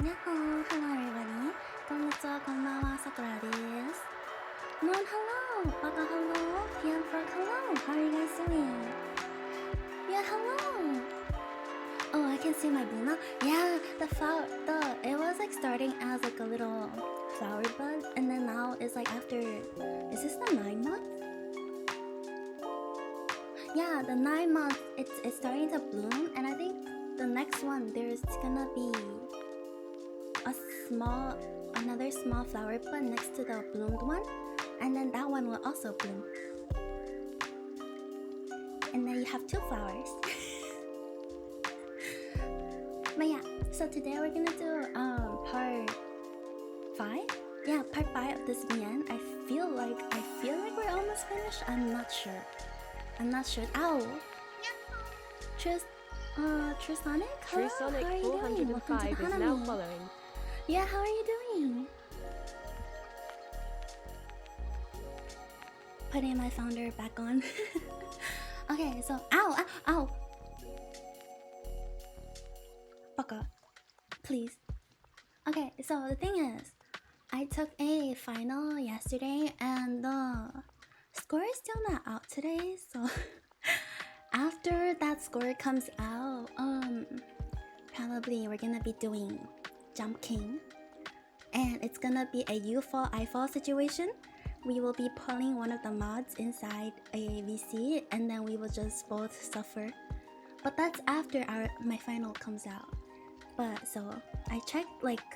Nyaho, hello everybody. Konnichiwa, konbanwa, Sakura desu. Non hello, Baka hello, PM Frog hello. How are you guys doing? Yeah, hello. Oh, I can see my blue now. Yeah, the flower, it was like starting as like a little flower bud, and then now it's like after. Is this the 9 month? Yeah, the 9 months. It's starting to bloom, and I think the next one there's gonna be another small flower bud next to the bloomed one, and then that one will also bloom, and then you have 2 flowers. But yeah, so today we're gonna do part 5. Yeah, part 5 of this VN. I feel like we're almost finished. I'm not sure. Ow! True Sonic? True Sonic 405 is now following. Yeah, how are you doing? Putting my founder back on. Okay, so ow! Baka, please. Okay, so the thing is, I took a final yesterday, and the score is still not out today. So after that score comes out, probably we're gonna be doing Jump King, and it's gonna be a you fall I fall situation. We will be pulling one of the mods inside a VC, and then we will just both suffer. But that's after my final comes out. But so I checked like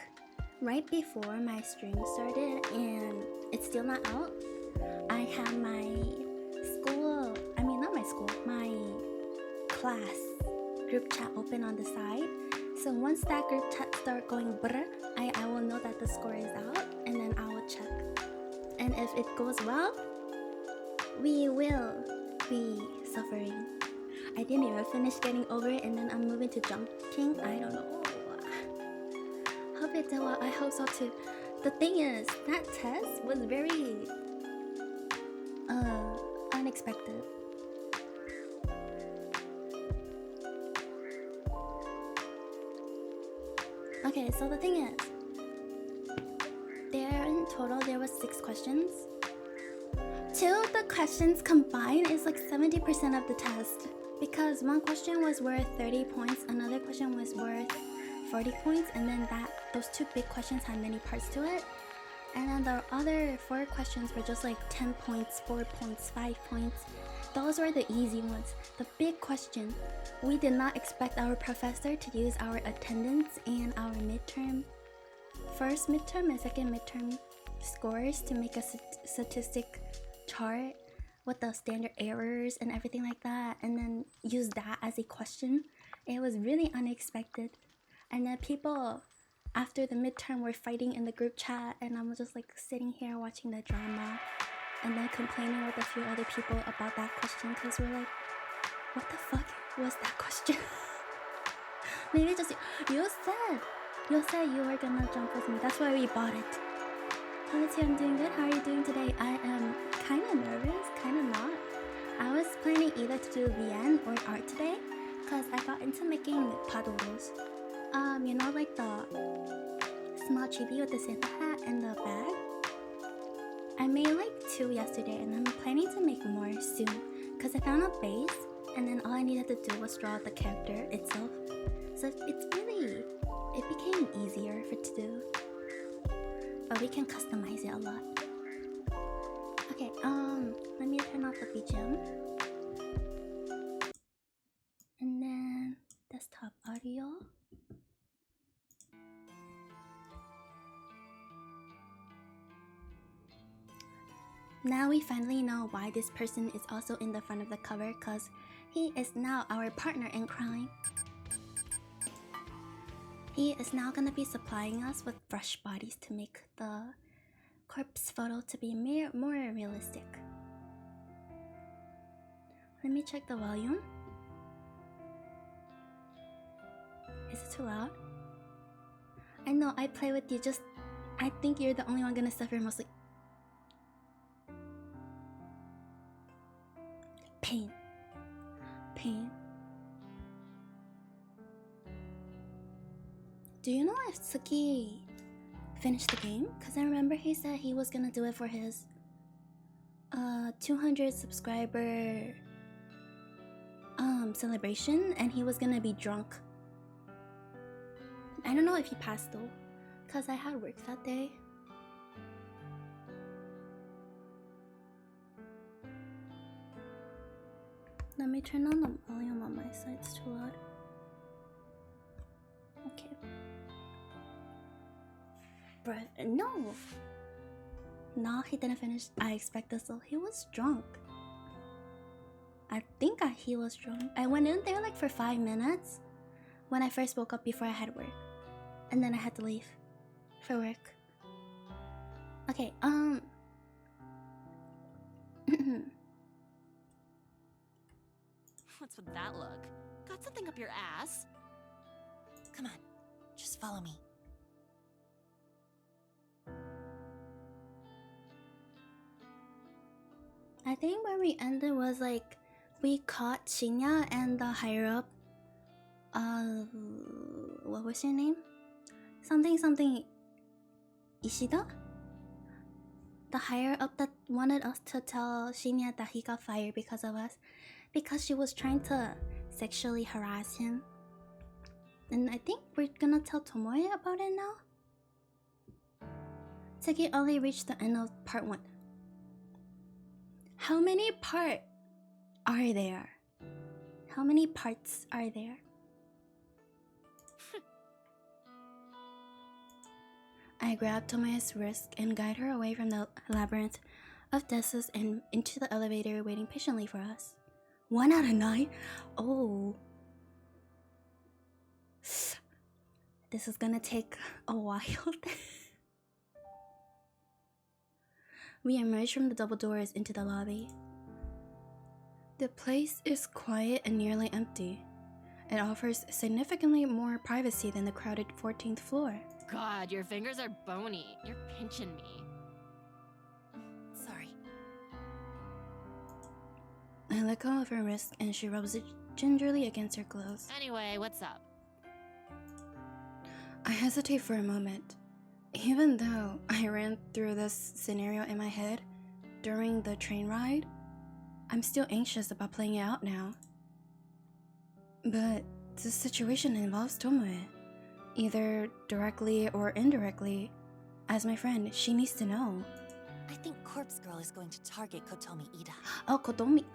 right before my stream started, and it's still not out. I have my my class group chat open on the side. So once that group chat start going brr, I will know that the score is out, and then I will check. And if it goes well, we will be suffering. I didn't even finish getting over it, and then I'm moving to Jump King. I don't know. Hope it did well. I hope so too. The thing is, that test was very unexpected. Okay, so the thing is, in total there was 6 questions. 2 of the questions combined is like 70% of the test, because one question was worth 30 points, another question was worth 40 points, and then those 2 big questions had many parts to it, and then the other 4 questions were just like 10 points, 4 points, 5 points. Those were the easy ones. The big question, we did not expect our professor to use our attendance and our first midterm and second midterm scores to make a statistic chart with the standard errors and everything like that, and then use that as a question. It was really unexpected. And then people after the midterm were fighting in the group chat, and I was just like sitting here watching the drama and then complaining with a few other people about that question, because we're like, what the fuck was that question? Maybe just you said you were gonna jump with me. That's why we bought it. Hello, I'm doing good. How are you doing today? I am kind of nervous, kind of not. I was planning either to do VN or art today, because I got into making padoros. You know, like the small chibi with the Santa hat and the bag. I made like 2 yesterday, and I'm planning to make more soon, because I found a base, and then all I needed to do was draw the character itself. So it became easier to do, but we can customize it a lot. Okay, let me turn off the BGM, and then desktop audio. Now we finally know why this person is also in the front of the cover, because he is now our partner in crime. He is now gonna be supplying us with fresh bodies to make the corpse photo to be more realistic. Let me check the volume. Is it too loud? I know, I play with you, I think you're the only one gonna suffer mostly. Pain. Do you know if Suki finished the game? Because I remember he said he was gonna do it for his 200 subscriber celebration, and he was gonna be drunk. I don't know if he passed though, because I had work that day. Let me turn on the volume on my side, it's too loud. Okay. Bruh, no! No, he didn't finish. I expect this though. He was drunk. I think he was drunk. I went in there like for 5 minutes when I first woke up before I had work. And then I had to leave for work. Okay, What's with that look? Got something up your ass? Come on, just follow me. I think where we ended was like we caught Shinya and the higher up. What was your name? Something Ishida? The higher up that wanted us to tell Shinya that he got fired because of us, because she was trying to sexually harass him. And I think we're gonna tell Tomoe about it now. Tsuki only reached the end of part 1. How many parts are there? How many parts are there? I grabbed Tomoe's wrist and guided her away from the labyrinth of desus and into the elevator waiting patiently for us. 1 out of 9? Oh. This is gonna take a while. We emerged from the double doors into the lobby. The place is quiet and nearly empty. It offers significantly more privacy than the crowded 14th floor. God, your fingers are bony. You're pinching me. Sorry. I let go of her wrist and she rubs it gingerly against her gloves. Anyway, what's up? I hesitate for a moment. Even though I ran through this scenario in my head during the train ride, I'm still anxious about playing it out now. But this situation involves Tomoe. Either directly or indirectly. As my friend, she needs to know. I think Corpse Girl is going to target Kotomi Ida. Oh, Kotomi.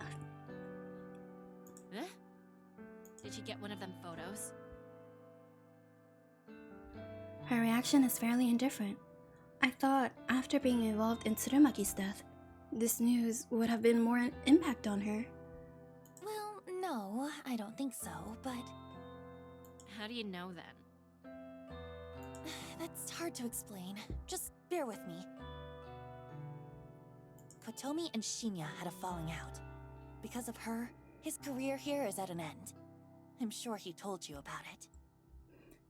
Huh? Did she get one of them photos? Her reaction is fairly indifferent. I thought after being involved in Tsurumaki's death, this news would have been more impact on her. Well, no, I don't think so, but... How do you know then? That's hard to explain. Just bear with me. Kotomi and Shinya had a falling out. Because of her, his career here is at an end. I'm sure he told you about it.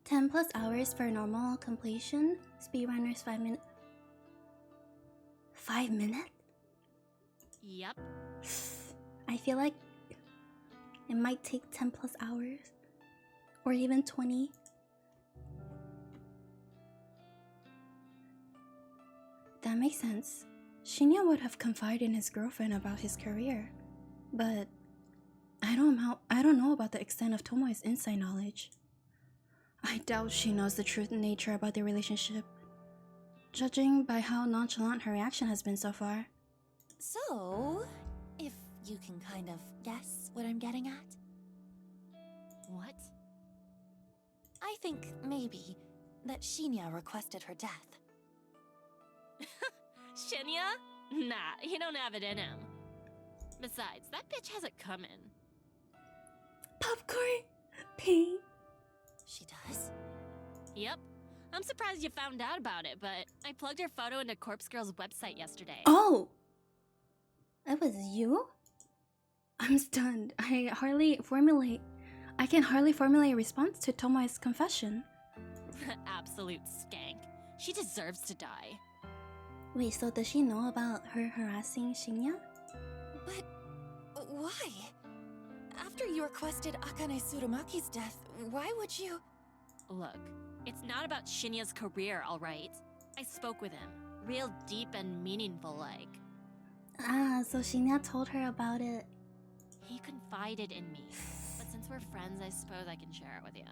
10 plus hours for normal completion. Speedrunners 5 minutes. 5 minutes? Yep. I feel like it might take 10 plus hours. Or even 20. That makes sense. Shinya would have confided in his girlfriend about his career. But I don't know about the extent of Tomoe's inside knowledge. I doubt she knows the true nature about their relationship, judging by how nonchalant her reaction has been so far. So, if you can kind of guess what I'm getting at? What? I think maybe that Shinya requested her death. Shinya? Nah, he don't have it in him. Besides, that bitch has it coming. Popcorn! Pain! She does? Yep. I'm surprised you found out about it, but I plugged her photo into Corpse Girl's website yesterday. Oh! That was you? I'm stunned. I can hardly formulate a response to Tomoe's confession. Absolute skank. She deserves to die. Wait, so does she know about her harassing Shinya? But why? After you requested Akane Tsurumaki's death, why would you... Look, It's not about Shinya's career, alright? I spoke with him. Real deep and meaningful like. Ah, so Shinya told her about it. He confided in me. But since we're friends, I suppose I can share it with you.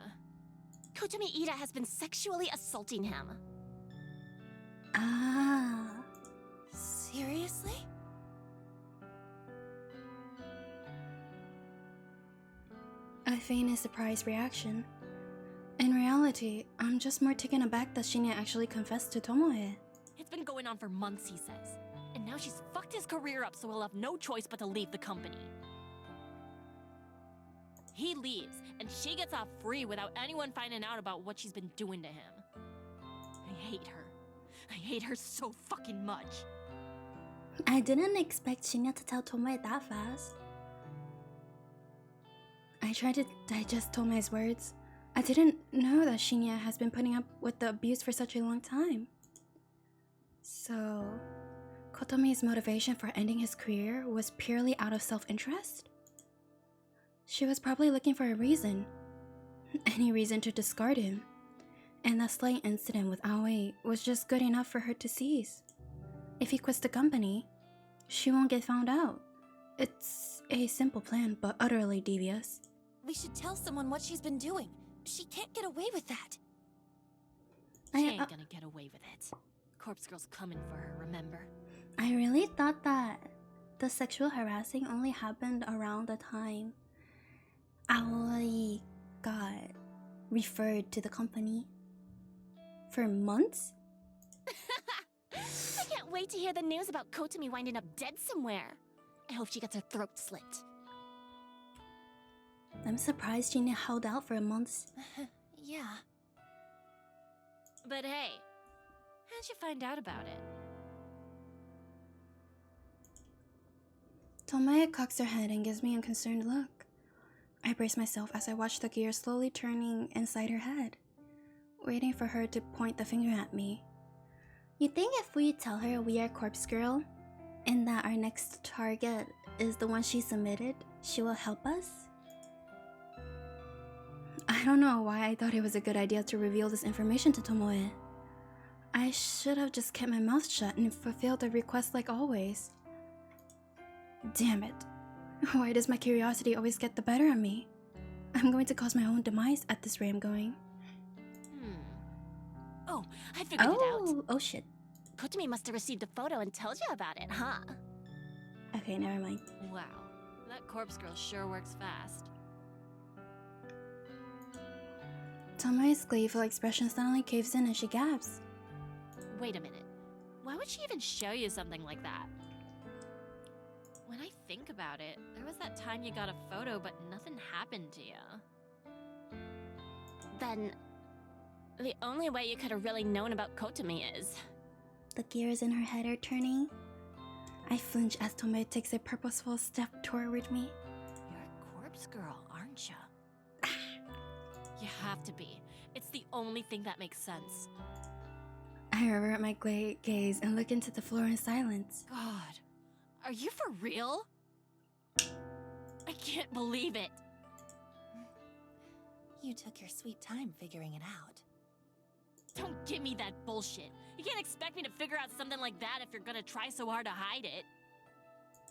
Kotomi Ida has been sexually assaulting him. Ah. Seriously? I feign a surprised reaction. In reality, I'm just more taken aback that Shinya actually confessed to Tomoe. It's been going on for months, he says. And now she's fucked his career up, so he'll have no choice but to leave the company. He leaves, and she gets off free without anyone finding out about what she's been doing to him. I hate her. I hate her so fucking much. I didn't expect Shinya to tell Tomoe that fast. I tried to digest Tomoe's words. I didn't know that Shinya has been putting up with the abuse for such a long time. So, Kotomi's motivation for ending his career was purely out of self-interest? She was probably looking for a reason. Any reason to discard him. And that slight incident with Aoi was just good enough for her to seize. If he quits the company, she won't get found out. It's a simple plan, but utterly devious. We should tell someone what she's been doing. She can't get away with that. She ain't gonna get away with it. Corpse Girl's coming for her, remember? I really thought that the sexual harassing only happened around the time Aoi got referred to the company. For months? I can't wait to hear the news about Kotomi winding up dead somewhere. I hope she gets her throat slit. I'm surprised Shinya held out for months. Yeah. But hey, how'd you find out about it? Tomoe cocks her head and gives me a concerned look. I brace myself as I watch the gears slowly turning inside her head, waiting for her to point the finger at me. You think if we tell her we are Corpse Girl, and that our next target is the one she submitted, she will help us? I don't know why I thought it was a good idea to reveal this information to Tomoe. I should have just kept my mouth shut and fulfilled the request like always. Damn it. Why does my curiosity always get the better of me? I'm going to cause my own demise at this rate I'm going. Oh, I figured it out. Oh shit. Kotomi must have received a photo and told you about it, huh? Okay, never mind. Wow, that Corpse Girl sure works fast. Tomoe's gleeful expression suddenly caves in and she gasps. Wait a minute. Why would she even show you something like that? When I think about it, there was that time you got a photo but nothing happened to you. Then, the only way you could have really known about Kotomi is... The gears in her head are turning. I flinch as Tomoe takes a purposeful step toward me. You're a Corpse Girl, aren't you? You have to be. It's the only thing that makes sense. I revert my gaze and look into the floor in silence. God, are you for real? I can't believe it. You took your sweet time figuring it out. Don't give me that bullshit. You can't expect me to figure out something like that if you're gonna try so hard to hide it.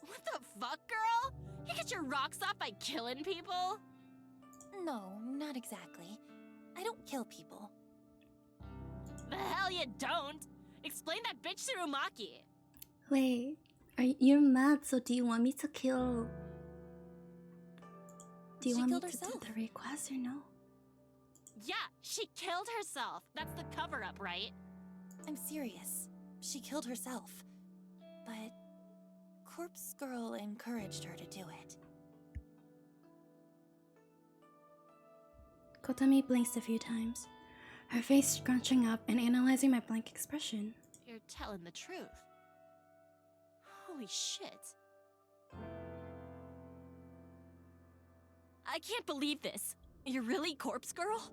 What the fuck, girl? You get your rocks off by killing people? No, not exactly. I don't kill people. The hell you don't! Explain that bitch to Urumaki. Wait, you're mad, so do you want me to kill... Do you She want me killed to do herself. the request or no? Yeah, she killed herself. That's the cover-up, right? I'm serious. She killed herself. But Corpse Girl encouraged her to do it. Kotomi blinks a few times, her face scrunching up and analyzing my blank expression. You're telling the truth. Holy shit. I can't believe this. You're really Corpse Girl?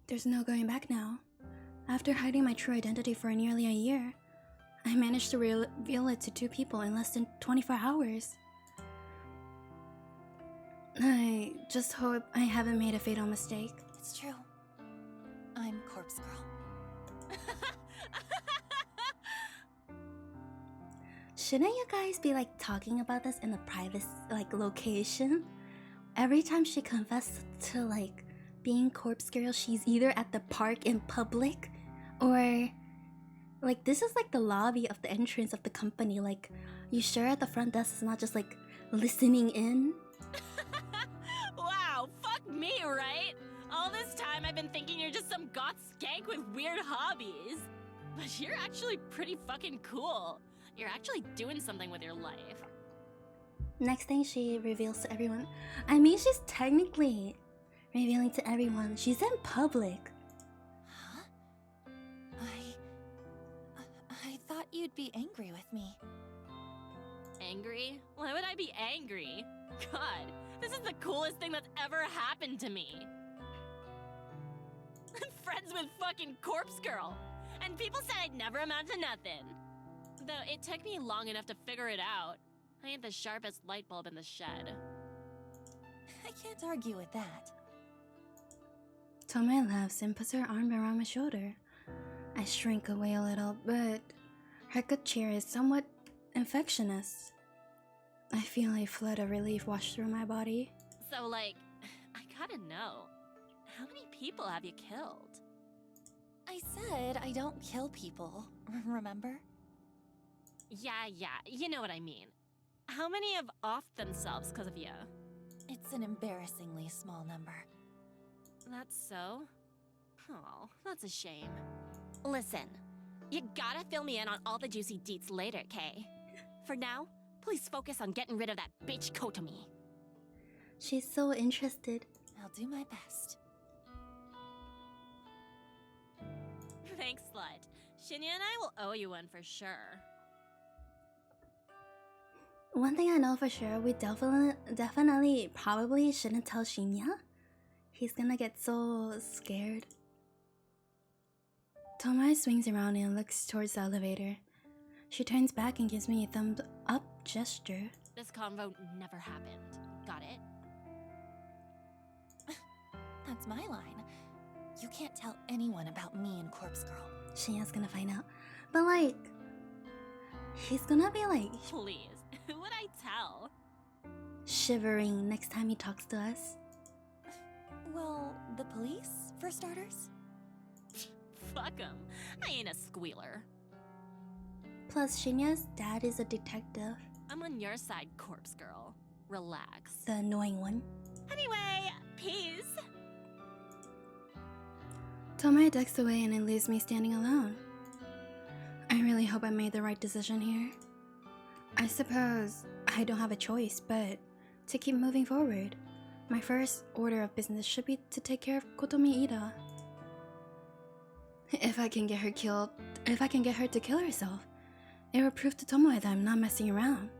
There's no going back now. After hiding my true identity for nearly a year, I managed to reveal it to 2 people in less than 24 hours. I just hope I haven't made a fatal mistake. It's true. I'm Corpse Girl. Shouldn't you guys be like talking about this in a private like location? Every time she confessed to like being Corpse Girl, she's either at the park in public or like this is like the lobby of the entrance of the company. Like, you sure at the front desk is not just like listening in? Wow, fuck me, right? All this time I've been thinking you're just some goth skank with weird hobbies. But you're actually pretty fucking cool. You're actually doing something with your life. Next thing she reveals to everyone. I mean, she's technically revealing to everyone. She's in public. Huh? I thought you'd be angry with me. Angry? Why would I be angry? God, this is the coolest thing that's ever happened to me. I'm friends with fucking Corpse Girl. And people said I'd never amount to nothing. Though it took me long enough to figure it out. I ain't the sharpest light bulb in the shed. I can't argue with that. Tomoe laughs and puts her arm around my shoulder. I shrink away a little, but her good cheer is somewhat infectious. I feel a flood of relief wash through my body. So, like, I gotta know. How many people have you killed? I said I don't kill people, remember? Yeah, you know what I mean. How many have offed themselves because of you? It's an embarrassingly small number. That's so? Oh, that's a shame. Listen, you gotta fill me in on all the juicy deets later, Kay. For now, please focus on getting rid of that bitch Kotomi. She's so interested. I'll do my best. Thanks, slut. Shinya and I will owe you one for sure. One thing I know for sure, we definitely probably shouldn't tell Shinya. He's gonna get so scared. Tomoe swings around and looks towards the elevator. She turns back and gives me a thumbs up gesture. This convo never happened. Got it? That's my line. You can't tell anyone about me and Corpse Girl. Shinya's gonna find out. But like, he's gonna be like Please, who would I tell? shivering next time he talks to us. Well, the police, for starters? Fuck him. I ain't a squealer. Plus, Shinya's dad is a detective. I'm on your side, Corpse Girl. Relax. The annoying one. Anyway, peace. Tomoe ducks away and it leaves me standing alone. I really hope I made the right decision here. I suppose I don't have a choice, but to keep moving forward, my first order of business should be to take care of Kotomi Ida. If I can get her to kill herself, it will prove to Tomoe that I'm not messing around.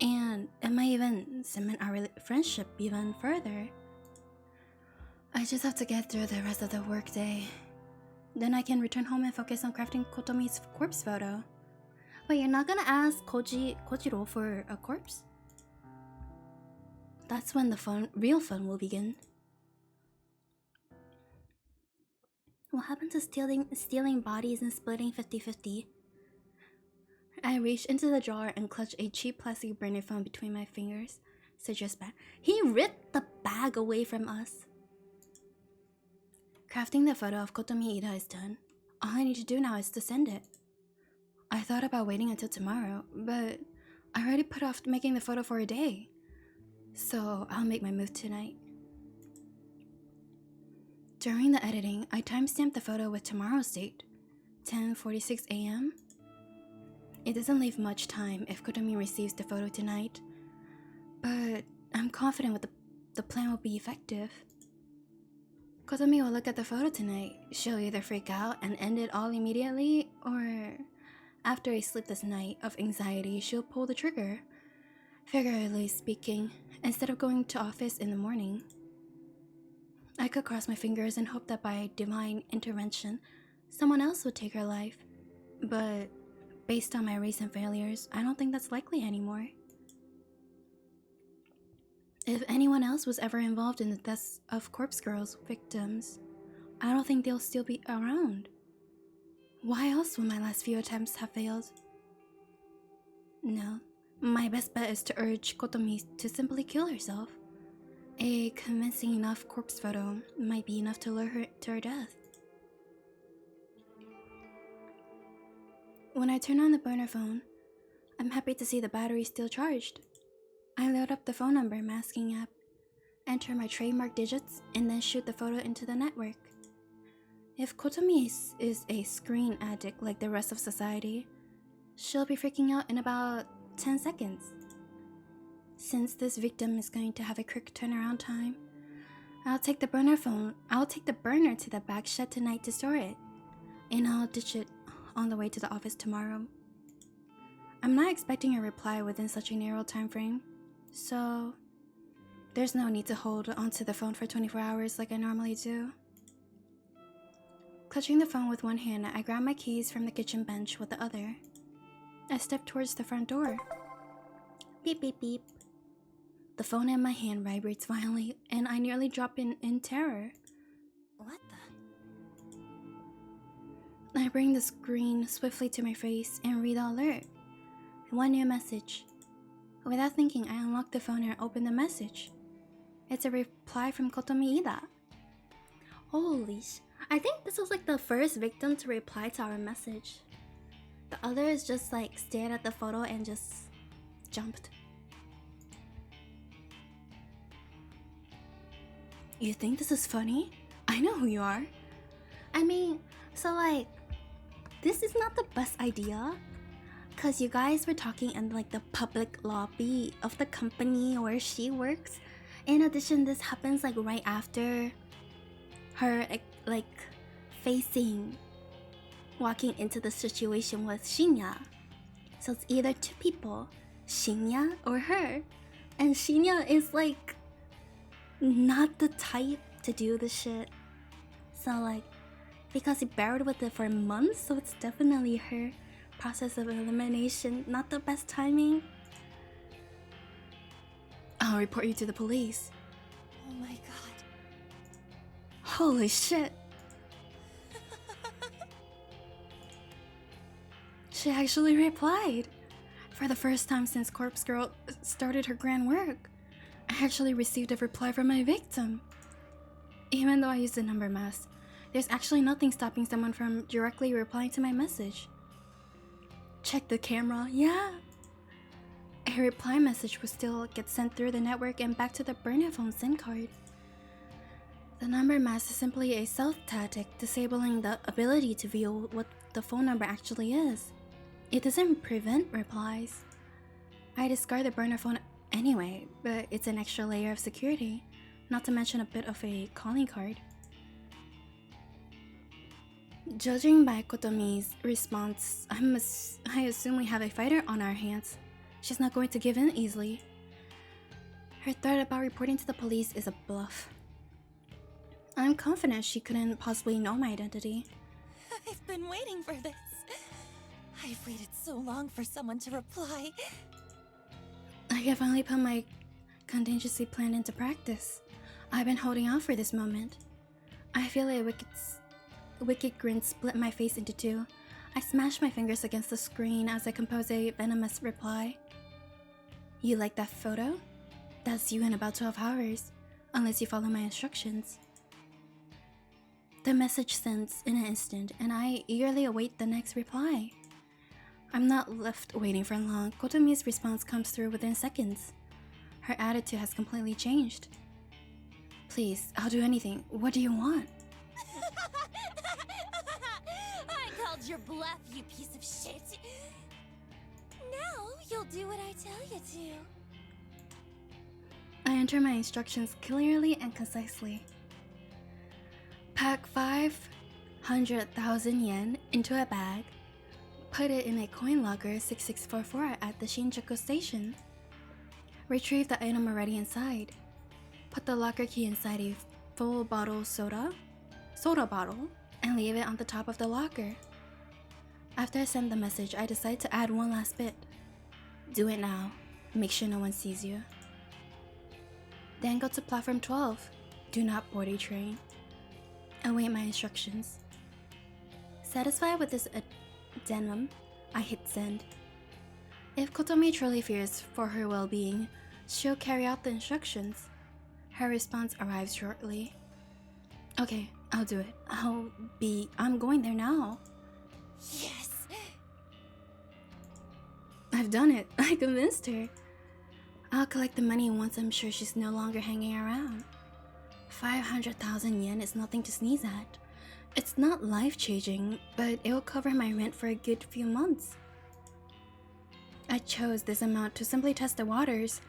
And it might even cement our friendship even further. I just have to get through the rest of the workday. Then I can return home and focus on crafting Kotomi's corpse photo. Wait, you're not gonna ask Kojiro for a corpse? That's when the real fun will begin. What happened to stealing bodies and splitting 50-50? I reached into the drawer and clutched a cheap plastic burner phone between my fingers. Citrus bag. He ripped the bag away from us. Crafting the photo of Kotomi Ida is done. All I need to do now is to send it. I thought about waiting until tomorrow, but I already put off making the photo for a day. So I'll make my move tonight. During the editing, I timestamped the photo with tomorrow's date, 10:46 a.m. It doesn't leave much time if Kotomi receives the photo tonight, but I'm confident the plan will be effective. Kotomi will look at the photo tonight. She'll either freak out and end it all immediately, or after a sleepless night of anxiety, she'll pull the trigger. Figuratively speaking, instead of going to office in the morning. I could cross my fingers and hope that by divine intervention, someone else would take her life. But based on my recent failures, I don't think that's likely anymore. If anyone else was ever involved in the deaths of corpse girls' victims, I don't think they'll still be around. Why else would my last few attempts have failed? No, my best bet is to urge Kotomi to simply kill herself. A convincing enough corpse photo might be enough to lure her to her death. When I turn on the burner phone, I'm happy to see the battery still charged. I load up the phone number masking app, enter my trademark digits, and then shoot the photo into the network. If Kotomi is a screen addict like the rest of society, she'll be freaking out in about 10 seconds. Since this victim is going to have a quick turnaround time, I'll take the burner to the back shed tonight to store it, and I'll ditch it on the way to the office tomorrow. I'm not expecting a reply within such a narrow time frame, so there's no need to hold onto the phone for 24 hours like I normally do. Clutching the phone with one hand, I grab my keys from the kitchen bench with the other. I step towards the front door. Beep beep beep. The phone in my hand vibrates violently, and I nearly drop in terror. What the? I bring the screen swiftly to my face and read the alert. One new message. Without thinking, I unlock the phone and open the message. It's a reply from Kotomi Ida. Holy sh... I think this was like the first victim to reply to our message. The others just like stared at the photo and just jumped. You think this is funny? I know who you are. I mean, so like, this is not the best idea. Cause you guys were talking in like the public lobby of the company where she works. In addition, this happens like right after her like walking into the situation with Shinya. So it's either two people, Shinya or her. And Shinya is like not the type to do the shit. So like, because he battled with it for months, so it's definitely her process of elimination. Not the best timing. I'll report you to the police. Oh my god. Holy shit. She actually replied. For the first time since Corpse Girl started her grand work, I actually received a reply from my victim. Even though I used the number mask, there's actually nothing stopping someone from directly replying to my message. Check the camera, yeah. A reply message will still get sent through the network and back to the burner phone SIM card. The number mask is simply a stealth tactic disabling the ability to view what the phone number actually is. It doesn't prevent replies. I discard the burner phone anyway, but it's an extra layer of security, not to mention a bit of a calling card. Judging by Kotomi's response, I assume we have a fighter on our hands. She's not going to give in easily. Her threat about reporting to the police is a bluff. I'm confident she couldn't possibly know my identity. I've been waiting for this. I've waited so long for someone to reply. I have finally put my contingency plan into practice. I've been holding out for this moment. I feel a wicked grin split my face into two. I smash my fingers against the screen as I compose a venomous reply. You like that photo? That's you in about 12 hours, unless you follow my instructions. The message sends in an instant, and I eagerly await the next reply. I'm not left waiting for long. Kotomi's response comes through within seconds. Her attitude has completely changed. Please, I'll do anything. What do you want? I called your bluff, you piece of shit. Now you'll do what I tell you to. I enter my instructions clearly and concisely. Pack 500,000 yen into a bag. Put it in a coin locker 6644 at the Shinjuku station. Retrieve the item already inside. Put the locker key inside a full bottle soda bottle, and leave it on the top of the locker. After I send the message, I decide to add one last bit. Do it now. Make sure no one sees you. Then go to platform 12. Do not board a train. Await my instructions. Satisfied with this addendum, I hit send. If Kotomi truly fears for her well-being, she'll carry out the instructions. Her response arrives shortly. Okay, I'll do it. I'm going there now. Yes! I've done it. I convinced her. I'll collect the money once I'm sure she's no longer hanging around. 500,000 yen is nothing to sneeze at. It's not life-changing, but it will cover my rent for a good few months. I chose this amount to simply test the waters.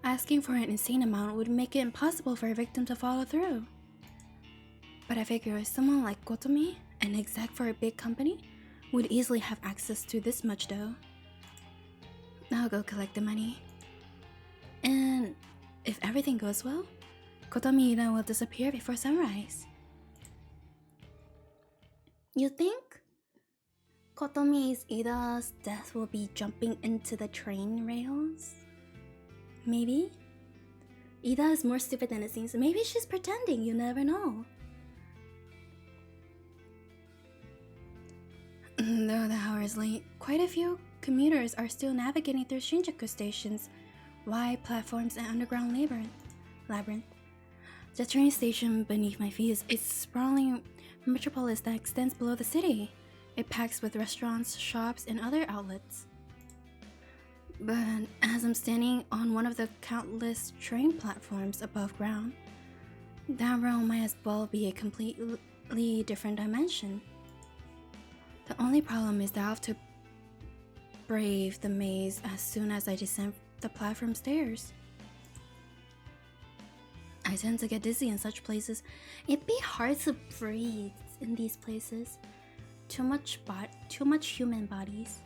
Asking for an insane amount would make it impossible for a victim to follow through. But I figure someone like Kotomi, an exec for a big company, would easily have access to this much dough. I'll go collect the money. And if everything goes well, Kotomi Ida will disappear before sunrise. You think Kotomi Ida's death will be jumping into the train rails? Maybe? Ida is more stupid than it seems. Maybe she's pretending, you never know. Though the hour is late, quite a few commuters are still navigating through Shinjuku station's wide platforms and underground labyrinth. The train station beneath my feet is a sprawling metropolis that extends below the city. It packs with restaurants, shops, and other outlets. But as I'm standing on one of the countless train platforms above ground, that realm might as well be a completely different dimension. The only problem is that I have to brave the maze as soon as I descend the platform stairs. I tend to get dizzy in such places. It'd be hard to breathe in these places. Too much human bodies.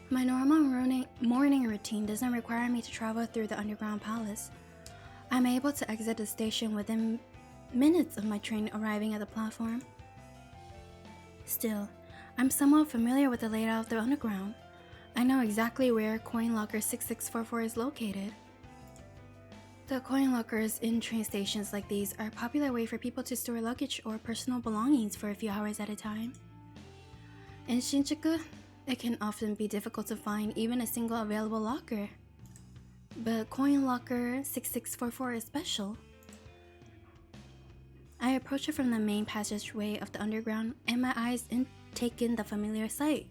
My normal morning routine doesn't require me to travel through the underground palace. I'm able to exit the station within minutes of my train arriving at the platform. Still, I'm somewhat familiar with the layout of the underground. I know exactly where coin locker 6644 is located. The coin lockers in train stations like these are a popular way for people to store luggage or personal belongings for a few hours at a time. In Shinjuku, it can often be difficult to find even a single available locker. But coin locker 6644 is special. I approach it from the main passageway of the underground, and my eyes take in the familiar sight.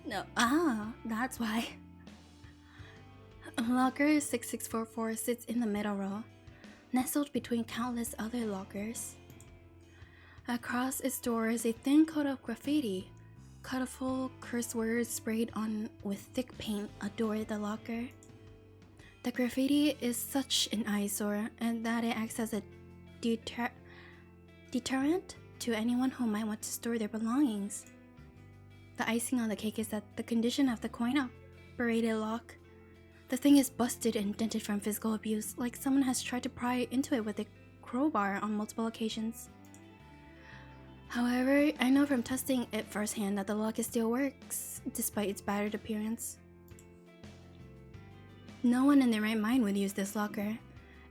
No, that's why. Locker 6644 sits in the middle row, nestled between countless other lockers. Across its door is a thin coat of graffiti. Colorful curse words sprayed on with thick paint adorn the locker. The graffiti is such an eyesore, and that it acts as a deterrent to anyone who might want to store their belongings. The icing on the cake is that the condition of the coin-operated lock. The thing is busted and dented from physical abuse, like someone has tried to pry into it with a crowbar on multiple occasions. However, I know from testing it firsthand that the lock still works, despite its battered appearance. No one in their right mind would use this locker,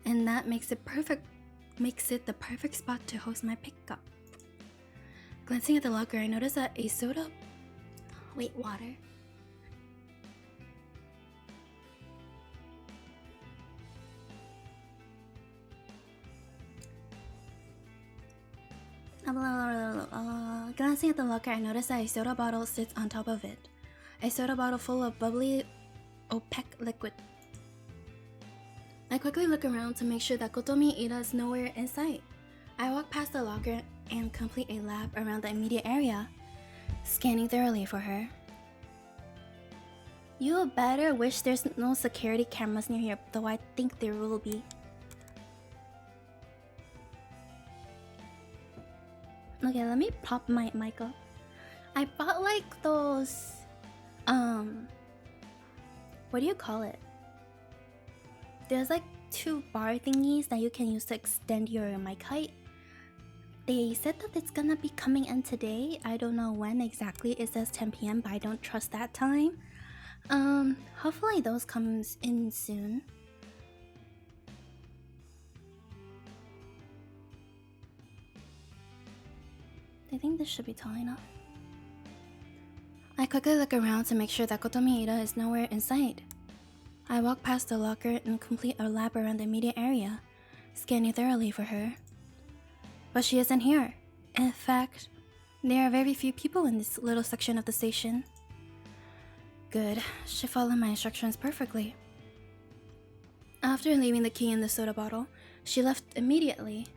and that makes it the perfect spot to host my pickup. Glancing at the locker, I notice that a soda... Wait, water? Glancing at the locker, I notice that a soda bottle sits on top of it. A soda bottle full of bubbly, opaque liquid. I quickly look around to make sure that Kotomi Ida is nowhere in sight. I walk past the locker and complete a lap around the immediate area, scanning thoroughly for her. You better wish there's no security cameras near here, though I think there will be. Okay, let me pop my mic up. I bought like those, what do you call it? There's like two bar thingies that you can use to extend your mic height. They said that it's gonna be coming in today. I don't know when exactly. It says 10 p.m. but I don't trust that time. Hopefully those comes in soon. I think this should be tall enough. I quickly look around to make sure that Kotomi Ida is nowhere in sight. I walk past the locker and complete a lap around the immediate area, scanning thoroughly for her. But she isn't here. In fact, there are very few people in this little section of the station. Good, she followed my instructions perfectly. After leaving the key in the soda bottle, she left immediately.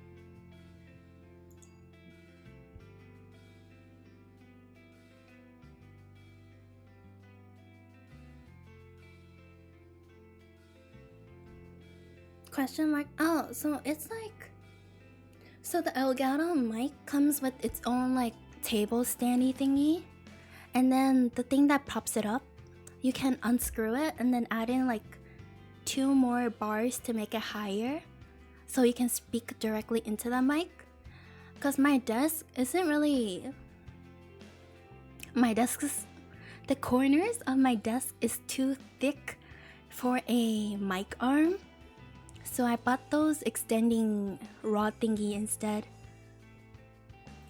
Question mark. Oh, so it's like... So the Elgato mic comes with its own like table standy thingy. And then the thing that props it up, you can unscrew it and then add in like 2 more bars to make it higher. So you can speak directly into the mic. Because my desk isn't really... The corners of my desk is too thick for a mic arm. So I bought those extending rod thingy instead.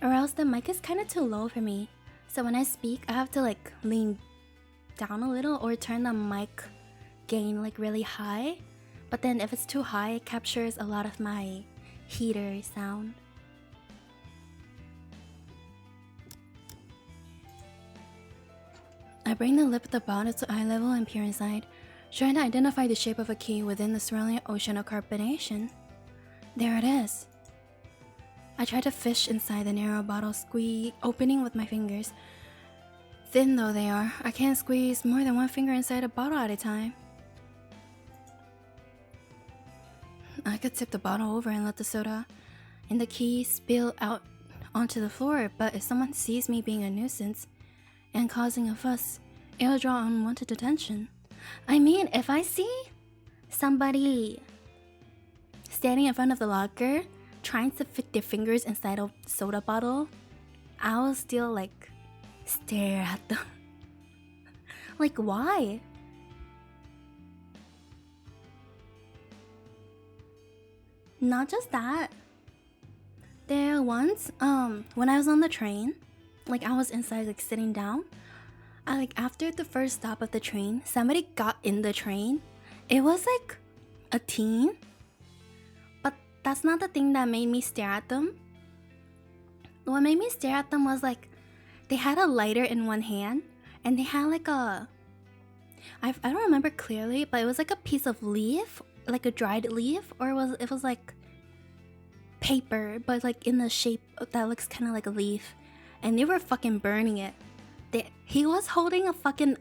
Or else the mic is kind of too low for me. So when I speak, I have to like lean down a little or turn the mic gain like really high. But then if it's too high, it captures a lot of my heater sound. I bring the lip at the bottom to eye level and peer inside, trying to identify the shape of a key within the surrounding ocean of carbonation. There it is. I try to fish inside the narrow bottle opening with my fingers. Thin though they are, I can't squeeze more than 1 finger inside a bottle at a time. I could tip the bottle over and let the soda and the key spill out onto the floor, but if someone sees me being a nuisance and causing a fuss, it'll draw unwanted attention. I mean, if I see somebody standing in front of the locker trying to fit their fingers inside a soda bottle, I'll still like stare at them. Like, why? Not just that. There once, when I was on the train, like I was inside like sitting down. After the first stop of the train, somebody got in the train. It was like a teen. But that's not the thing that made me stare at them. What made me stare at them was like, they had a lighter in one hand. And they had like a... I don't remember clearly, but it was like a piece of leaf. Like a dried leaf. Or it was like paper, but like in the shape that looks kind of like a leaf. And they were fucking burning it. He was holding a fucking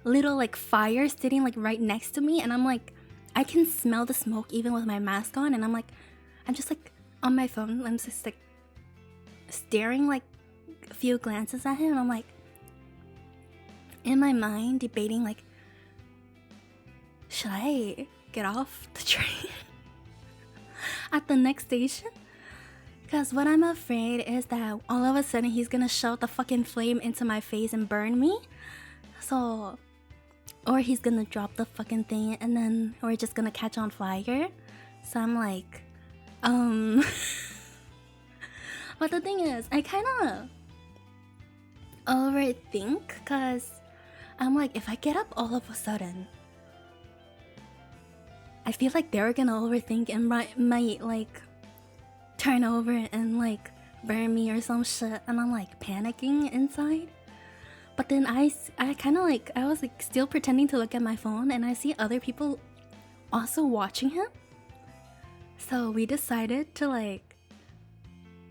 little like fire sitting like right next to me, and I'm like, I can smell the smoke even with my mask on, and I'm just like on my phone, I'm just like staring like a few glances at him, and I'm like in my mind debating like, should I get off the train at the next station? Because what I'm afraid is that all of a sudden he's gonna shout the fucking flame into my face and burn me. So, or he's gonna drop the fucking thing and then we're just gonna catch on fire. So I'm like, But the thing is, I kinda overthink because I'm like, if I get up all of a sudden, I feel like they're gonna overthink and might like turn over and like burn me or some shit, and I'm like panicking inside. But then I kind of like, I was like still pretending to look at my phone, and I see other people also watching him. So we decided to like,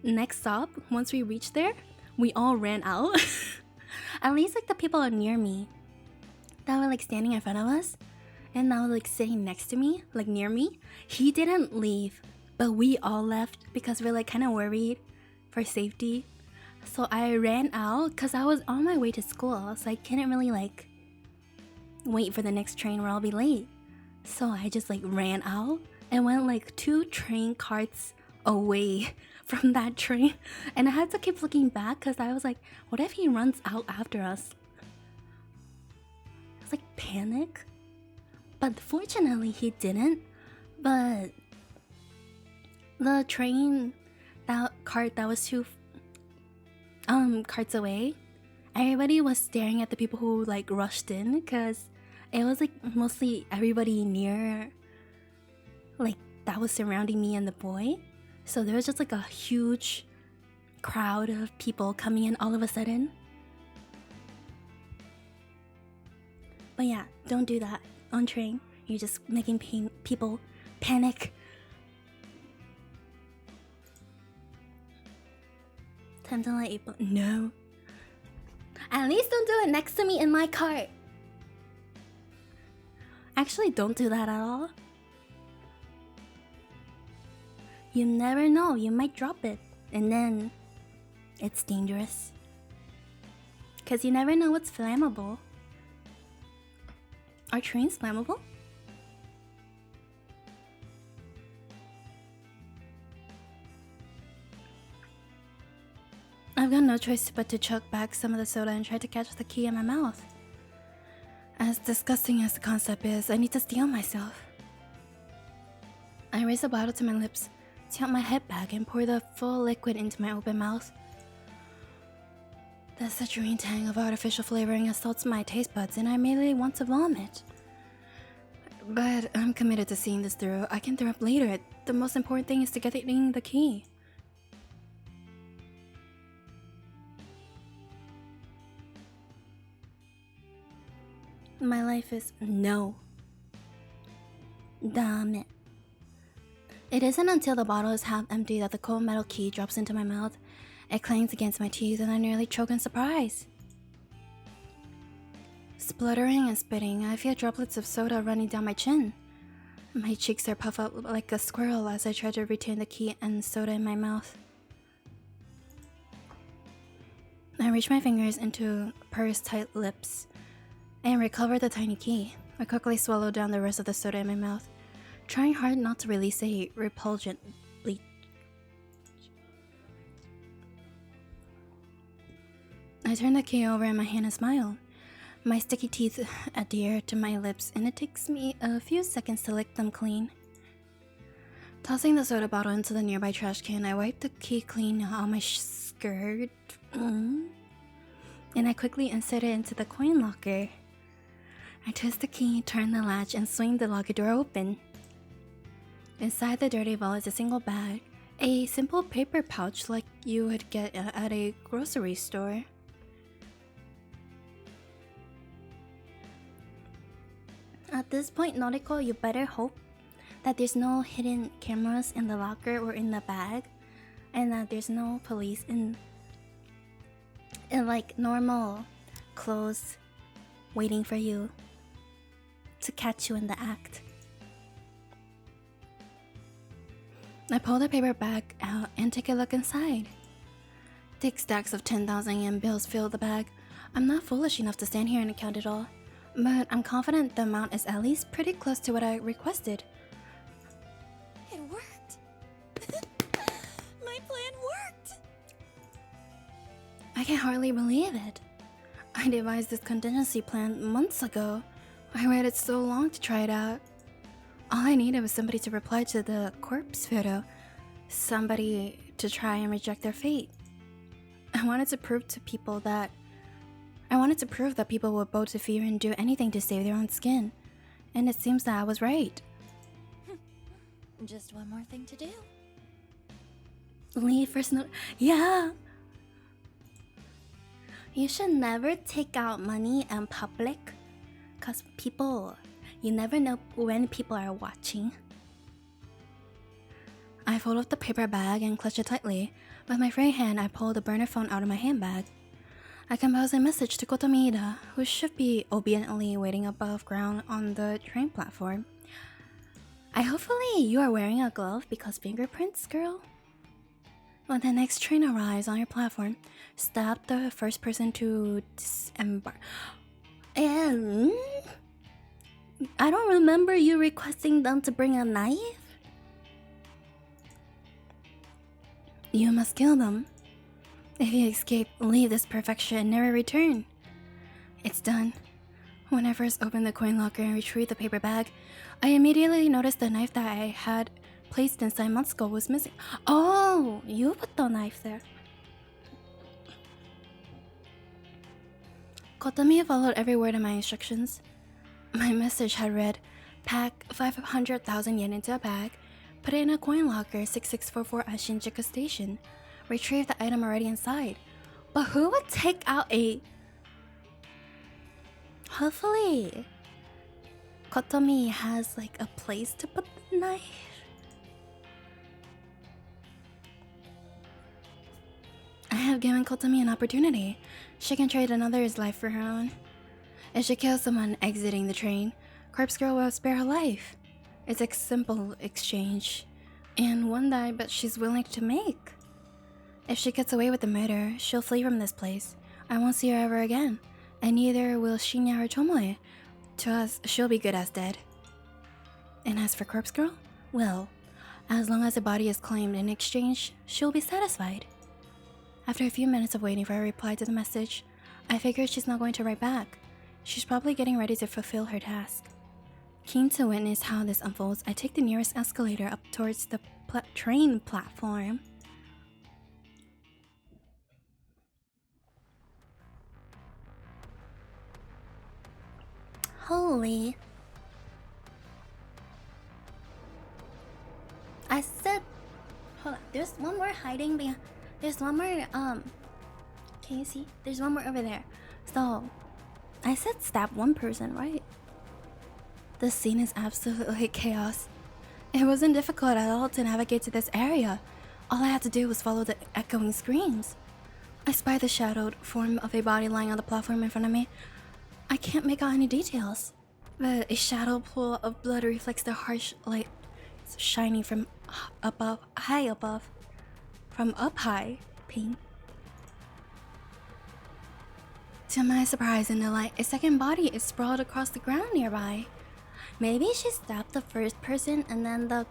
next stop, once we reached there, we all ran out. At least like the people near me that were like standing in front of us and that were like sitting next to me, like near me, he didn't leave. But we all left because we're like kind of worried for safety. So I ran out because I was on my way to school. So I couldn't really like wait for the next train or I'll be late. So I just like ran out and went like 2 train carts away from that train. And I had to keep looking back because I was like, what if he runs out after us? I was like, panic. But fortunately he didn't. But the train, that cart that was 2 carts away, everybody was staring at the people who like rushed in because it was like mostly everybody near, like, that was surrounding me and the boy. So there was just like a huge crowd of people coming in all of a sudden. But yeah, don't do that on train. You're just making people panic. Time to light April. No. At least don't do it next to me in my cart. Actually, don't do that at all. You never know, you might drop it. And then it's dangerous. Because you never know what's flammable. Are trains flammable? I've got no choice but to chug back some of the soda and try to catch the key in my mouth. As disgusting as the concept is, I need to steel myself. I raise the bottle to my lips, tilt my head back, and pour the full liquid into my open mouth. The citrusy tang of artificial flavoring assaults my taste buds, and I immediately want to vomit. But I'm committed to seeing this through. I can throw up later. The most important thing is to getting the key. My life is no. Damn it. It isn't until the bottle is half empty that the cold metal key drops into my mouth. It clangs against my teeth and I nearly choke in surprise. Spluttering and spitting, I feel droplets of soda running down my chin. My cheeks are puffed up like a squirrel as I try to retain the key and soda in my mouth. I reach my fingers into purse-tight lips and recover the tiny key. I quickly swallow down the rest of the soda in my mouth, trying hard not to release a repulgent bleat. I turn the key over in my hand and smile. My sticky teeth adhere to my lips and it takes me a few seconds to lick them clean. Tossing the soda bottle into the nearby trash can, I wipe the key clean on my skirt. And I quickly insert it into the coin locker. I twist the key, turn the latch, and swing the locker door open. Inside the dirty vault is a single bag, a simple paper pouch like you would get at a grocery store. At this point, Noriko, you better hope that there's no hidden cameras in the locker or in the bag, and that there's no police in like normal clothes waiting for you to catch you in the act. I pull the paper bag out and take a look inside. Thick stacks of 10,000 yen bills fill the bag. I'm not foolish enough to stand here and count it all, but I'm confident the amount is at least pretty close to what I requested. It worked. My plan worked. I can hardly believe it. I devised this contingency plan months ago. I waited so long to try it out. All I needed was somebody to reply to the corpse photo. Somebody to try and reject their fate. I wanted to prove that people would bow to fear and do anything to save their own skin. And it seems that I was right. Just one more thing to do. Leave first note. Yeah! You should never take out money in public. Cause you never know when people are watching. I fold up the paper bag and clutch it tightly. With my free hand, I pull the burner phone out of my handbag. I compose a message to Kotomida, who should be obediently waiting above ground on the train platform. Hopefully you are wearing a glove because fingerprints, girl. When the next train arrives on your platform, stop the first person to disembark. And I don't remember you requesting them to bring a knife. You must kill them. If you escape, leave this perfection and never return. It's done. When I first opened the coin locker and retrieved the paper bag, I immediately noticed the knife that I had placed inside months ago was missing. Oh, you put the knife there. Kotomi followed every word of my instructions. My message had read, pack 500,000 yen into a bag, put it in a coin locker 6644 at Shinjuku Station, retrieve the item already inside. But who would take out a... Hopefully, Kotomi has like a place to put the knife. I have given Kotomi an opportunity. She can trade another's life for her own. If she kills someone exiting the train, Corpse Girl will spare her life. It's a simple exchange, and one that I bet she's willing to make. If she gets away with the murder, she'll flee from this place. I won't see her ever again, and neither will Shinya or Tomoe. To us, she'll be good as dead. And as for Corpse Girl, well, as long as the body is claimed in exchange, she'll be satisfied. After a few minutes of waiting for a reply to the message, I figured she's not going to write back. She's probably getting ready to fulfill her task. Keen to witness how this unfolds, I take the nearest escalator up towards the train platform. Holy. I said... Hold on, there's one more hiding behind... There's one more, can you see? There's one more over there. So, I said stab one person, right? This scene is absolutely chaos. It wasn't difficult at all to navigate to this area. All I had to do was follow the echoing screams. I spy the shadowed form of a body lying on the platform in front of me. I can't make out any details, but a shadow pool of blood reflects the harsh light shining from above, high above. From up high, pink. To my surprise and delight, a second body is sprawled across the ground nearby. Maybe she stabbed the first person and then the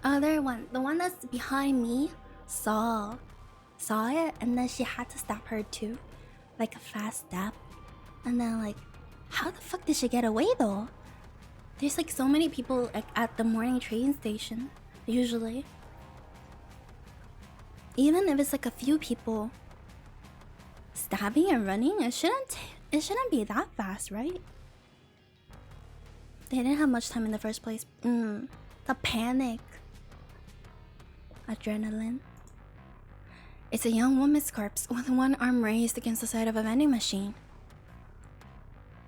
other one, the one that's behind me, saw it, and then she had to stab her too. Like a fast stab. And then like, how the fuck did she get away though? There's like so many people like, at the morning train station, usually. Even if it's like a few people stabbing and running, it shouldn't be that fast, right? They didn't have much time in the first place. The panic. Adrenaline. It's a young woman's corpse with one arm raised against the side of a vending machine.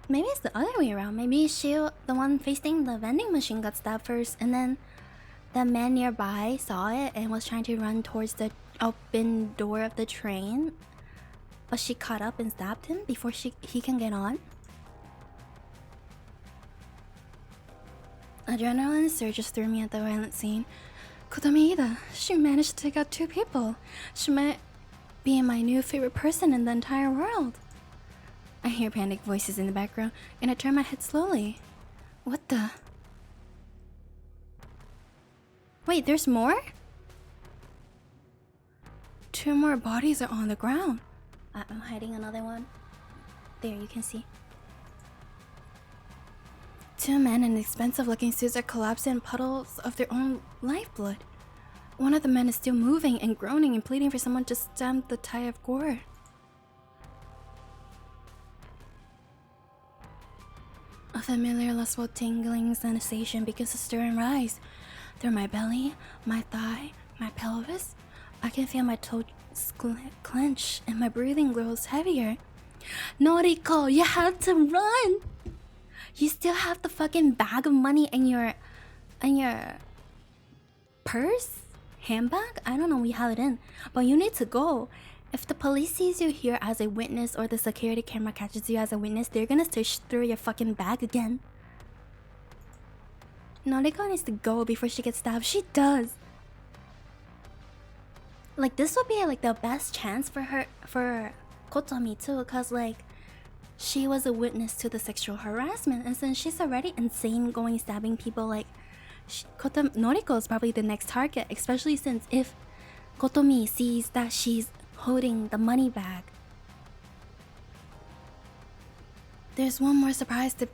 Maybe it's the other way around. Maybe the one facing the vending machine got stabbed first, and then the man nearby saw it and was trying to run towards the open door of the train, but she caught up and stabbed him before he can get on. Adrenaline surges through me at the violent scene. Kotomi, she managed to take out 2 people. She might be my new favorite person in the entire world. I hear panicked voices in the background, and I turn my head slowly. What the? Wait, there's more? 2 more bodies are on the ground. I'm hiding another one. There, you can see. 2 men in expensive-looking suits are collapsing in puddles of their own lifeblood. One of the men is still moving and groaning and pleading for someone to stem the tide of gore. A familiar lustful tingling sensation begins to stir and rise. Through my belly, my thigh, my pelvis, I can feel my toes clench and my breathing grows heavier. Noriko, you had to run! You still have the fucking bag of money in your purse? Handbag? I don't know, we have it in. But you need to go. If the police sees you here as a witness or the security camera catches you as a witness, they're gonna search through your fucking bag again. Noriko needs to go before she gets stabbed. She does. Like, this would be like the best chance for her, for Kotomi too, cause like she was a witness to the sexual harassment, and since she's already insane going stabbing people, like Noriko is probably the next target, especially since if Kotomi sees that she's holding the money bag. There's one more surprise to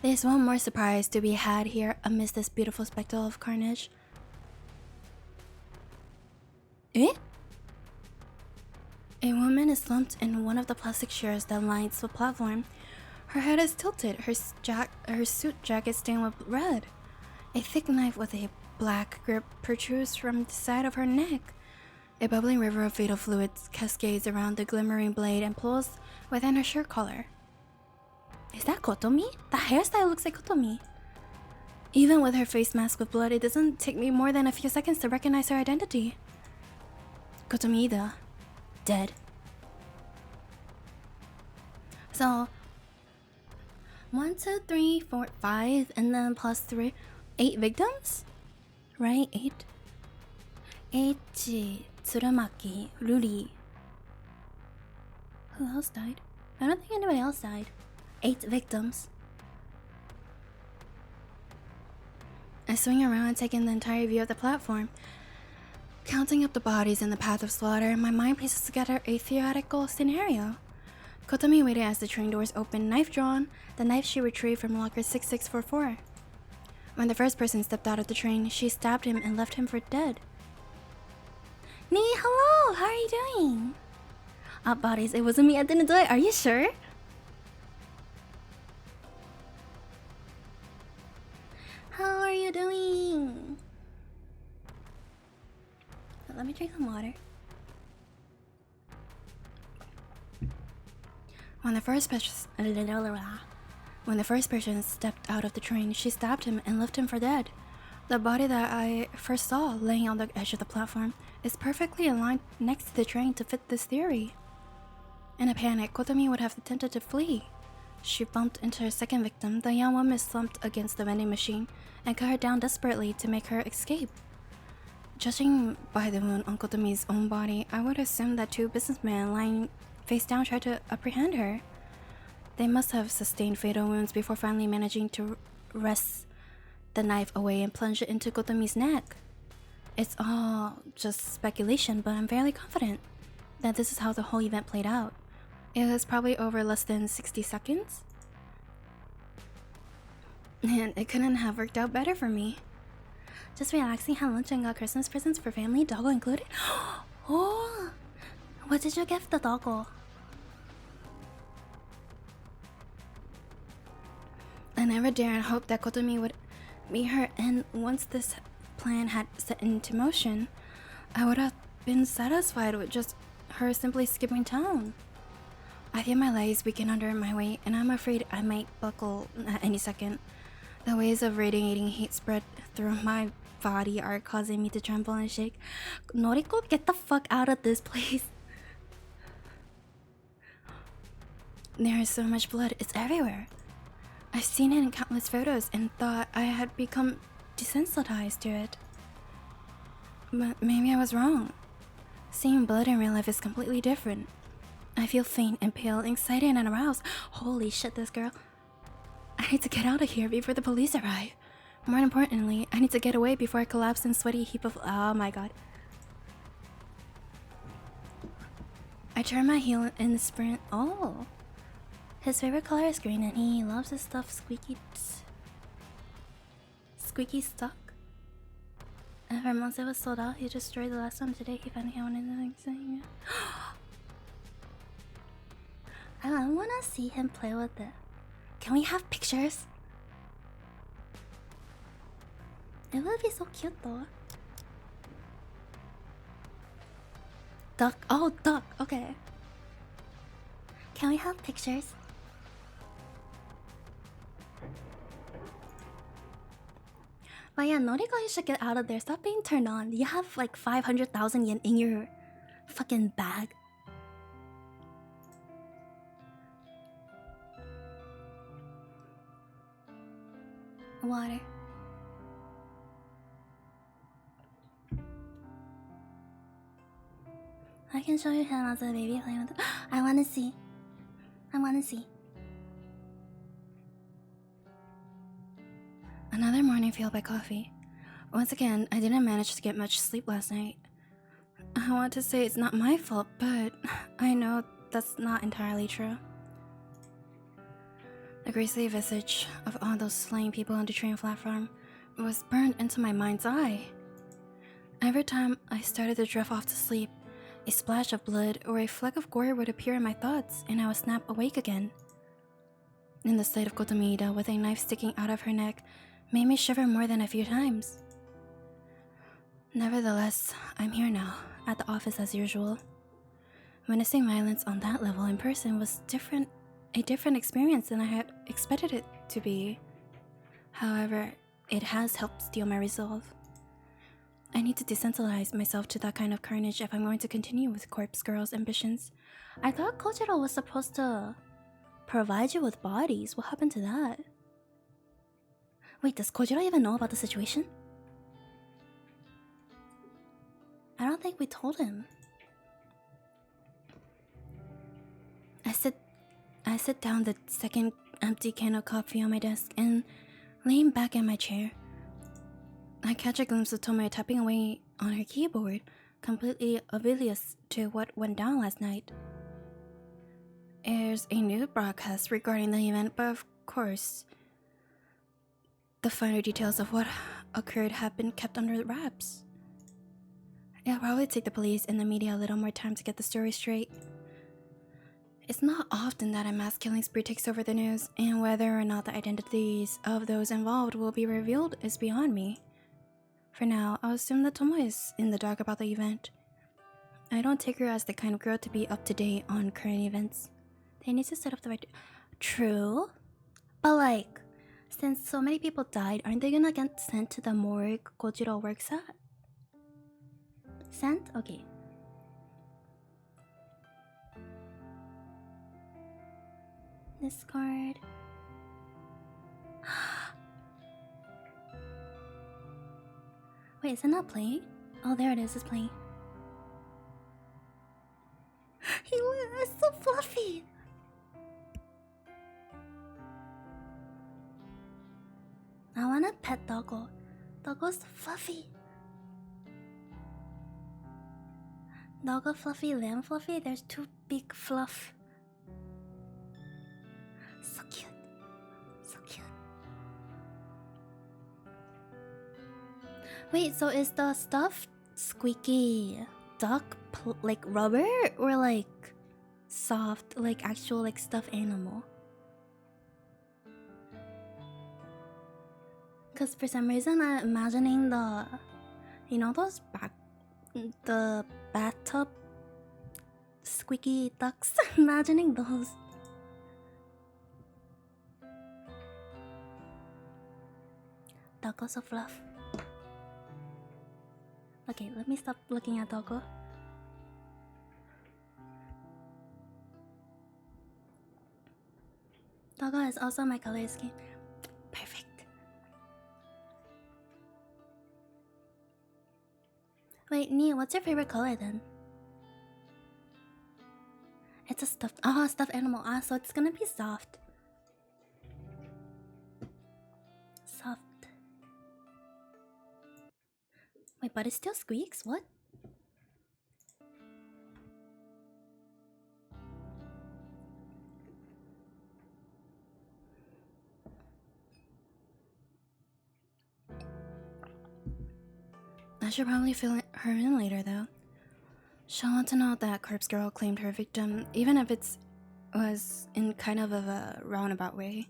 There's one more surprise to be had here amidst this beautiful spectacle of carnage. Eh? A woman is slumped in one of the plastic chairs that lines the platform. Her head is tilted, her suit jacket stained with red. A thick knife with a black grip protrudes from the side of her neck. A bubbling river of fatal fluids cascades around the glimmering blade and pulls within her shirt collar. Is that Kotomi? The hairstyle looks like Kotomi. Even with her face masked with blood, it doesn't take me more than a few seconds to recognize her identity. Kotomi Ida. Dead. So 1, 2, 3, 4, 5, and then plus 3, 8 victims? Right? 8? Eiichi, Tsurumaki, Ruri. Who else died? I don't think anybody else died. 8 victims. I swing around and take in the entire view of the platform. Counting up the bodies in the path of slaughter, my mind pieces together a theoretical scenario. Kotomi waited as the train doors opened, knife drawn, the knife she retrieved from locker 6644. When the first person stepped out of the train, she stabbed him and left him for dead. Nee, hello! How are you doing? Bodies, it wasn't me, I didn't do it. Are you sure? How are you doing? Let me drink some water. When the first person stepped out of the train, she stabbed him and left him for dead. The body that I first saw laying on the edge of the platform is perfectly aligned next to the train to fit this theory. In a panic, Kotomi would have attempted to flee. She bumped into her second victim, the young woman slumped against the vending machine, and cut her down desperately to make her escape. Judging by the wound on Kotomi's own body, I would assume that 2 businessmen lying face down tried to apprehend her. They must have sustained fatal wounds before finally managing to wrest the knife away and plunge it into Kotomi's neck. It's all just speculation, but I'm fairly confident that this is how the whole event played out. It was probably over less than 60 seconds. And it couldn't have worked out better for me. Just relaxing, had lunch and got Christmas presents for family, doggo included. Oh! What did you get for the doggo? I never dared hope that Kotomi would meet her, and once this plan had set into motion, I would have been satisfied with just her simply skipping town. I feel my legs weaken under my weight, and I'm afraid I might buckle at any second. The waves of radiating heat spread through my body are causing me to tremble and shake. Noriko, get the fuck out of this place. There is so much blood, it's everywhere. I've seen it in countless photos and thought I had become desensitized to it. But maybe I was wrong. Seeing blood in real life is completely different. I feel faint and pale, excited and aroused. Holy shit, this girl. I need to get out of here before the police arrive. More importantly, I need to get away before I collapse in a sweaty heap of... Oh my god. I turn my heel and sprint... Oh. His favorite color is green and he loves his stuff squeaky stuck. And for months it was sold out. He destroyed the last one today. He finally had one in the next thing. I want to see him play with it. Can we have pictures? It would be so cute though. Duck. Oh, duck. Okay. Can we have pictures? But yeah, Noriko, you should get out of there. Stop being turned on. You have like 500,000 yen in your fucking bag. Water. I can show you him as a baby playing with it. I wanna see. I wanna see. Another morning fueled by coffee. Once again, I didn't manage to get much sleep last night. I want to say it's not my fault, but I know that's not entirely true. The grisly visage of all those slain people on the train platform was burned into my mind's eye. Every time I started to drift off to sleep, a splash of blood or a fleck of gore would appear in my thoughts, and I would snap awake again. And the sight of Kotomi-ida with a knife sticking out of her neck made me shiver more than a few times. Nevertheless, I'm here now, at the office as usual. Witnessing violence on that level in person was a different experience than I had expected it to be. However, it has helped steel my resolve. I need to desensitize myself to that kind of carnage if I'm going to continue with Corpse Girl's ambitions. I thought Kojiro was supposed to provide you with bodies. What happened to that? Wait, does Kojiro even know about the situation? I don't think we told him. I sit down the second empty can of coffee on my desk and lean back in my chair. I catch a glimpse of Tomoe tapping away on her keyboard, completely oblivious to what went down last night. There's a new broadcast regarding the event, but of course, the finer details of what occurred have been kept under wraps. It'll probably take the police and the media a little more time to get the story straight. It's not often that a mass killing spree takes over the news, and whether or not the identities of those involved will be revealed is beyond me. For now, I'll assume that Tomoe is in the dark about the event. I don't take her as the kind of girl to be up to date on current events. They need to set up the right... True. But like, since so many people died, aren't they gonna get sent to the morgue Kojiro works at? Sent? Okay. Discard. Wait, is it not playing? Oh, there it is, it's playing. He is so fluffy! I wanna pet Doggo. Doggo's fluffy. Doggo fluffy, lamb fluffy, there's two big fluff. So cute. So cute. Wait, so is the stuffed squeaky duck like rubber or like soft, like actual like stuffed animal? Cause for some reason I'm imagining the, you know those the bathtub squeaky ducks. Imagining those. Doggo's so fluff. Okay, let me stop looking at Doggo. Doggo is also my color scheme. Perfect. Wait, Nia, what's your favorite color then? It's a stuffed animal. Ah, so it's gonna be soft. Soft. Wait, but it still squeaks? What? I should probably fill her in later, though. She'll want to know that Corpse Girl claimed her victim, even if it was in kind of a roundabout way.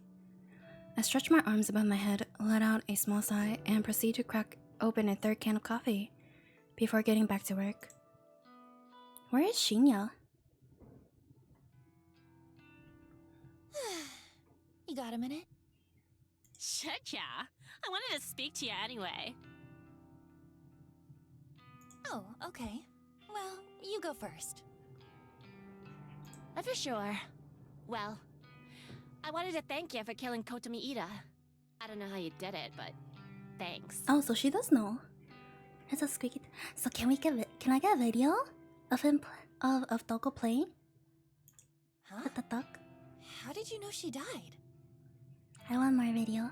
I stretch my arms above my head, let out a small sigh, and proceed to crack open a third can of coffee before getting back to work. Where is Shinya? You got a minute? Shit, yeah. I wanted to speak to you anyway. Oh, okay. Well, you go first. For sure. Well, I wanted to thank you for killing Kotomi-ida. I don't know how you did it, but thanks. Oh, so she does know. It's a squeaky. So can I get a video of him of Doggo playing? Huh? With the duck? How did you know she died? I want more video.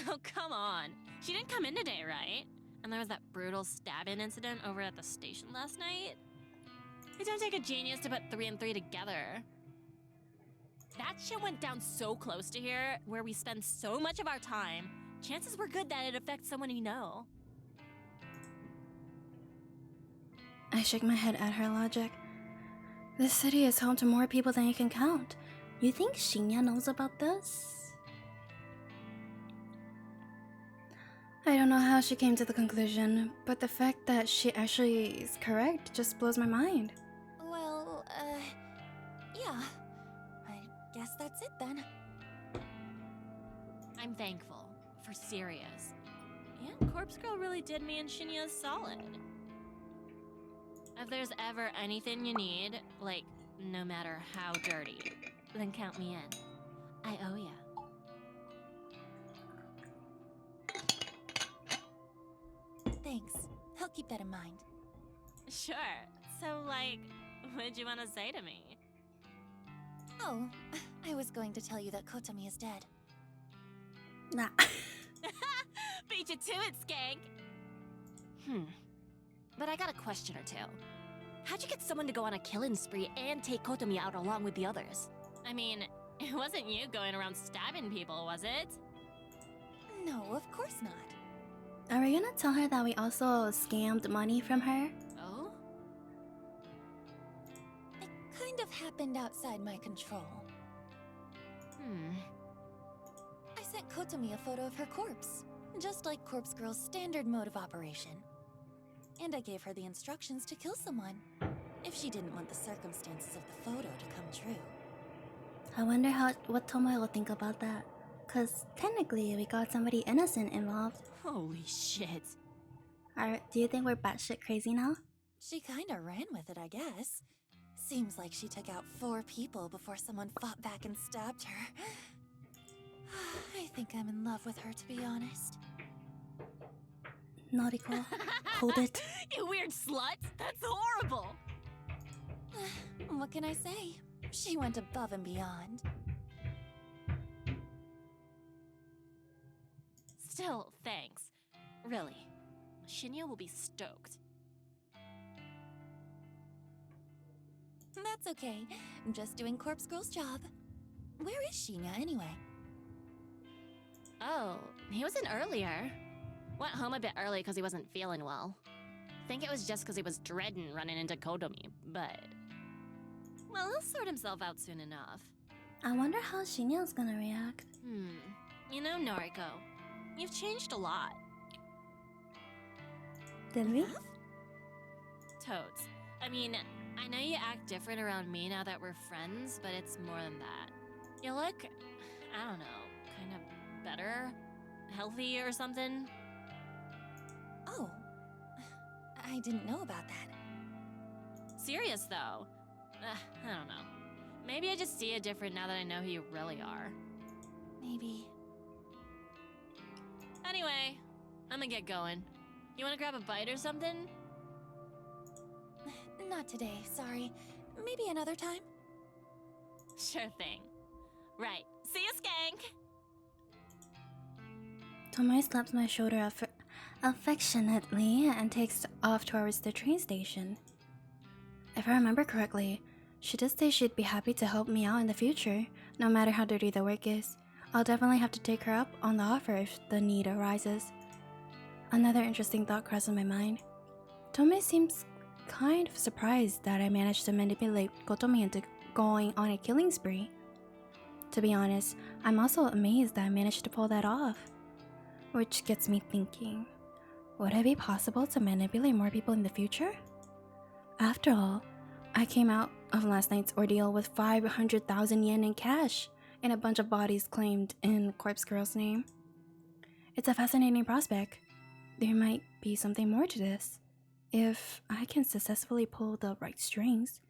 Oh, come on. She didn't come in today, right? And there was that brutal stab-in incident over at the station last night. It don't take a genius to put 3 and 3 together. That shit went down so close to here, where we spend so much of our time. Chances were good that it affects someone we know. I shake my head at her logic. This city is home to more people than you can count. You think Shinya knows about this? I don't know how she came to the conclusion, but the fact that she actually is correct just blows my mind. Well, yeah. I guess that's it then. I'm thankful. For serious. And Corpse Girl really did me and Shinya's solid. If there's ever anything you need, like, no matter how dirty, then count me in. I owe ya. Thanks. I'll keep that in mind. Sure. So, like, what'd you want to say to me? Oh, I was going to tell you that Kotomi is dead. Nah. Beat you to it, skank! But I got a question or two. How'd you get someone to go on a killing spree and take Kotomi out along with the others? I mean, it wasn't you going around stabbing people, was it? No, of course not. Are we gonna tell her that we also scammed money from her? Oh? It kind of happened outside my control. I sent Kotomi a photo of her corpse, just like Corpse Girl's standard mode of operation. And I gave her the instructions to kill someone, if she didn't want the circumstances of the photo to come true. I wonder what Tomoe will think about that. Cause technically we got somebody innocent involved. Holy shit. Do you think we're batshit crazy now? She kinda ran with it, I guess. Seems like she took out 4 people before someone fought back and stabbed her. I think I'm in love with her, to be honest. Nautical, hold it. You weird slut! That's horrible! What can I say? She went above and beyond. Still, thanks. Really. Shinya will be stoked. That's okay. I'm just doing Corpse Girl's job. Where is Shinya, anyway? Oh, he was in earlier. Went home a bit early because he wasn't feeling well. Think it was just because he was dreading running into Kotomi, but... well, he'll sort himself out soon enough. I wonder how Shinya's gonna react. You know, Noriko, you've changed a lot. Did we? Toads. I mean, I know you act different around me now that we're friends, but it's more than that. You look, I don't know, kind of better? Healthy or something? Oh. I didn't know about that. Serious, though. I don't know. Maybe I just see it different now that I know who you really are. Maybe. Anyway, I'm gonna get going. You wanna grab a bite or something? Not today, sorry. Maybe another time? Sure thing. Right. See ya, skank! Tomoe slaps my shoulder affectionately and takes off towards the train station. If I remember correctly, she did say she'd be happy to help me out in the future, no matter how dirty the work is. I'll definitely have to take her up on the offer if the need arises. Another interesting thought crosses my mind. Tomoe seems kind of surprised that I managed to manipulate Kotomi into going on a killing spree. To be honest, I'm also amazed that I managed to pull that off. Which gets me thinking, would it be possible to manipulate more people in the future? After all, I came out of last night's ordeal with 500,000 yen in cash and a bunch of bodies claimed in Corpse Girl's name. It's a fascinating prospect. There might be something more to this. If I can successfully pull the right strings,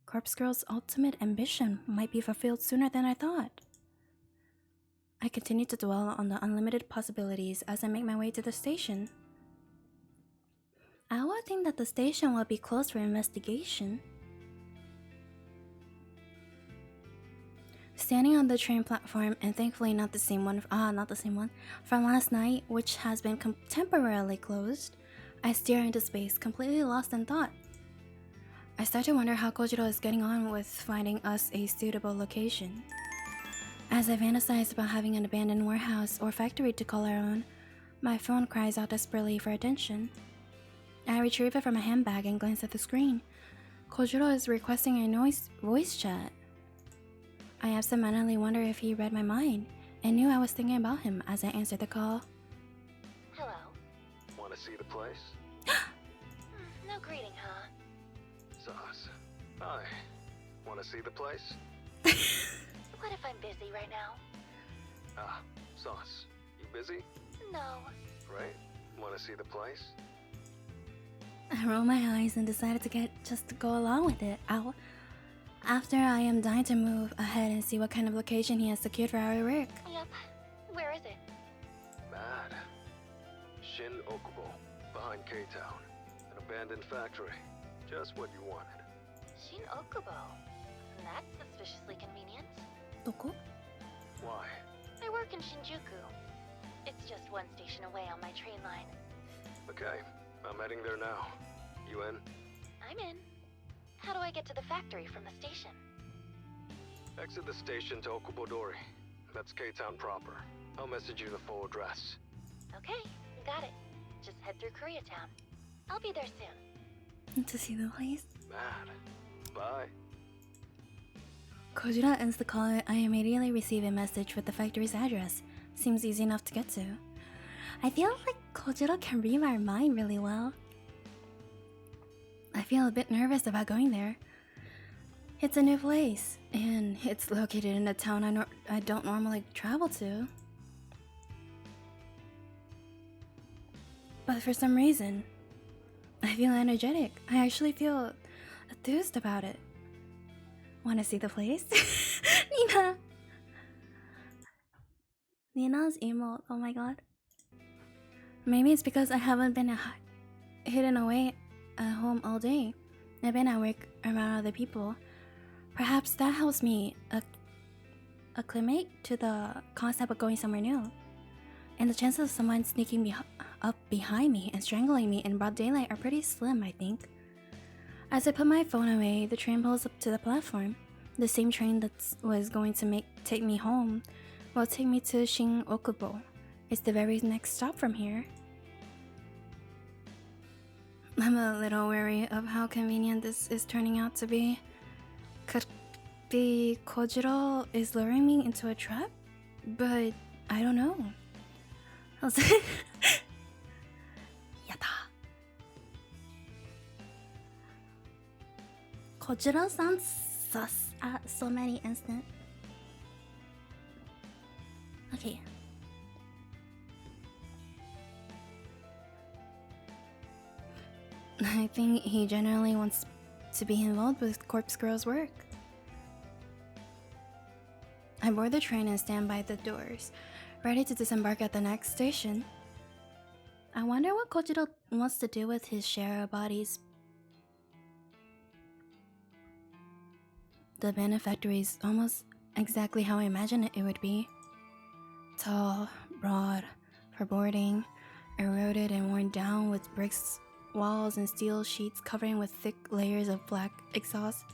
Corpse Girl's ultimate ambition might be fulfilled sooner than I thought. I continue to dwell on the unlimited possibilities as I make my way to the station. I would think that the station will be closed for investigation. Standing on the train platform, and thankfully not the same one from last night, which has been temporarily closed, I stare into space, completely lost in thought. I start to wonder how Kojiro is getting on with finding us a suitable location. As I fantasize about having an abandoned warehouse or factory to call our own, my phone cries out desperately for attention. I retrieve it from my handbag and glance at the screen. Kojiro is requesting a voice chat. I absentmindedly wonder if he read my mind and knew I was thinking about him as I answered the call. Hello. Want to see the place? No greeting, huh? Sauce. Hi. Want to see the place? What if I'm busy right now? Ah, Sauce. You busy? No. Right? Want to see the place? I roll my eyes and decided to just go along with it. After I am dying to move ahead and see what kind of location he has secured for our work. Yep. Where is it? Mad. Shin Okubo, behind K-Town. An abandoned factory. Just what you wanted. Shin Okubo. That's suspiciously convenient. Doko? Why? I work in Shinjuku. It's just one station away on my train line. Okay, I'm heading there now. You in? I'm in. How do I get to the factory from the station? Exit the station to Okubodori. That's K-Town proper. I'll message you the full address. Okay, got it. Just head through Koreatown. I'll be there soon. To see the place? Mad. Bye. Kojiro ends the call. I immediately receive a message with the factory's address. Seems easy enough to get to. I feel like Kojiro can read my mind really well. I feel a bit nervous about going there. It's a new place, and it's located in a town I don't normally travel to. But for some reason, I feel energetic. I actually feel enthused about it. Want to see the place? Nina! Nina's emote, oh my god. Maybe it's because I haven't been hidden away at home all day. I've been at work around other people. Perhaps that helps me acclimate to the concept of going somewhere new. And the chances of someone sneaking up behind me and strangling me in broad daylight are pretty slim, I think. As I put my phone away, the train pulls up to the platform. The same train that was going to take me home will take me to Shin Okubo. It's the very next stop from here. I'm a little wary of how convenient this is turning out to be. Could be Kojiro is luring me into a trap? But I don't know. Yatta. Kojiro sounds sus at so many instants. Okay. I think he generally wants to be involved with Corpse Girl's work. I board the train and stand by the doors, ready to disembark at the next station. I wonder what Kojiro wants to do with his share of bodies. The abandoned factory is almost exactly how I imagined it would be. Tall, broad, for boarding, eroded and worn down with bricks, walls and steel sheets covering with thick layers of black exhaust.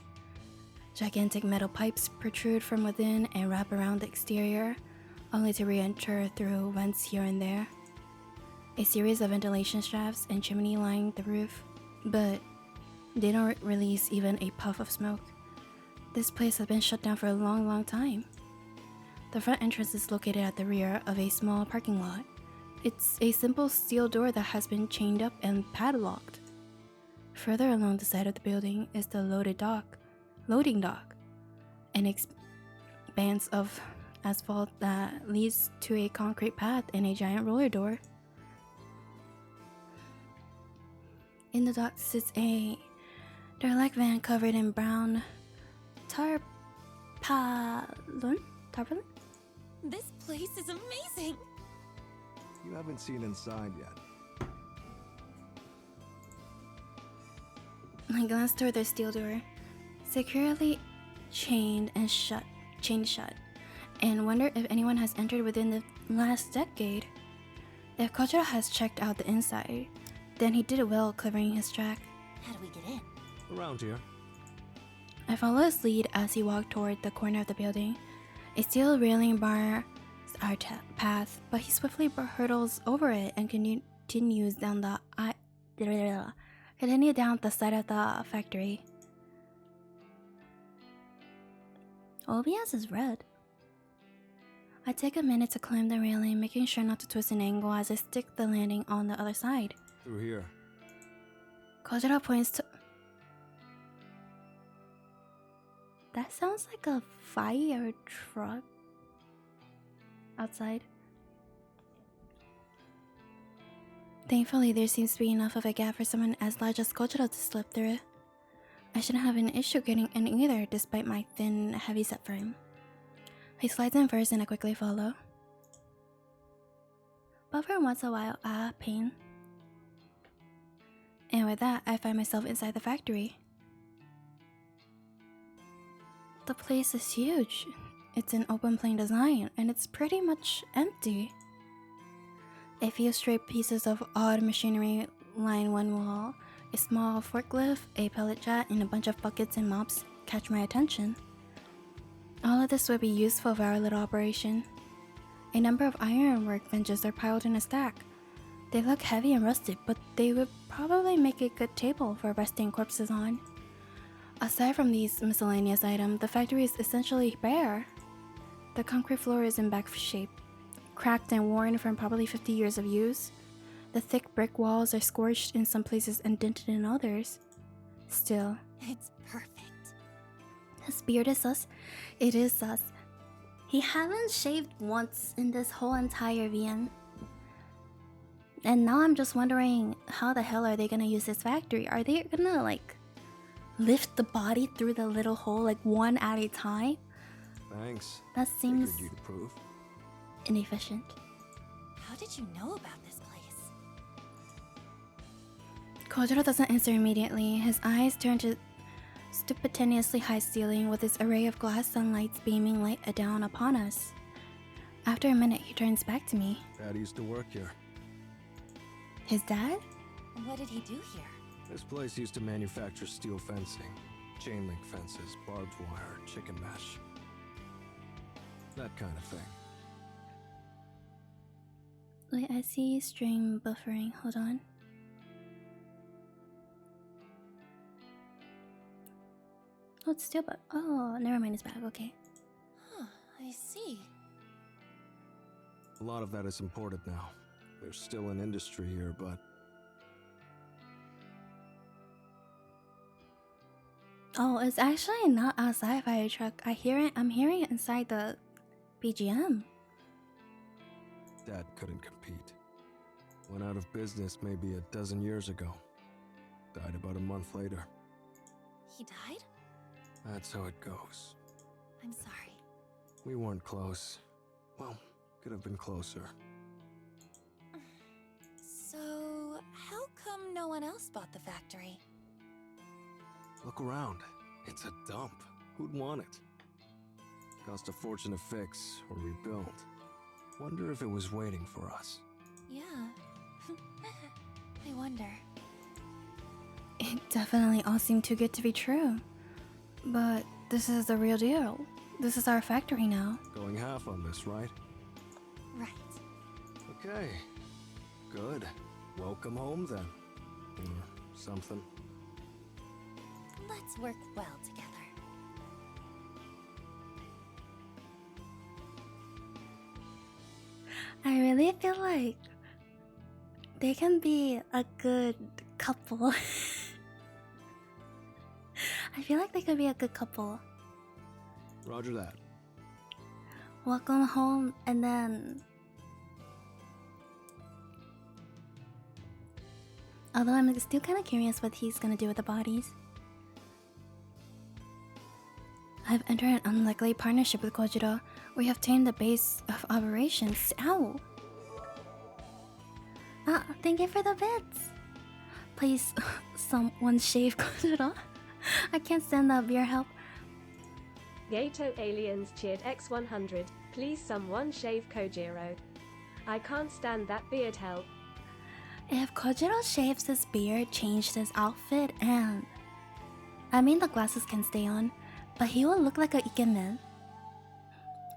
Gigantic metal pipes protrude from within and wrap around the exterior, only to re-enter through vents here and there. A series of ventilation shafts and chimney line the roof, but they don't release even a puff of smoke. This place has been shut down for a long time. The front entrance is located at the rear of a small parking lot. It's a simple steel door that has been chained up and padlocked. Further along the side of the building is the loading dock, an expanse of asphalt that leads to a concrete path and a giant roller door. In the dock sits a derelict van covered in brown tarpaulin? This place is amazing! You haven't seen inside yet. I glance toward the steel door, securely chained shut. and wonder if anyone has entered within the last decade. If Kojiro has checked out the inside, then he did well covering his track. How do we get in? Around here. I follow his lead as he walked toward the corner of the building. A steel railing bars our path, but he swiftly hurdles over it and continues down the side of the factory. OBS is red. I take a minute to climb the railing, making sure not to twist an angle as I stick the landing on the other side. Through here. Kojiro points to... That sounds like a fire truck outside. Thankfully, there seems to be enough of a gap for someone as large as Kojiro to slip through. I shouldn't have an issue getting in either, despite my thin, heavy-set frame. He slides in first and I quickly follow. But for once in a while, pain. And with that, I find myself inside the factory. The place is huge. It's an open plan design, and it's pretty much empty. A few stray pieces of odd machinery line one wall. A small forklift, a pellet jet, and a bunch of buckets and mops catch my attention. All of this would be useful for our little operation. A number of ironwork benches are piled in a stack. They look heavy and rusted, but they would probably make a good table for resting corpses on. Aside from these miscellaneous items, the factory is essentially bare. The concrete floor is in bad shape, cracked and worn from probably 50 years of use. The thick brick walls are scorched in some places and dented in others. Still, It's perfect. his beard is sus. It is sus. He hasn't shaved once in this whole entire VN. And now I'm just wondering, how the hell are they gonna use this factory? Are they gonna, like, lift the body through the little hole, like, one at a time? Thanks. That seems Figured you'd approve. inefficient. How did you know about this place? Kojiro doesn't answer immediately. His eyes turn to stupeneously high ceiling with its array of glass sunlights beaming light down upon us. After a minute, he turns back to me. Dad used to work here. His dad? What did he do here? This place used to manufacture steel fencing, chain link fences, barbed wire, chicken mesh. That kind of thing. Wait, I see stream buffering. Hold on. Oh, it's still oh, never mind, it's back. Okay. Huh, I see. A lot of that is imported now. There's still an industry here, but Oh, it's actually not a sci-fi truck. I'm hearing it inside the BGM. Dad couldn't compete. Went out of business maybe a dozen years ago. Died about a month later. He died? That's how it goes. I'm sorry. We weren't close. Well, could have been closer. So, how come no one else bought the factory? Look around. It's a dump. Who'd want it? Cost a fortune to fix or rebuild. Wonder if it was waiting for us. Yeah. I wonder. It definitely all seemed too good to be true. But this is the real deal. This is our factory now. Going half on this, right? Right. Okay. Good. Welcome home then. Or something. Let's work well together. I really feel like they can be a good couple. I feel like they could be a good couple. Roger that. Welcome home, and then... Although I'm still kind of curious what he's gonna do with the bodies. I've entered an unlikely partnership with Kojiro. We have tamed the base of operations. Ow! Ah, thank you for the bits! Please, someone shave Kojiro. I can't stand that beer help. Gato Aliens cheered X100. Please someone shave Kojiro. I can't stand that beard help. If Kojiro shaves his beard, changed his outfit, and... I mean the glasses can stay on, but he will look like a ikemen.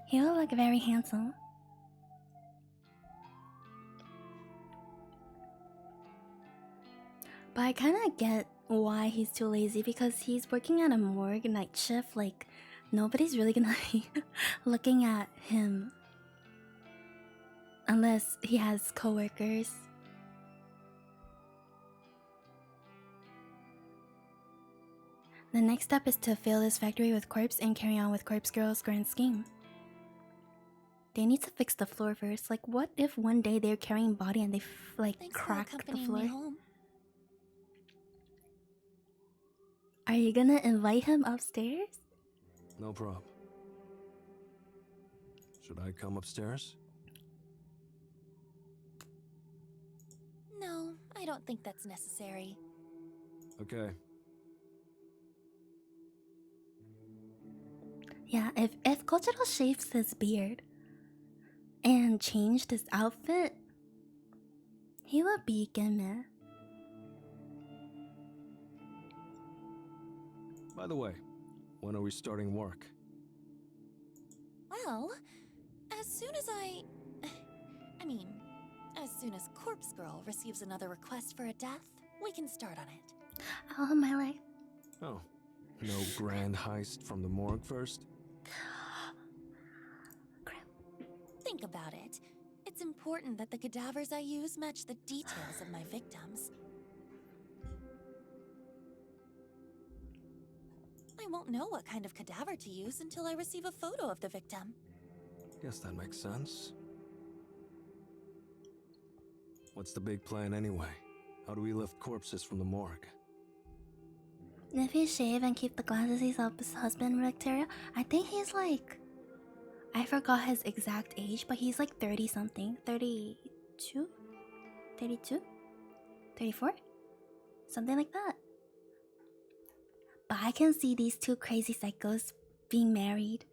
He will look very handsome. But I kinda get why he's too lazy, because he's working at a morgue night shift, like, nobody's really gonna be looking at him. Unless he has coworkers. The next step is to fill this factory with corpse and carry on with Corpse Girl's grand scheme. They need to fix the floor first. Like, what if one day they're carrying body and they Thanks for crack the accompanying floor? me home. Are you gonna invite him upstairs? No problem. Should I come upstairs? No, I don't think that's necessary. Okay. Yeah, if Kojiro shaves his beard and changed his outfit, he would be Gemme. By the way, when are we starting work? Well, as soon as as soon as Corpse Girl receives another request for a death, we can start on it. Oh, my life. Oh, no grand heist from the morgue first? Think about it. It's important that the cadavers I use match the details of my victims. I won't know what kind of cadaver to use until I receive a photo of the victim. Guess that makes sense. What's the big plan anyway? How do we lift corpses from the morgue? If you shave and keep the glasses he's his husband, Victoria, I think he's like... I forgot his exact age, but he's like 30 something. 32? 32? 34? Something like that. But I can see these two crazy psychos being married.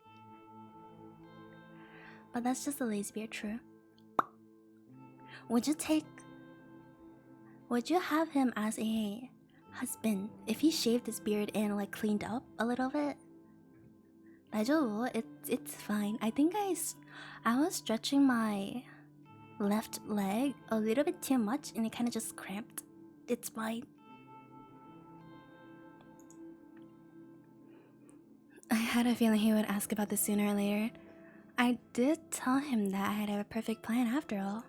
But that's just a lazy beard, true. Would you have him as a husband if he shaved his beard and like cleaned up a little bit? It's fine. I think I was stretching my left leg a little bit too much and it kind of just cramped. It's fine. I had a feeling he would ask about this sooner or later. I did tell him that I had a perfect plan after all.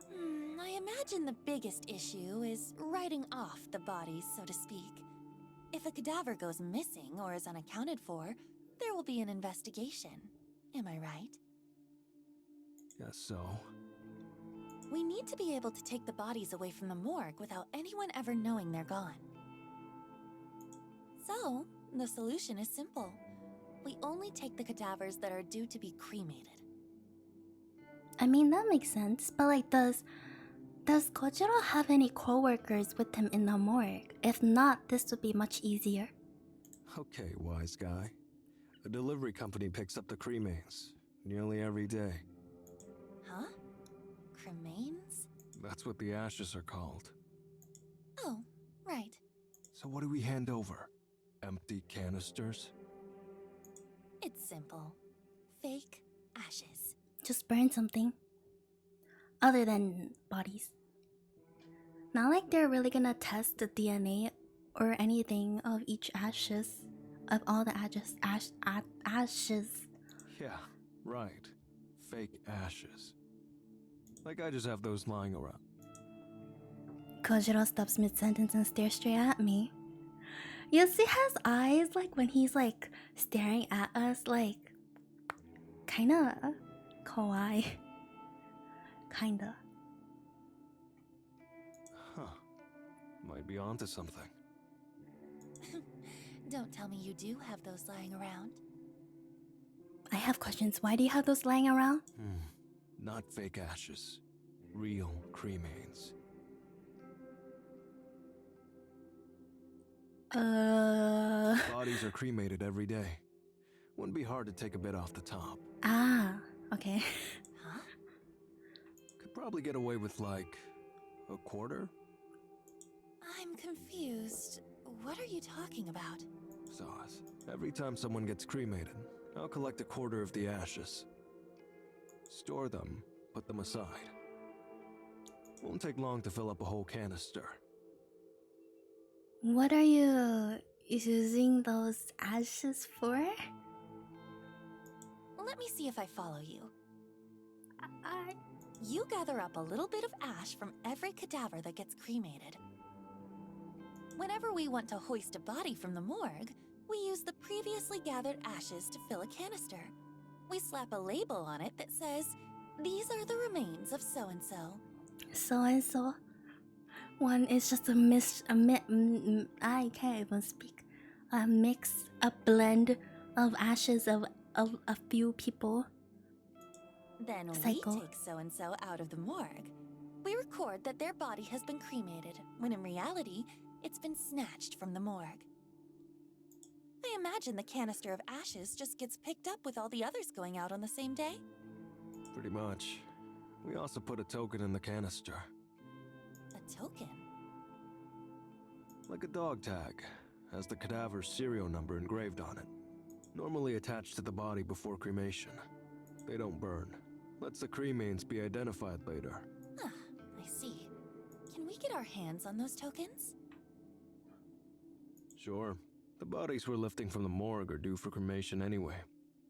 I imagine the biggest issue is writing off the bodies, so to speak. If a cadaver goes missing or is unaccounted for, there will be an investigation. Am I right? Guess so. We need to be able to take the bodies away from the morgue without anyone ever knowing they're gone. So, the solution is simple. We only take the cadavers that are due to be cremated. I mean, that makes sense, but like, does Kojiro have any co-workers with him in the morgue? If not, this would be much easier. Okay, wise guy. A delivery company picks up the cremains nearly every day. Huh? Cremains? That's what the ashes are called. Oh, right. So what do we hand over? Empty canisters? It's simple. Fake ashes. Just burn something. Other than bodies. Not like they're really gonna test the DNA or anything of each ashes. Of all the ashes. Yeah, right. Fake ashes. Like I just have those lying around. Kojiro stops mid-sentence and stares straight at me. You see his eyes, like when he's like staring at us, like kinda kawaii. Kinda. Huh. Might be onto something. Don't tell me you do have those lying around. I have questions. Why do you have those lying around? Not fake ashes. Real cremains. Bodies Bodies are cremated every day. Wouldn't be hard to take a bit off the top. Ah, Okay. Huh? Could probably get away with like a quarter. I'm confused. What are you talking about? Sauce. Every time someone gets cremated, I'll collect a quarter of the ashes. Store them, put them aside. Won't take long to fill up a whole canister. What are you using those ashes for? Let me see if I follow you. I You gather up a little bit of ash from every cadaver that gets cremated. Whenever we want to hoist a body from the morgue, we use the previously gathered ashes to fill a canister. We slap a label on it that says, "These are the remains of so-and-so." so and so. One is just I can't even speak. A mix, a blend of ashes of a few people. Then Cycle. we take so-and-so out of the morgue. We record that their body has been cremated, when in reality, it's been snatched from the morgue. I imagine the canister of ashes just gets picked up with all the others going out on the same day. Pretty much. We also put a token in the canister. A token? Like a dog tag. Has the cadaver's serial number engraved on it. Normally attached to the body before cremation. They don't burn. Lets the cremains be identified later. Ah, I see. Can we get our hands on those tokens? Sure. The bodies we're lifting from the morgue are due for cremation anyway.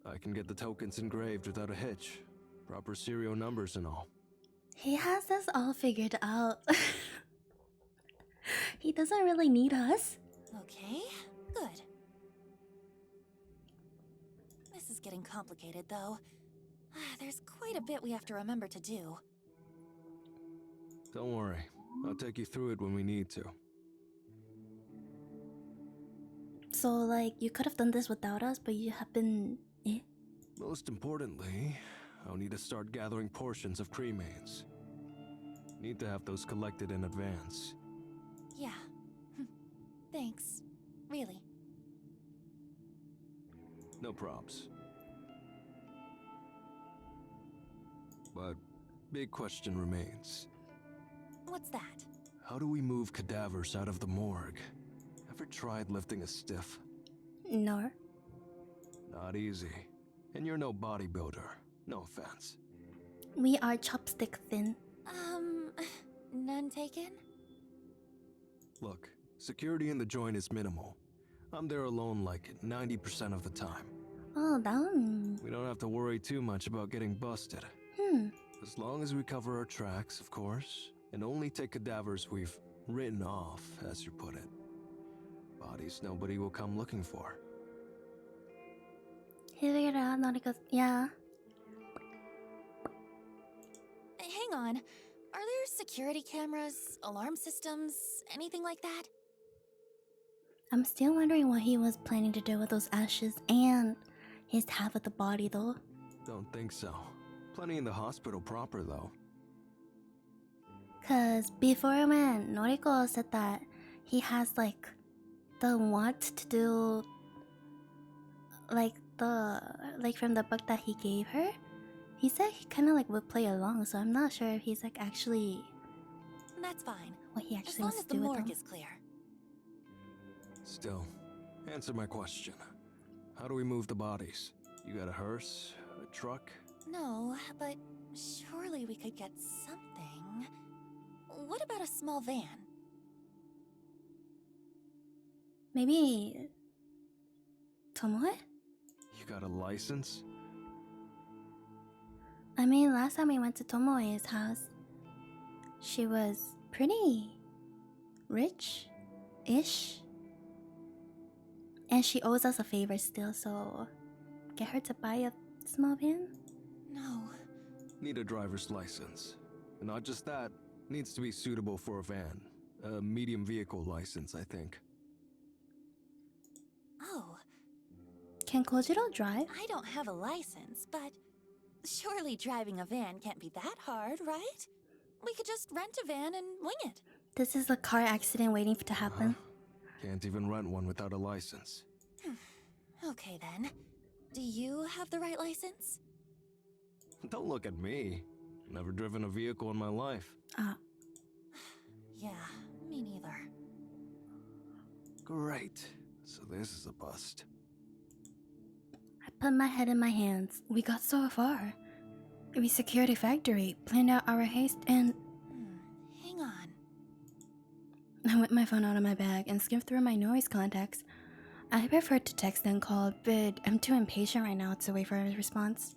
I can get the tokens engraved without a hitch. Proper serial numbers and all. He has this all figured out. He doesn't really need us. Okay, good. This is getting complicated, though. There's quite a bit we have to remember to do. Don't worry. I'll take you through it when we need to. So, like, you could have done this without us, but you have been... Eh? Most importantly, I'll need to start gathering portions of cremains. Need to have those collected in advance. Yeah. Thanks. Really. No props. But big question remains. What's that? How do we move cadavers out of the morgue? Ever tried lifting a stiff? No. Not easy. And you're no bodybuilder. No offense. We are chopstick thin. None taken? Look, security in the joint is minimal. I'm there alone like 90% of the time. Oh, down. We don't have to worry too much about getting busted. As long as we cover our tracks, of course, and only take cadavers we've written off, as you put it. Bodies nobody will come looking for. He figured it out, not because... Yeah. Hang on. Are there security cameras, alarm systems, anything like that? I'm still wondering what he was planning to do with those ashes and his half of the body, though. Don't think so. Plenty in the hospital proper, though. Cause before when Noriko said that he has like the want to do like from the book that he gave her, he said he kind of like would play along. So I'm not sure if he's like actually That's fine. what he As actually long wants as to the do with morgue them. is clear. Still, answer my question. How do we move the bodies? You got a hearse? A truck? No, but surely we could get something. What about a small van? Maybe Tomoe? You got a license? I mean, last time we went to Tomoe's house, she was pretty rich-ish. And she owes us a favor still, so get her to buy a small van? No. Need a driver's license. And not just that, needs to be suitable for a van. A medium vehicle license, I think. Oh, Can Kojiro drive? I don't have a license, but surely driving a van can't be that hard, right? We could just rent a van and wing it. This is a car accident waiting to happen. Can't even rent one without a license. Okay then. Do you have the right license? Don't look at me. Never driven a vehicle in my life. Yeah, me neither. Great. So this is a bust. I put my head in my hands. We got so far. We secured a factory, planned out our haste, and Hang on. I whipped my phone out of my bag and skimmed through my noise contacts. I prefer to text than call, but I'm too impatient right now to wait for a response.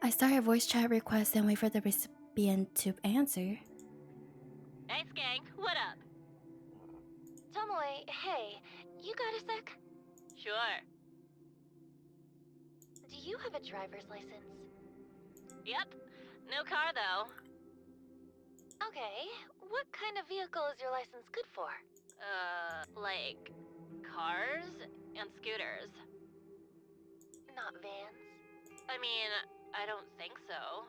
I start a voice chat request and wait for the recipient to answer. Hey, Skank, what up? Tomoe, hey, you got a sec? Sure. Do you have a driver's license? Yep. No car, though. Okay, what kind of vehicle is your license good for? Like cars and scooters. Not vans? I mean, I don't think so.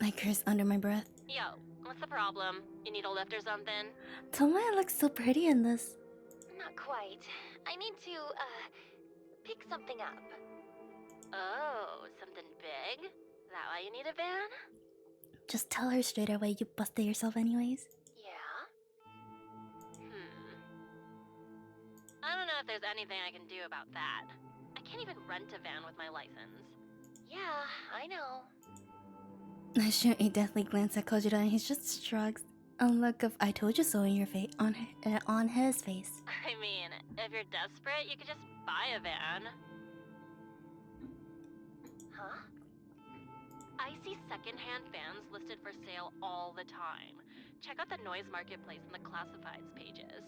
I curse under my breath. Yo, what's the problem? You need a lift or something? Tomoe looks so pretty in this. Not quite. I need to, pick something up. Oh, something big? That why you need a van? Just tell her straight away you busted yourself anyways. Yeah? I don't know if there's anything I can do about that. I can't even rent a van with my license. Yeah, I know. I shoot a deathly glance at Kojiro and he just shrugs. A look of "I told you so" in your face on his face. I mean, if you're desperate, you could just buy a van. Huh? I see secondhand vans listed for sale all the time. Check out the noise marketplace and the classifieds pages.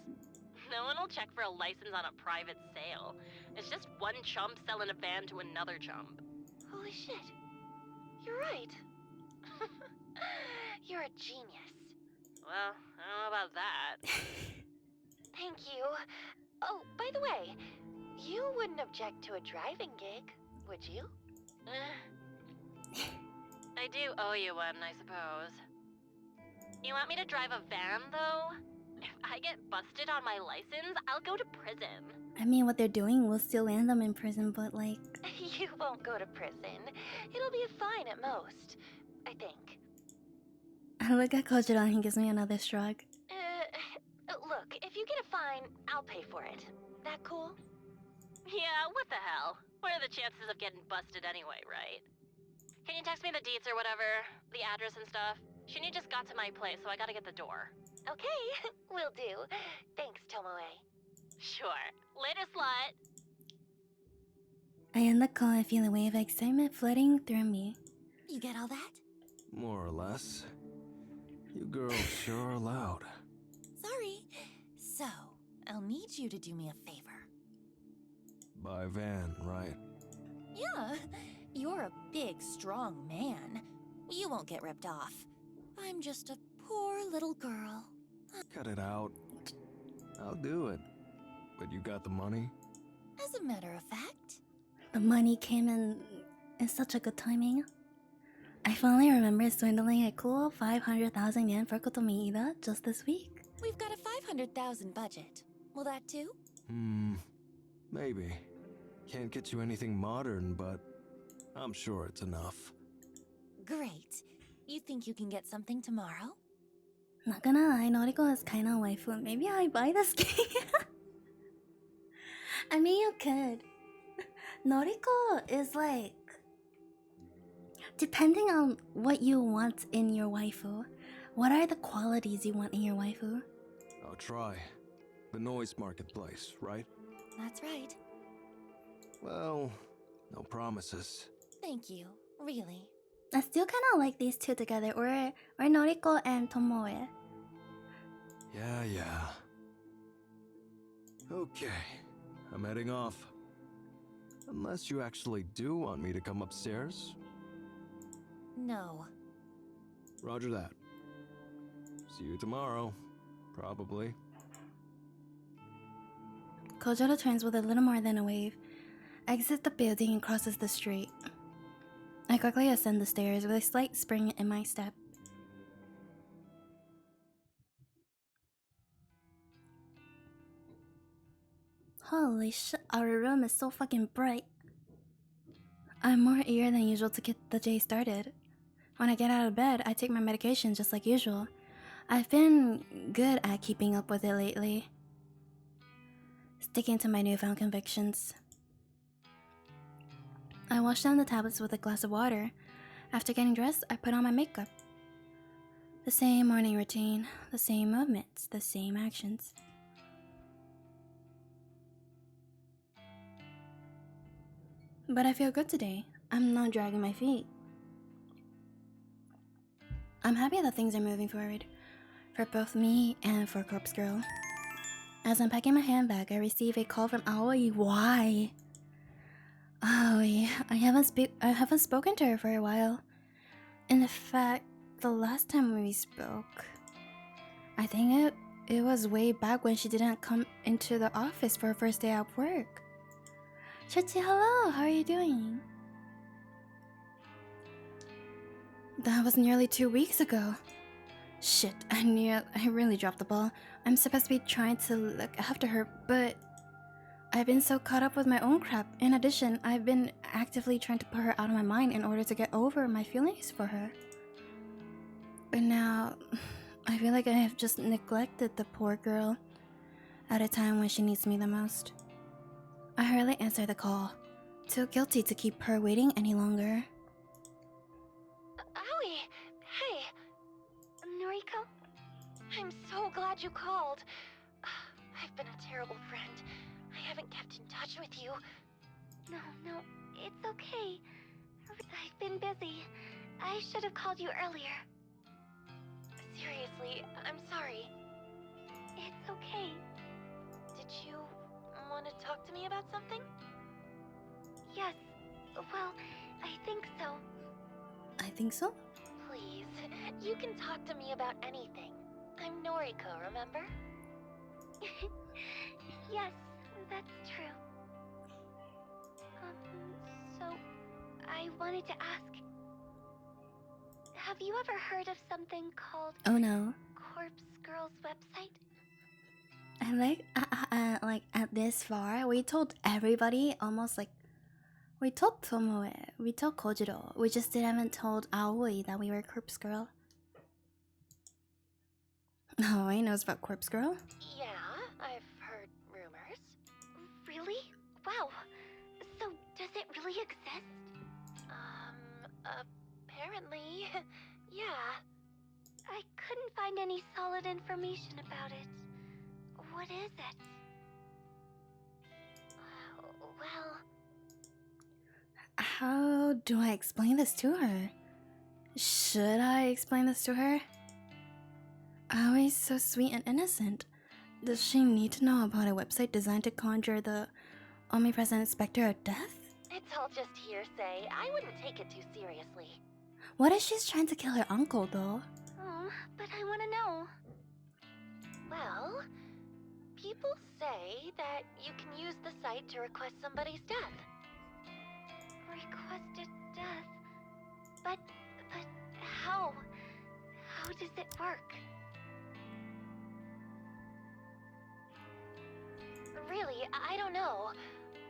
No one will check for a license on a private sale. It's just one chump selling a van to another chump. Holy shit. You're right. You're a genius. Well, I don't know about that. Thank you. Oh, by the way, you wouldn't object to a driving gig, would you? I do owe you one, I suppose. You want me to drive a van, though? If I get busted on my license, I'll go to prison. I mean, what they're doing will still land them in prison, but like... You won't go to prison. It'll be a fine at most, I think. I look at Kojiro and he gives me another shrug. Look, if you get a fine, I'll pay for it. That cool? Yeah, what the hell? What are the chances of getting busted anyway, right? Can you text me the deets or whatever? The address and stuff? Shinny just got to my place, so I gotta get the door. Okay, will do. Thanks, Tomoe. Sure. Later, slut! I end the call and feel a wave of excitement flooding through me. You get all that? More or less. You girls sure are loud. Sorry. So, I'll need you to do me a favor. Buy van, right? Yeah, you're a big, strong man. You won't get ripped off. I'm just a poor little girl. Cut it out. I'll do it. But you got the money? As a matter of fact. The money came in such a good timing. I finally remember swindling a cool 500,000 yen for Kotomi-ida just this week. We've got a 500,000 budget. Will that do? Maybe. Can't get you anything modern, but I'm sure it's enough. Great. You think you can get something tomorrow? Not gonna lie, Noriko is kinda waifu. Maybe I buy this game. I mean, you could. Noriko is like... Depending on what you want in your waifu, what are the qualities you want in your waifu? I'll try. The noise marketplace, right? That's right. Well, no promises. Thank you. Really. I still kinda like these two together, or Noriko and Tomoe. Yeah. Okay, I'm heading off. Unless you actually do want me to come upstairs. No. Roger that. See you tomorrow. Probably. Kojiro turns with a little more than a wave, exits the building and crosses the street. I quickly ascend the stairs with a slight spring in my step. Holy shit, our room is so fucking bright. I'm more eager than usual to get the day started. When I get out of bed, I take my medication just like usual. I've been good at keeping up with it lately. Sticking to my newfound convictions. I wash down the tablets with a glass of water. After getting dressed, I put on my makeup. The same morning routine, the same movements, the same actions. But I feel good today. I'm not dragging my feet. I'm happy that things are moving forward. For both me and for Corpse Girl. As I'm packing my handbag, I receive a call from Aoi. Why? Aoi, I haven't spoken to her for a while. In fact, the last time we spoke, I think it was way back when she didn't come into the office for her first day at work. Chichi, hello, how are you doing? That was nearly 2 weeks ago. Shit, I really dropped the ball. I'm supposed to be trying to look after her, but I've been so caught up with my own crap. In addition, I've been actively trying to put her out of my mind in order to get over my feelings for her. But now, I feel like I have just neglected the poor girl at a time when she needs me the most. I hurriedly answered the call, too guilty to keep her waiting any longer. Aoi! Hey! Noriko? I'm so glad you called. I've been a terrible friend. I haven't kept in touch with you. No, it's okay. I've been busy. I should have called you earlier. Seriously, I'm sorry. It's okay. Did you want to talk to me about something? Yes. Well, I think so. I think so? Please, you can talk to me about anything. I'm Noriko, remember? Yes, that's true. So, I wanted to ask, have you ever heard of something called... Oh no. Corpse Girl's website? I like at this far, we told everybody, almost like, we told Tomoe, we told Kojiro, we just haven't told Aoi that we were Corpse Girl. Aoi knows about Corpse Girl? Yeah, I've heard rumors. Really? Wow. So, does it really exist? Apparently, yeah. I couldn't find any solid information about it. What is it? Well... How do I explain this to her? Should I explain this to her? Aoi's so sweet and innocent. Does she need to know about a website designed to conjure the omnipresent specter of death? It's all just hearsay. I wouldn't take it too seriously. What if she's trying to kill her uncle, though? Oh, but I want to know. Well, people say that you can use the site to request somebody's death. Requested death? But how? How does it work? Really, I don't know.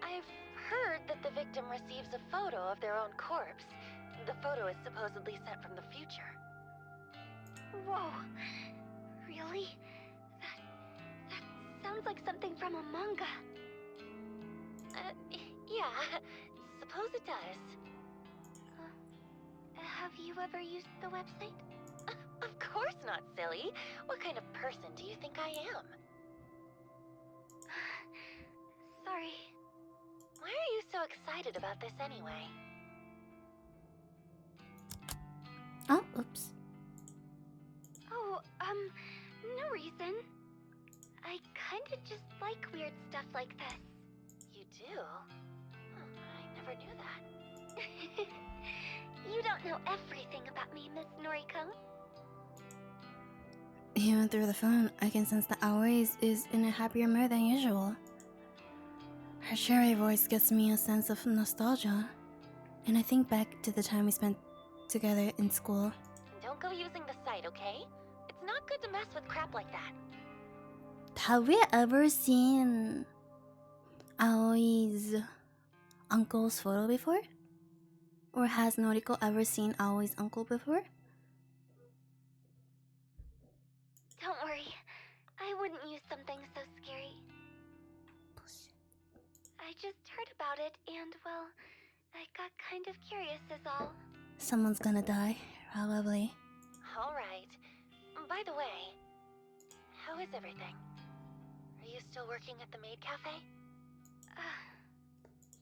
I've heard that the victim receives a photo of their own corpse. The photo is supposedly sent from the future. Whoa. Really? That sounds like something from a manga. Yeah, suppose it does. Have you ever used the website? Of course not, silly. What kind of person do you think I am? Sorry. Why are you so excited about this anyway? Oh, oops. Oh, no reason. I kinda just like weird stuff like this. You do? I never knew that. You don't know everything about me, Miss Noriko. Even through the phone, I can sense that Aoi is in a happier mood than usual. Her cheery voice gives me a sense of nostalgia, and I think back to the time we spent together in school. Don't go using the site, okay? It's not good to mess with crap like that. Have we ever seen Aoi's uncle's photo before? Or has Noriko ever seen Aoi's uncle before? Don't worry. I wouldn't use something so scary. I just heard about it and, well, I got kind of curious is all. Someone's gonna die, probably. Alright. By the way, how is everything? Are you still working at the maid cafe?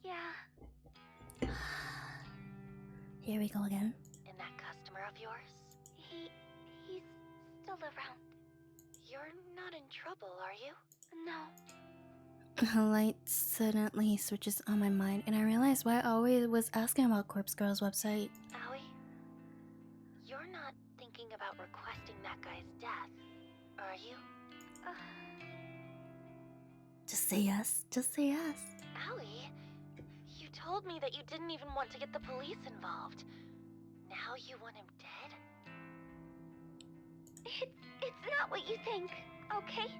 Yeah. Here we go again. And that customer of yours? He's still around. You're not in trouble, are you? No. A light suddenly switches on my mind, and I realize why Aoi was asking about Corpse Girl's website. Aoi, you're not thinking about requesting that guy's death, are you? Just say yes. Just say yes. Aoi, you told me that you didn't even want to get the police involved. Now you want him dead? It's not what you think, okay?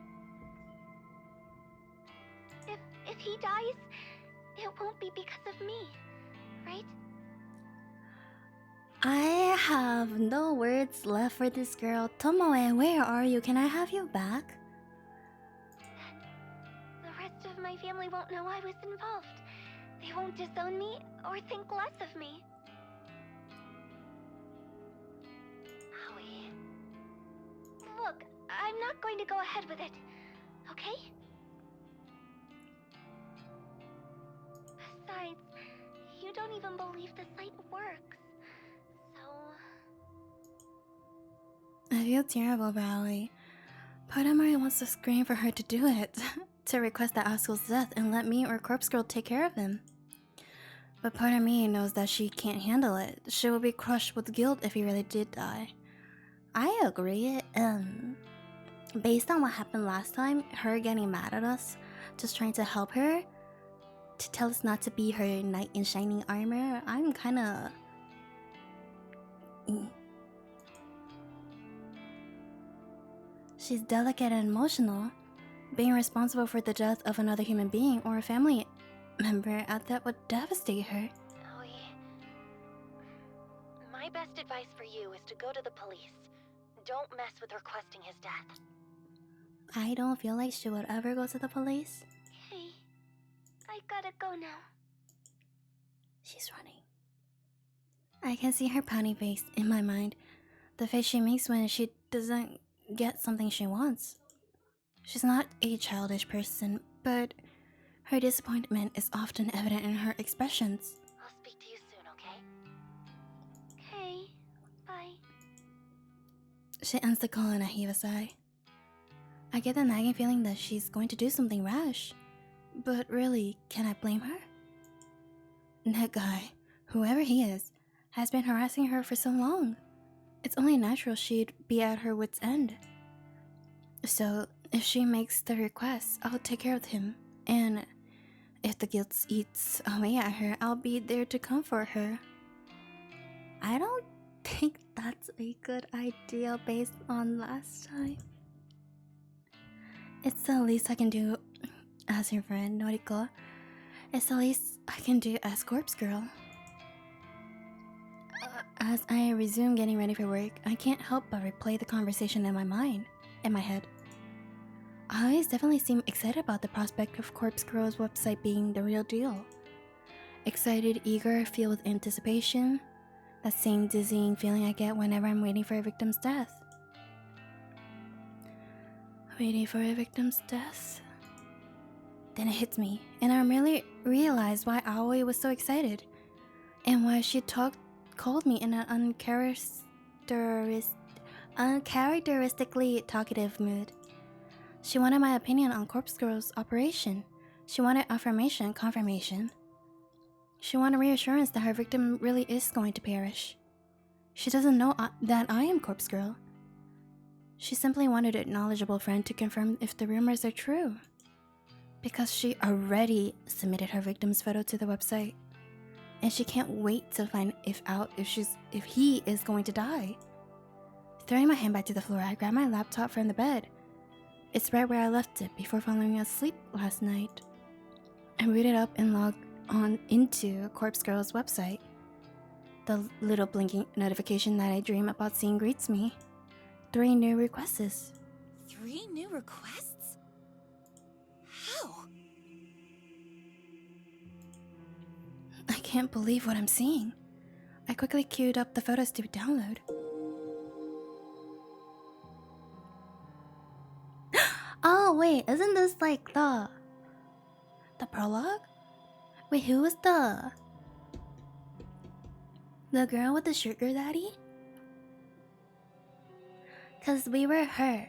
If he dies, it won't be because of me, right? I have no words left for this girl. Tomoe, where are you? Can I have you back? Then the rest of my family won't know I was involved. They won't disown me or think less of me. Aoi. Look, I'm not going to go ahead with it, okay? Besides, you don't even believe the site works. So... I feel terrible about Aoi. Part of me wants to scream for her to do it. To request the Askel's death and let me or Corpse Girl take care of him. But part of me knows that she can't handle it. She will be crushed with guilt if he really did die. I agree. Based on what happened last time, her getting mad at us, just trying to help her, to tell us not to be her knight in shining armor, I'm kinda... She's delicate and emotional. Being responsible for the death of another human being or a family member, that would devastate her. Aoi, my best advice for you is to go to the police. Don't mess with requesting his death. I don't feel like she would ever go to the police. Hey, I gotta go now. She's running. I can see her pouty face in my mind. The face she makes when she doesn't get something she wants. She's not a childish person, but her disappointment is often evident in her expressions. I'll speak to you soon, okay? Okay, bye. She ends the call in a heave sigh. I get the nagging feeling that she's going to do something rash. But really, can I blame her? That guy, whoever he is, has been harassing her for so long. It's only natural she'd be at her wit's end. So, if she makes the request, I'll take care of him. And if the guilt eats away at her, I'll be there to comfort her. I don't think that's a good idea based on last time. It's the least I can do as your friend, Noriko. It's the least I can do as Corpse Girl. As I resume getting ready for work, I can't help but replay the conversation in my head. I always definitely seem excited about the prospect of Corpse Girl's website being the real deal. Excited, eager, filled with anticipation. That same dizzying feeling I get whenever I'm waiting for a victim's death. Waiting for a victim's death? Then it hits me, and I really realized why Aoi was so excited, and why she called me in an uncharacteristically talkative mood. She wanted my opinion on Corpse Girl's operation. She wanted affirmation, confirmation. She wanted reassurance that her victim really is going to perish. She doesn't know that I am Corpse Girl. She simply wanted a knowledgeable friend to confirm if the rumors are true. Because she already submitted her victim's photo to the website. And she can't wait to find out if he is going to die. Throwing my hand back to the floor, I grab my laptop from the bed. It's right where I left it before falling asleep last night. I boot it up and log on into Corpse Girl's website. The little blinking notification that I dream about seeing greets me. 3 new requests. 3 new requests? How? I can't believe what I'm seeing. I quickly queued up the photos to download. Oh wait, isn't this like the prologue? Wait, who was the girl with the sugar daddy? Cause we were her,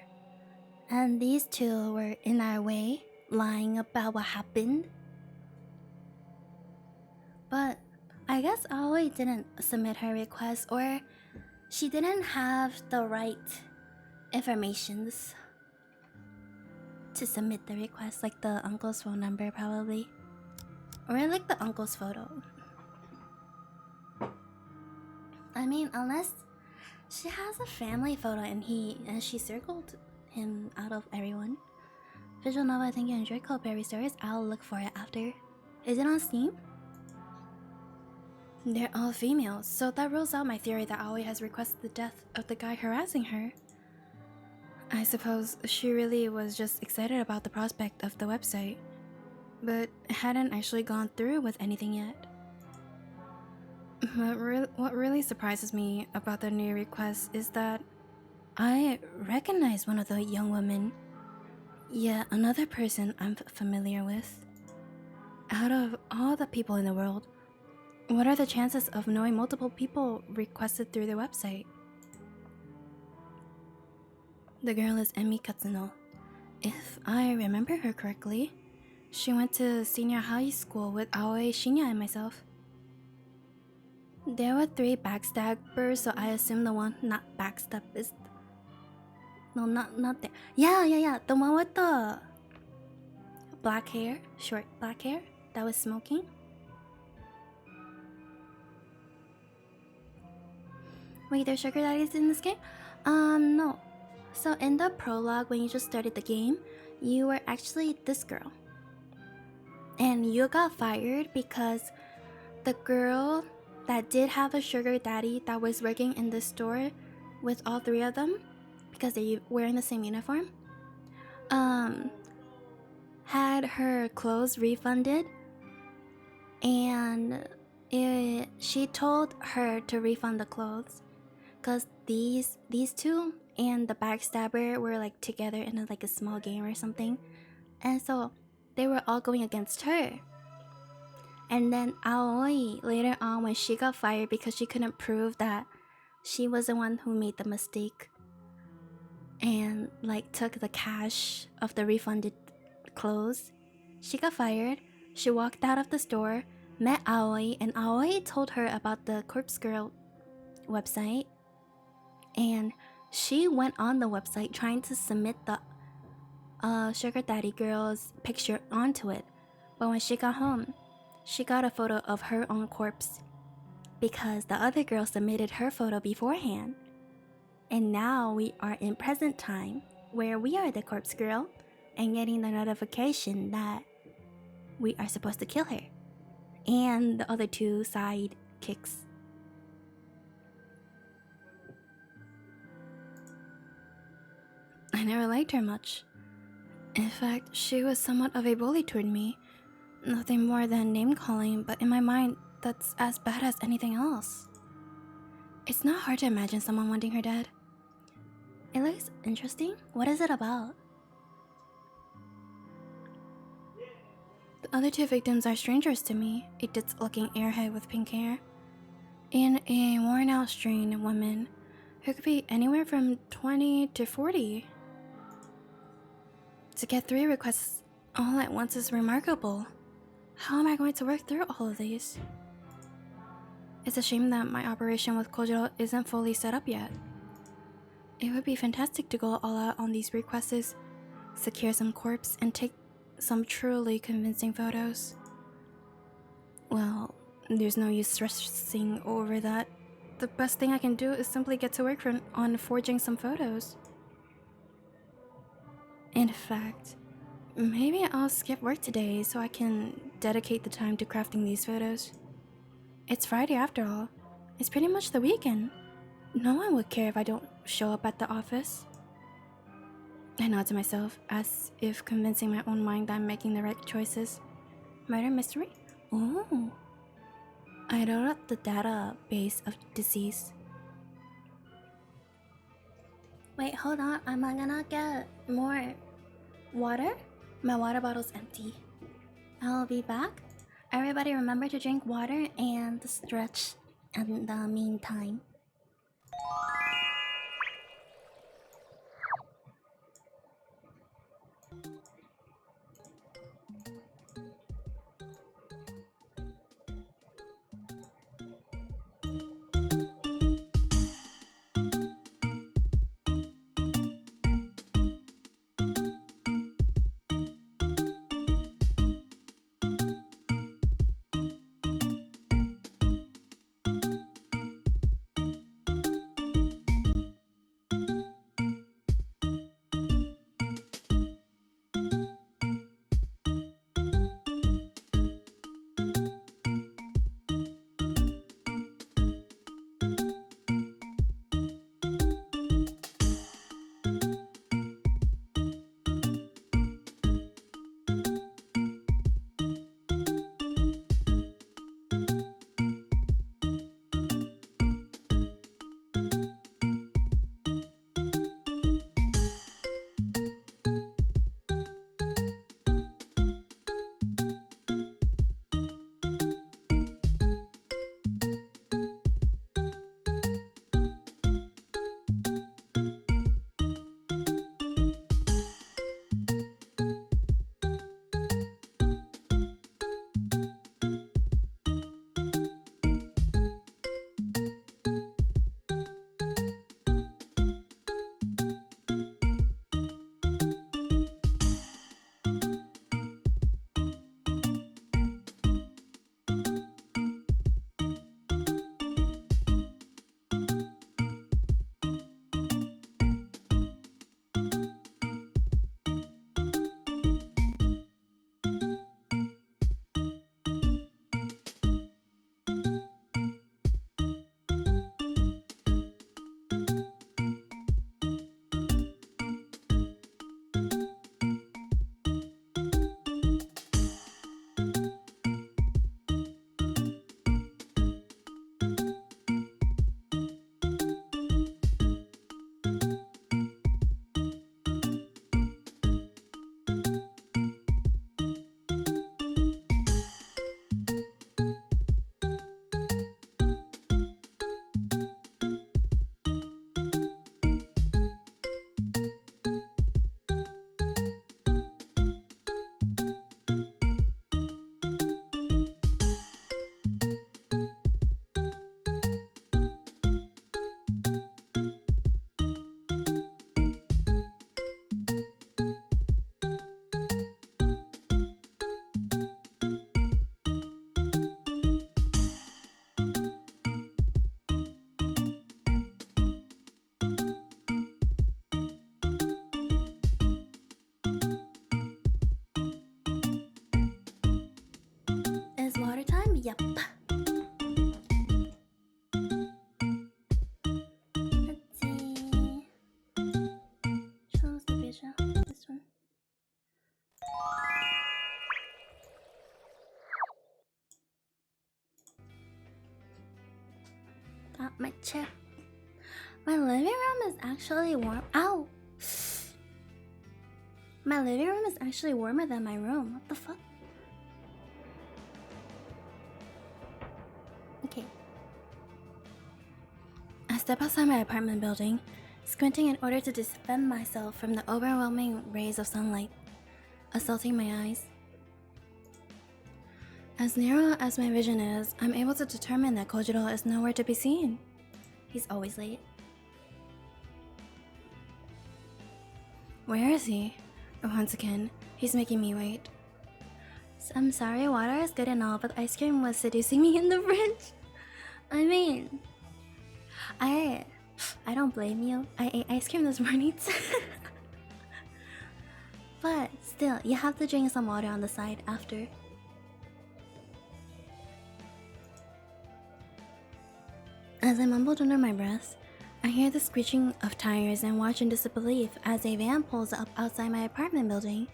and these two were in our way, lying about what happened. But I guess Aoi didn't submit her request, or she didn't have the right informations to submit the request, like the uncle's phone number probably, or like the uncle's photo. I mean, unless she has a family photo and she circled him out of everyone. Visual novel, I think you enjoyed Cold Stories. I'll look for it after. Is it on Steam? They're all females, so that rules out my theory that Aoi has requested the death of the guy harassing her. I suppose she really was just excited about the prospect of the website, but hadn't actually gone through with anything yet. But what really surprises me about the new request is that I recognize one of the young women, yet another person I'm familiar with. Out of all the people in the world, what are the chances of knowing multiple people requested through the website? The girl is Emi Katsuno. If I remember her correctly, she went to senior high school with Aoi, Shinya, and myself. There were 3 backstabbers, so I assume the one not backstab is... No, not there. Yeah. The one with the black hair, short black hair, that was smoking. Wait, there's sugar daddies in this game? No. So in the prologue, when you just started the game, you were actually this girl. And you got fired because the girl that did have a sugar daddy that was working in the store with all 3 of them, because they were wearing the same uniform, had her clothes refunded, and she told her to refund the clothes because these 2 and the backstabber were like together in a small game or something, and so they were all going against her. And then Aoi, later on, when she got fired because she couldn't prove that she was the one who made the mistake and took the cash of the refunded clothes, she got fired. She walked out of the store, met Aoi, and Aoi told her about the Corpse Girl website, and she went on the website trying to submit the sugar daddy girl's picture onto it. But when she got home, she got a photo of her own corpse because the other girl submitted her photo beforehand. And now we are in present time, where we are the corpse girl and getting the notification that we are supposed to kill her and the other 2 sidekicks. I never liked her much. In fact, she was somewhat of a bully toward me. Nothing more than name-calling, but in my mind, that's as bad as anything else. It's not hard to imagine someone wanting her dead. It looks interesting. What is it about? The other 2 victims are strangers to me. A ditz-looking airhead with pink hair, and a worn-out strained woman who could be anywhere from 20 to 40. To get 3 requests all at once is remarkable. How am I going to work through all of these? It's a shame that my operation with Kojiro isn't fully set up yet. It would be fantastic to go all out on these requests, secure some corpse, and take some truly convincing photos. Well, there's no use stressing over that. The best thing I can do is simply get to work on forging some photos. In fact, maybe I'll skip work today so I can dedicate the time to crafting these photos. It's Friday after all. It's pretty much the weekend. No one would care if I don't show up at the office. I nod to myself, as if convincing my own mind that I'm making the right choices. Murder mystery? Oh. I wrote up the database of disease. Wait, hold on. Am I gonna get more water? My water bottle's empty. I'll be back. Everybody remember to drink water and stretch in the meantime. Yep. Let's see. Show us the picture. This one. Got my chair. My living room is actually warm. Ow! My living room is actually warmer than my room. What the fuck? Okay. I step outside my apartment building, squinting in order to defend myself from the overwhelming rays of sunlight assaulting my eyes. As narrow as my vision is, I'm able to determine that Kojiro is nowhere to be seen. He's always late. Where is he? Once again, he's making me wait. I'm sorry, water is good and all, but ice cream was seducing me in the fridge. I mean, I don't blame you. I ate ice cream this morning too. But still, you have to drink some water on the side after. As I mumbled under my breath, I hear the screeching of tires and watch in disbelief as a van pulls up outside my apartment building.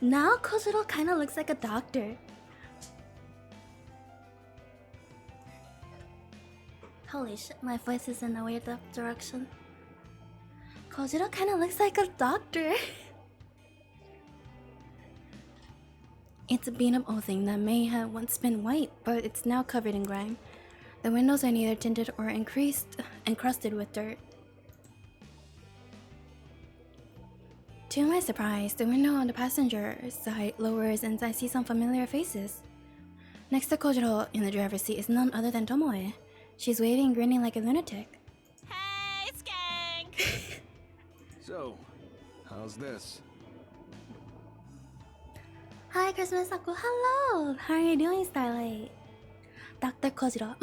Now Kojiro kinda looks like a doctor. Holy shit, my voice is in a weird direction. Kojiro kinda looks like a doctor. It's a beat-up old thing that may have once been white, but it's now covered in grime. The windows are neither tinted or encrusted with dirt. To my surprise, the window on the passenger side lowers and I see some familiar faces. Next to Kojiro in the driver's seat is none other than Tomoe. She's waving and grinning like a lunatic. Hey, skank! So, how's this? Hi, Christmas Saku. Hello! How are you doing, Starlight? Dr. Kojiro.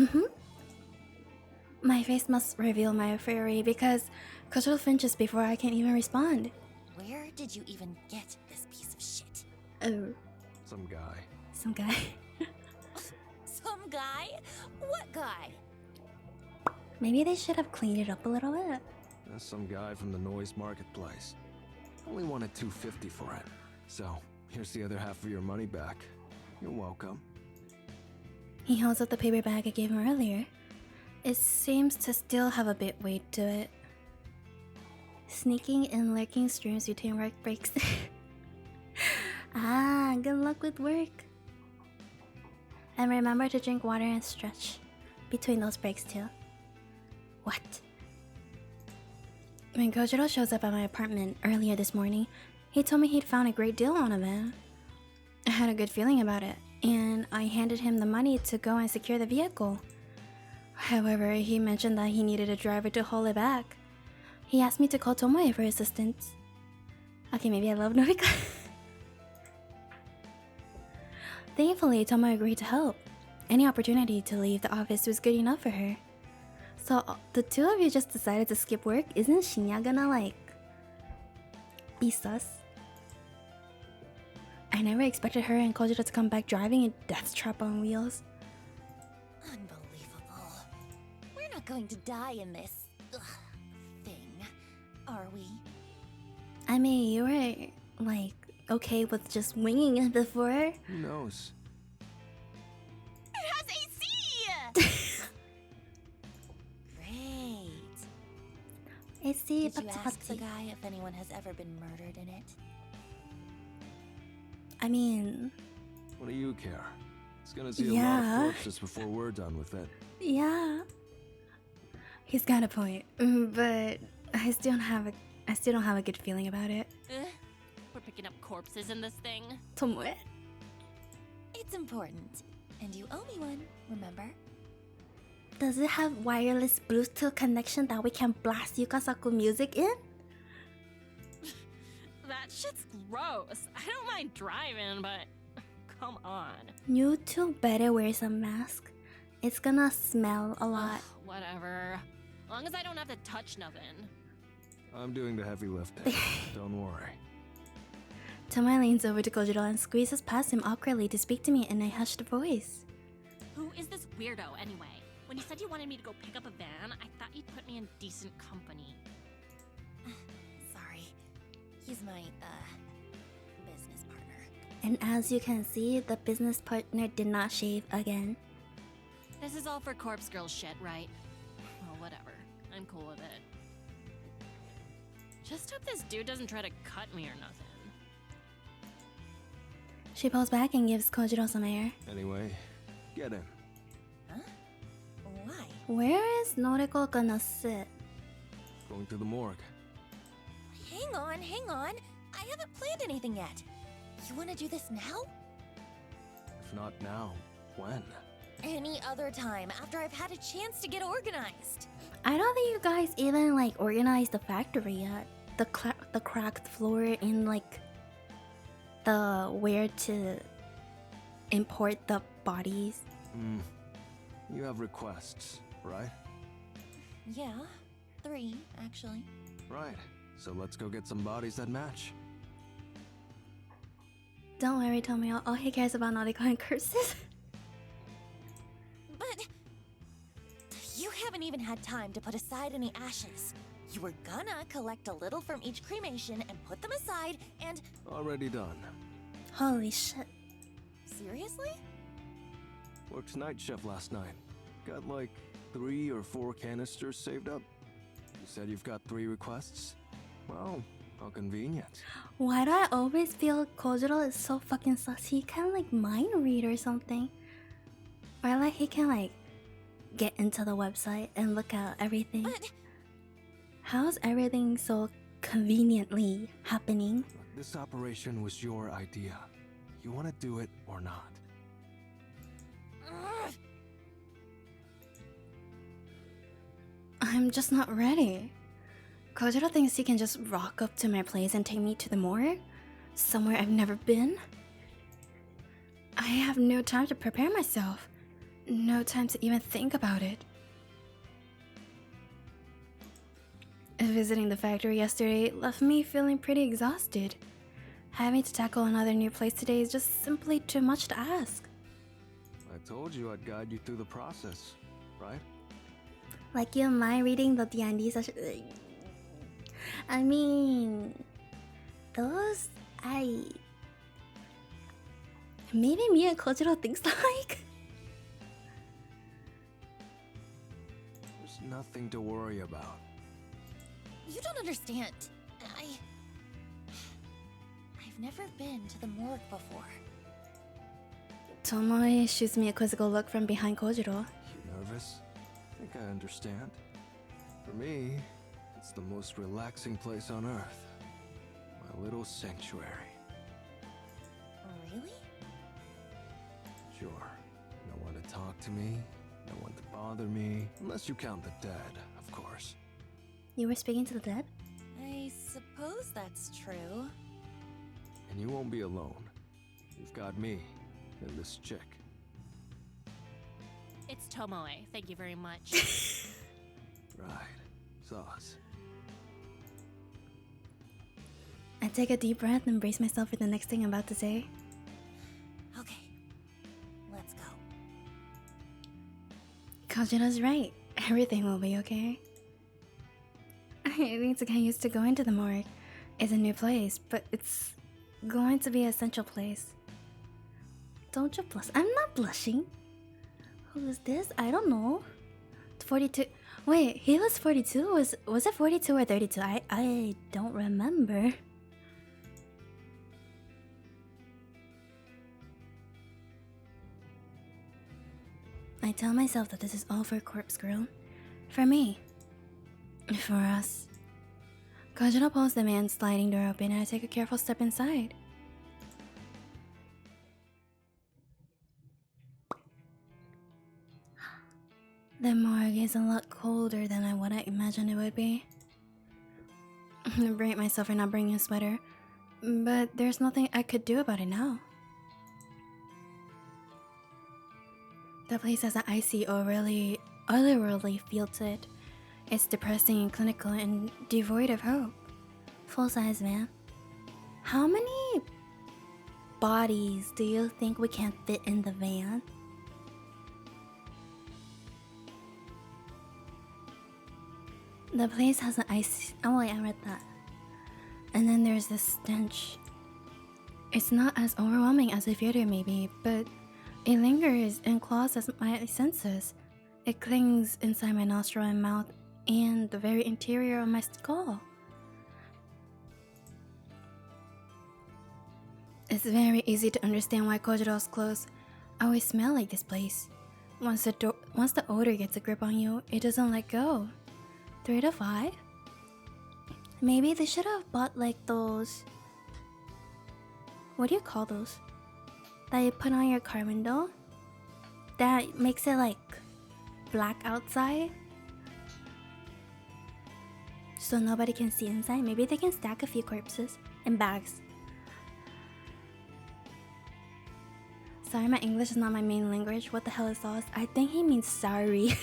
My face must reveal my fury because Kojiro flinches before I can even respond. Where did you even get this piece of shit? Oh. Some guy. Some guy. Some guy? What guy? Maybe they should have cleaned it up a little bit. That's some guy from the noise marketplace. Only wanted $250 for it. So, here's the other half of your money back. You're welcome. He holds up the paper bag I gave him earlier. It seems to still have a bit weight to it. Sneaking and lurking streams between work breaks. Ah, good luck with work. And remember to drink water and stretch between those breaks too. What? When Kojiro shows up at my apartment earlier this morning, he told me he'd found a great deal on a van. I had a good feeling about it, and I handed him the money to go and secure the vehicle. However, he mentioned that he needed a driver to haul it back. He asked me to call Tomoe for assistance. Okay, maybe I love Norika. Thankfully, Tomoe agreed to help. Any opportunity to leave the office was good enough for her. So, the two of you just decided to skip work? Isn't Shinya gonna, like, be sus? I never expected her and Kojiro to come back driving a death trap on wheels. Unbelievable. We're not going to die in this thing, are we? I mean, you were, like, okay with just winging it before. Who knows? It has AC! Great. It's the Did you ask the guy if anyone has ever been murdered in it? I mean, What do you care? It's gonna see a lot of corpses before we're done with it. yeah. He's got a point, but I still don't have a good feeling about it. We're picking up corpses in this thing. Tomoe? It's important. And you owe me one, remember? Does it have wireless Bluetooth connection that we can blast YukaSaku music in? That shit's gross. I don't mind driving, but come on. You two better wear some mask. It's gonna smell a lot. Whatever. As long as I don't have to touch nothing. I'm doing the heavy lifting. Don't worry. Tomoe leans over to Kojiro and squeezes past him awkwardly to speak to me in a hushed voice. Who is this weirdo anyway? When you said you wanted me to go pick up a van, I thought you'd put me in decent company. Sorry. He's my, business partner. And as you can see, the business partner did not shave again. This is all for corpse girl shit, right? Well, whatever. I'm cool with it. Just hope this dude doesn't try to cut me or nothing. She pulls back and gives Kojiro some air. Anyway, get in. Huh? Why? Where is Noriko gonna sit? Going to the morgue. Hang on. I haven't planned anything yet. You want to do this now? If not now, when? Any other time, after I've had a chance to get organized. I don't think you guys even like organized the factory yet. The cracked floor in like the where to import the bodies. You have requests, right? Yeah, 3, actually. Right. So let's go get some bodies that match. Don't worry, Tomio. All he cares about nautical and curses. But you haven't even had time to put aside any ashes. You were gonna collect a little from each cremation and put them aside and... Already done. Holy shit. Seriously? Worked night shift last night. Got like 3 or 4 canisters saved up. You said you've got 3 requests? Well, how convenient. Why do I always feel Kojiro is so fucking sus? He can like mind read or something. Or like he can like get into the website and look at everything. But... How's everything so conveniently happening? This operation was your idea. You want to do it or not? I'm just not ready. Kojiro thinks he can just rock up to my place and take me to the morgue? Somewhere I've never been? I have no time to prepare myself. No time to even think about it. Visiting the factory yesterday left me feeling pretty exhausted. Having to tackle another new place today is just simply too much to ask. I told you I'd guide you through the process, right? Like you mind reading the D&D session? I mean... Those... Maybe me and Kojiro thinks like... There's nothing to worry about. You don't understand. I've never been to the morgue before. Tomoe shoots me a quizzical look from behind Kojiro. You nervous? I think I understand. For me, it's the most relaxing place on Earth. My little sanctuary. Really? Sure. No one to talk to me, no one to bother me, unless you count the dead, of course. You were speaking to the dead? I suppose that's true. And you won't be alone. You've got me and this chick. It's Tomoe. Thank you very much. Right. Sauce. I take a deep breath and brace myself for the next thing I'm about to say. Okay, let's go. Kojiro's right. Everything will be okay. I need to get used to going to the morgue. It's a new place, but it's going to be an essential place. Don't you blush? I'm not blushing. Who's this? I don't know. 42. Wait, he was 42? Was it 42 or 32? I don't remember. I tell myself that this is all for Corpse Girl. For me. For us. Kojiro pulls the man's sliding door open and I take a careful step inside. The morgue is a lot colder than what I imagined it would be. I berate myself for not bringing a sweater, but there's nothing I could do about it now. The place has an icy, otherworldly feel to it. It's depressing and clinical and devoid of hope. Full size, man. How many bodies do you think we can fit in the van? The place has an icy... Oh wait, I read that. And then there's this stench. It's not as overwhelming as a theater maybe, but it lingers and claws at my senses. It clings inside my nostril and mouth and the very interior of my skull. It's very easy to understand why Kojiro's clothes always smell like this place. Once the odor gets a grip on you, it doesn't let go. 3 to 5? Maybe they should have bought like those... What do you call those? That you put on your car window? That makes it like black outside? So nobody can see inside? Maybe they can stack a few corpses in bags. Sorry, my English is not my main language. What the hell is sauce? I think he means sorry.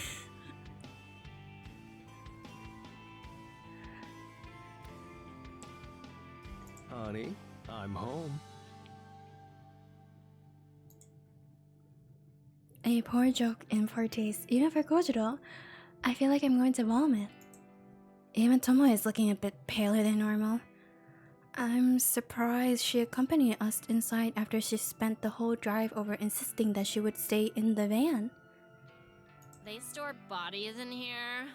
Honey, I'm home. A poor joke in poor taste. Even for Kojiro, I feel like I'm going to vomit. Even Tomo is looking a bit paler than normal. I'm surprised she accompanied us inside after she spent the whole drive over insisting that she would stay in the van. They store bodies in here?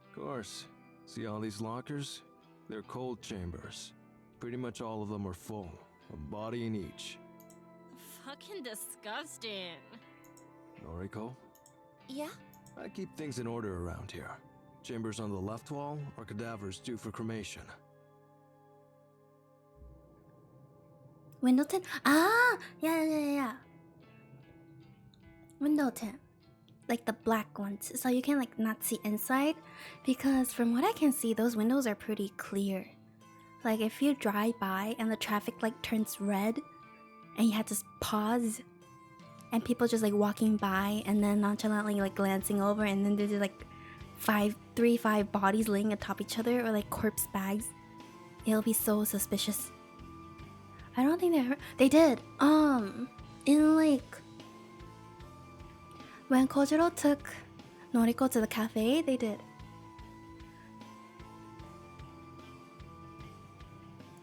Of course. See all these lockers? They're cold chambers. Pretty much all of them are full. A body in each. Fucking disgusting. Noriko? Yeah? I keep things in order around here. Chambers on the left wall are cadavers due for cremation. Window tint? Ah! Yeah. Window tint. Like the black ones. So you can like not see inside. Because from what I can see, those windows are pretty clear. Like if you drive by and the traffic light turns red and you have to pause and people just like walking by and then nonchalantly like glancing over and then there's like five bodies laying atop each other or like corpse bags. It'll be so suspicious. I don't think they did. In like when Kojiro took Noriko to the cafe, they did.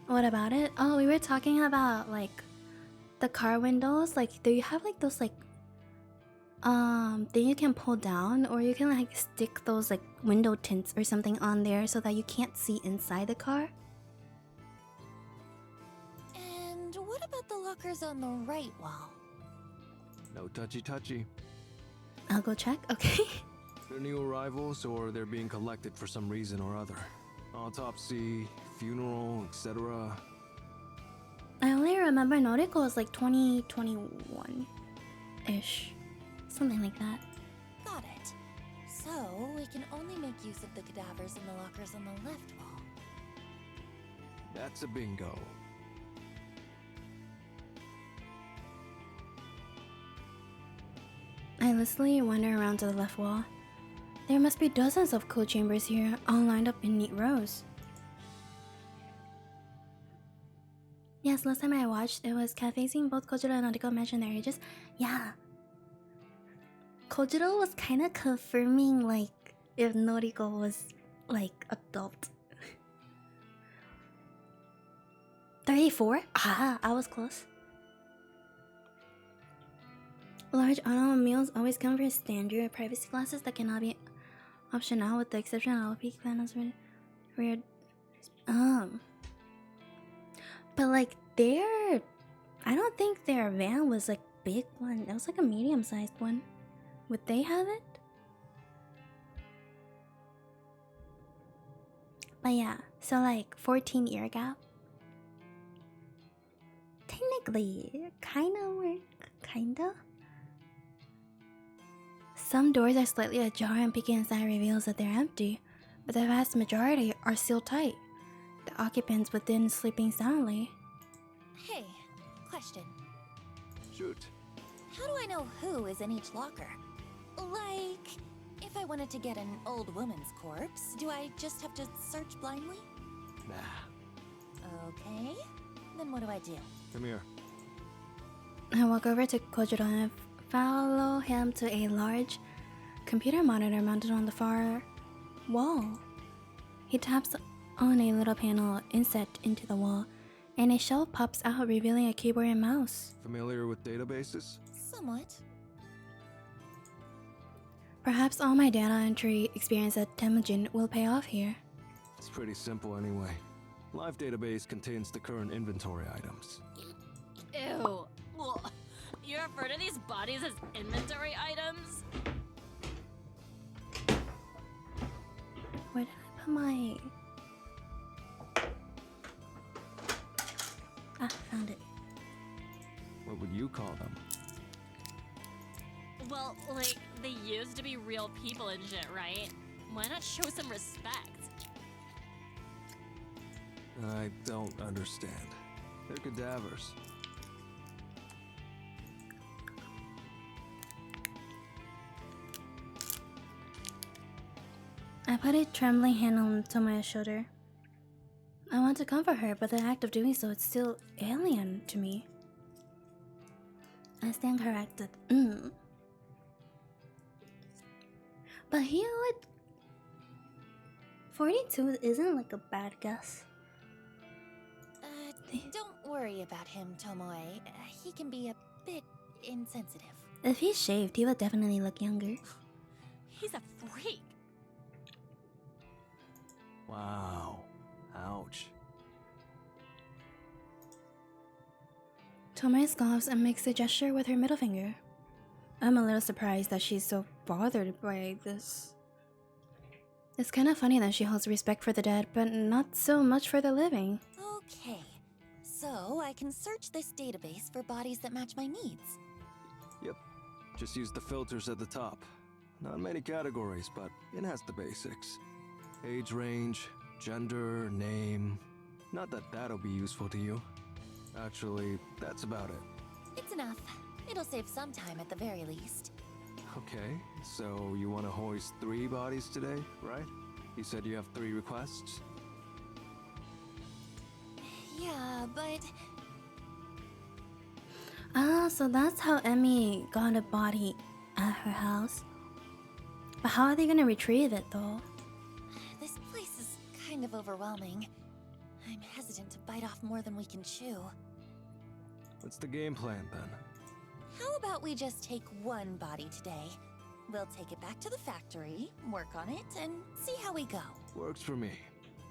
What about it? Oh, we were talking about like the car windows. Like, do you have like those like thing you can pull down, or you can like stick those like window tints or something on there so that you can't see inside the car? And what about the lockers on the right wall? No touchy. I'll go check. Okay. They're new arrivals or they're being collected for some reason or other. Autopsy, funeral, etc. I only remember Noriko was like 2021-ish. Something like that. Got it. So, we can only make use of the cadavers in the lockers on the left wall. That's a bingo. I listlessly wander around to the left wall. There must be dozens of cold chambers here, all lined up in neat rows. Yes, last time I watched, it was cafe scene. Both Kojiro and Noriko mentioned their ages. Yeah. Kojiro was kind of confirming, like, if Noriko was, like, adult. 34? Ah, I was close. Large automobiles always come for standard privacy glasses that cannot be optional with the exception of peak panels for rear. But like I don't think their van was like big one. It was like a medium-sized one. Would they have it? But yeah, so like 14-year gap. Technically, kinda work, kinda. Some doors are slightly ajar and peeking inside reveals that they're empty, but the vast majority are still tight. The occupants within sleeping soundly. Hey, question. Shoot. How do I know who is in each locker? Like, if I wanted to get an old woman's corpse, do I just have to search blindly? Nah. Okay, then what do I do? Come here. I walk over to Kojiro and follow him to a large computer monitor mounted on the far wall. He taps on a little panel inset into the wall, and a shelf pops out revealing a keyboard and mouse. Familiar with databases? Somewhat. Perhaps all my data entry experience at Temujin will pay off here. It's pretty simple anyway. Live database contains the current inventory items. Ew. Ugh. You refer to these bodies as inventory items? Where did I put my... Ah, found it. What would you call them? Well, like, they used to be real people and shit, right? Why not show some respect? I don't understand. They're cadavers. I put a trembling hand on Tomoya's shoulder. I want to comfort her, but the act of doing so is still alien to me. I stand corrected. But he would... 42 isn't like a bad guess. Don't worry about him, Tomoe. He can be a bit insensitive. If he shaved, he would definitely look younger. He's a freak. Wow. Ouch. Tomoe scoffs and makes a gesture with her middle finger. I'm a little surprised that she's so bothered by this. It's kind of funny that she holds respect for the dead, but not so much for the living. Okay, so I can search this database for bodies that match my needs. Yep. Just use the filters at the top. Not many categories, but it has the basics. Age range, gender, name. Not that that'll be useful to you. Actually, that's about it. It's enough. It'll save some time at the very least. Okay, so you want to hoist 3 bodies today, right? You said you have 3 requests? Yeah, but... Ah, so that's how Emmy got a body at her house. But how are they gonna retrieve it though? this place is kind of overwhelming. I'm hesitant to bite off more than we can chew. What's the game plan then? How about we just take 1 body today? We'll take it back to the factory, work on it, and see how we go. Works for me.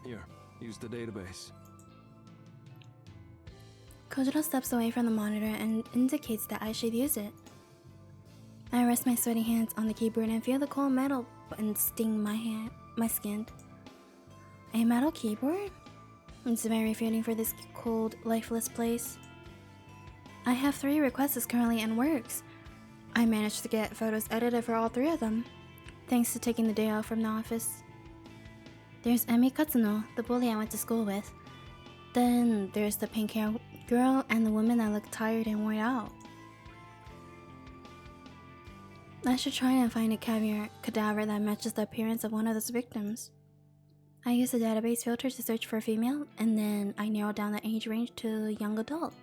Here, use the database. Kojiro steps away from the monitor and indicates that I should use it. I rest my sweaty hands on the keyboard and feel the cold metal button sting my skin. A metal keyboard? It's very fitting for this cold, lifeless place. I have 3 requests currently in works. I managed to get photos edited for all 3 of them, thanks to taking the day off from the office. There's Emi Katsuno, the bully I went to school with. Then there's the pink hair girl and the woman that looked tired and worn out. I should try and find a cadaver that matches the appearance of one of those victims. I use the database filter to search for a female, and then I narrow down the age range to young adult.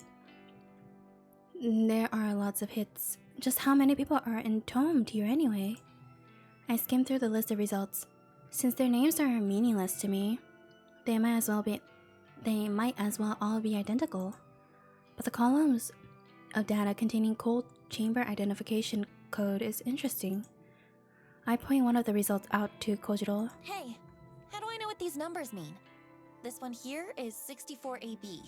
There are lots of hits. Just how many people are entombed here anyway? I skim through the list of results. Since their names are meaningless to me, they might as well all be identical. But the columns of data containing cold chamber identification code is interesting. I point one of the results out to Kojiro. Hey, how do I know what these numbers mean? This one here is 64AB.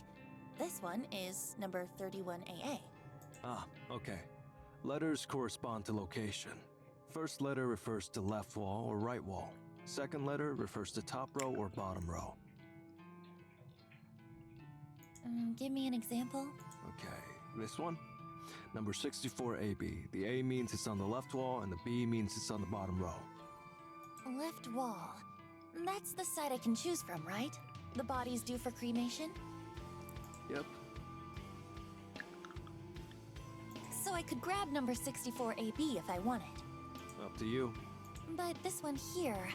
This one is number 31AA. Ah, okay. Letters correspond to location. First letter refers to left wall or right wall. Second letter refers to top row or bottom row. Give me an example. Okay, this one? Number 64AB. The A means it's on the left wall and the B means it's on the bottom row. Left wall. That's the side I can choose from, right? The body's due for cremation? Yep. So I could grab number 64AB if I wanted. Up to you. But this one here,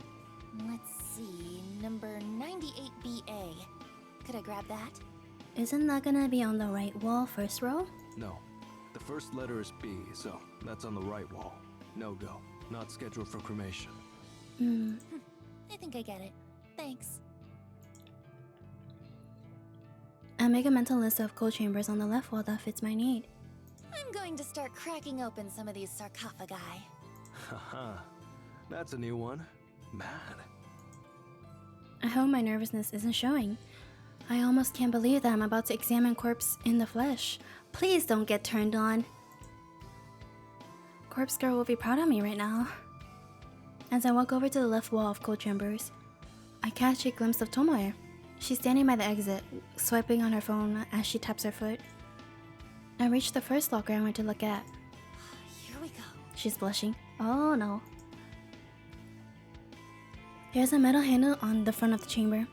let's see, number 98BA. Could I grab that? Isn't that gonna be on the right wall, first row? No. The first letter is B, so that's on the right wall. No go. Not scheduled for cremation. I think I get it. Thanks. I make a mental list of cold chambers on the left wall that fits my need. I'm going to start cracking open some of these sarcophagi. Haha. That's a new one. Mad. I hope my nervousness isn't showing. I almost can't believe that I'm about to examine corpse in the flesh. Please don't get turned on. Corpse Girl will be proud of me right now. As I walk over to the left wall of cold chambers, I catch a glimpse of Tomoe. She's standing by the exit, swiping on her phone as she taps her foot. I reach the first locker I went to look at. Here we go. She's blushing. Oh no. There's a metal handle on the front of the chamber.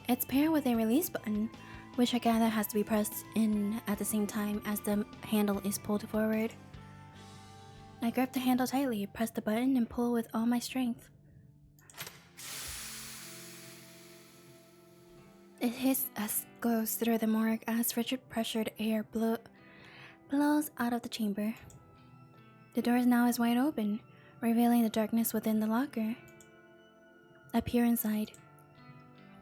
It's paired with a release button, which I gather has to be pressed in at the same time as the handle is pulled forward. I grip the handle tightly, press the button, and pull with all my strength. It hits as goes through the morgue as frigid pressured air blows out of the chamber. The door now is wide open, revealing the darkness within the locker. I peer inside.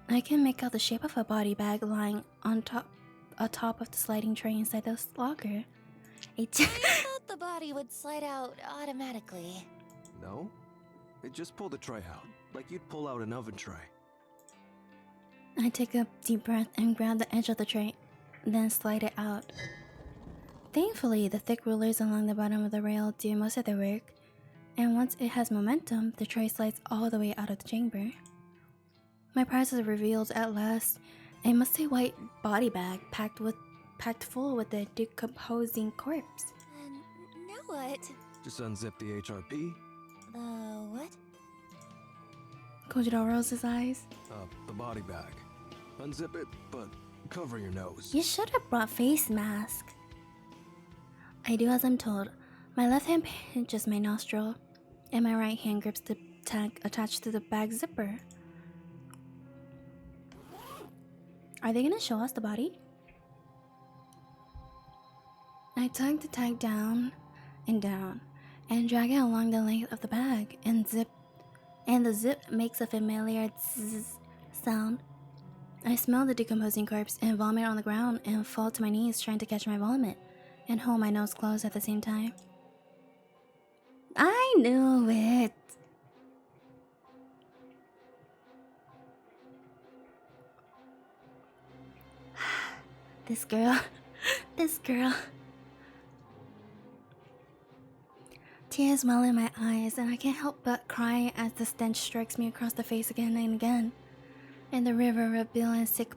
I can make out the shape of a body bag lying on atop of the sliding tray inside the locker. I thought the body would slide out automatically. No? It just pulled the tray out, like you'd pull out an oven tray. I take a deep breath and grab the edge of the tray, then slide it out. Thankfully, the thick rulers along the bottom of the rail do most of the work, and once it has momentum, the tray slides all the way out of the chamber. My prize is revealed at last, a musty white body bag packed full with a decomposing corpse. Now what? Just unzip the HRP. What? Kojiro rolls his eyes. The body bag. Unzip it, but cover your nose. You should have brought face mask. I do as I'm told. My left hand pinches my nostril, and my right hand grips the tag attached to the bag zipper. Are they gonna show us the body? I tug the tag down, and drag it along the length of the bag, and the zip makes a familiar zzz sound. I smell the decomposing corpse and vomit on the ground and fall to my knees trying to catch my vomit and hold my nose closed at the same time. I knew it! This girl. Tears well in my eyes, and I can't help but cry as the stench strikes me across the face again and again. And the river of bill and sick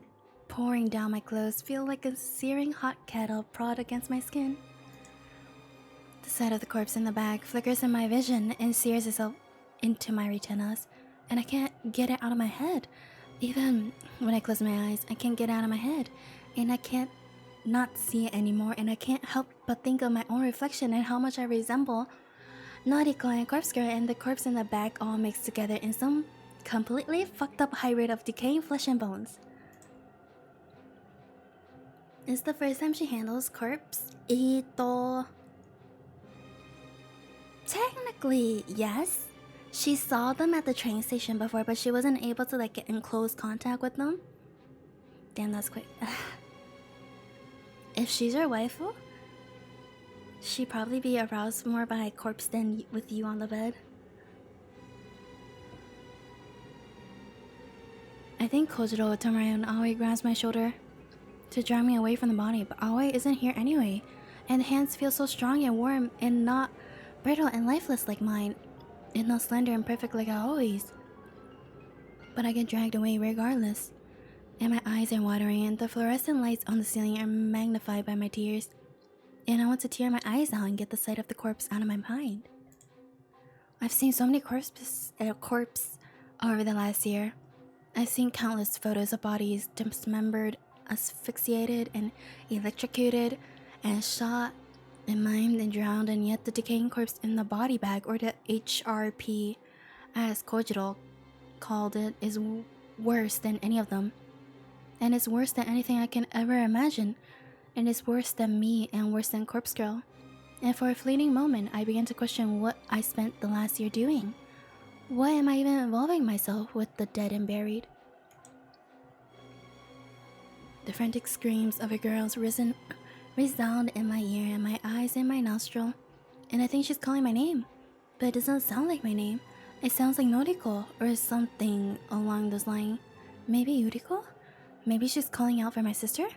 pouring down my clothes feel like a searing hot kettle prod against my skin. The sight of the corpse in the bag flickers in my vision and sears itself into my retinas, and I can't get it out of my head. Even when I close my eyes, I can't get it out of my head, and I can't not see it anymore, and I can't help but think of my own reflection and how much I resemble Nautical and Corpse Girl and the corpse in the bag all mixed together in some completely fucked up hybrid of decaying flesh and bones. It's the first time she handles corpse. Technically, yes. She saw them at the train station before, but she wasn't able to get in close contact with them. Damn, that's quick. If she's your waifu, she'd probably be aroused more by a corpse than with you on the bed. I think Kojiro would turn around and Aoi grabs my shoulder to drag me away from the body, but Aoi isn't here anyway, and the hands feel so strong and warm and not brittle and lifeless like mine, and not slender and perfect like Aoi's. But I get dragged away regardless, and my eyes are watering and the fluorescent lights on the ceiling are magnified by my tears, and I want to tear my eyes out and get the sight of the corpse out of my mind. I've seen so many corpses over the last year. I've seen countless photos of bodies dismembered, asphyxiated, and electrocuted, and shot, and mimed and drowned, and yet the decaying corpse in the body bag, or the HRP, as Kojiro called it, is worse than any of them. And it's worse than anything I can ever imagine. And it's worse than me and worse than Corpse Girl. And for a fleeting moment, I began to question what I spent the last year doing. Why am I even involving myself with the dead and buried? The frantic screams of a girl's resound in my ear and my eyes and my nostril. And I think she's calling my name. But it doesn't sound like my name. It sounds like Noriko or something along those lines. Maybe Yuriko? Maybe she's calling out for my sister?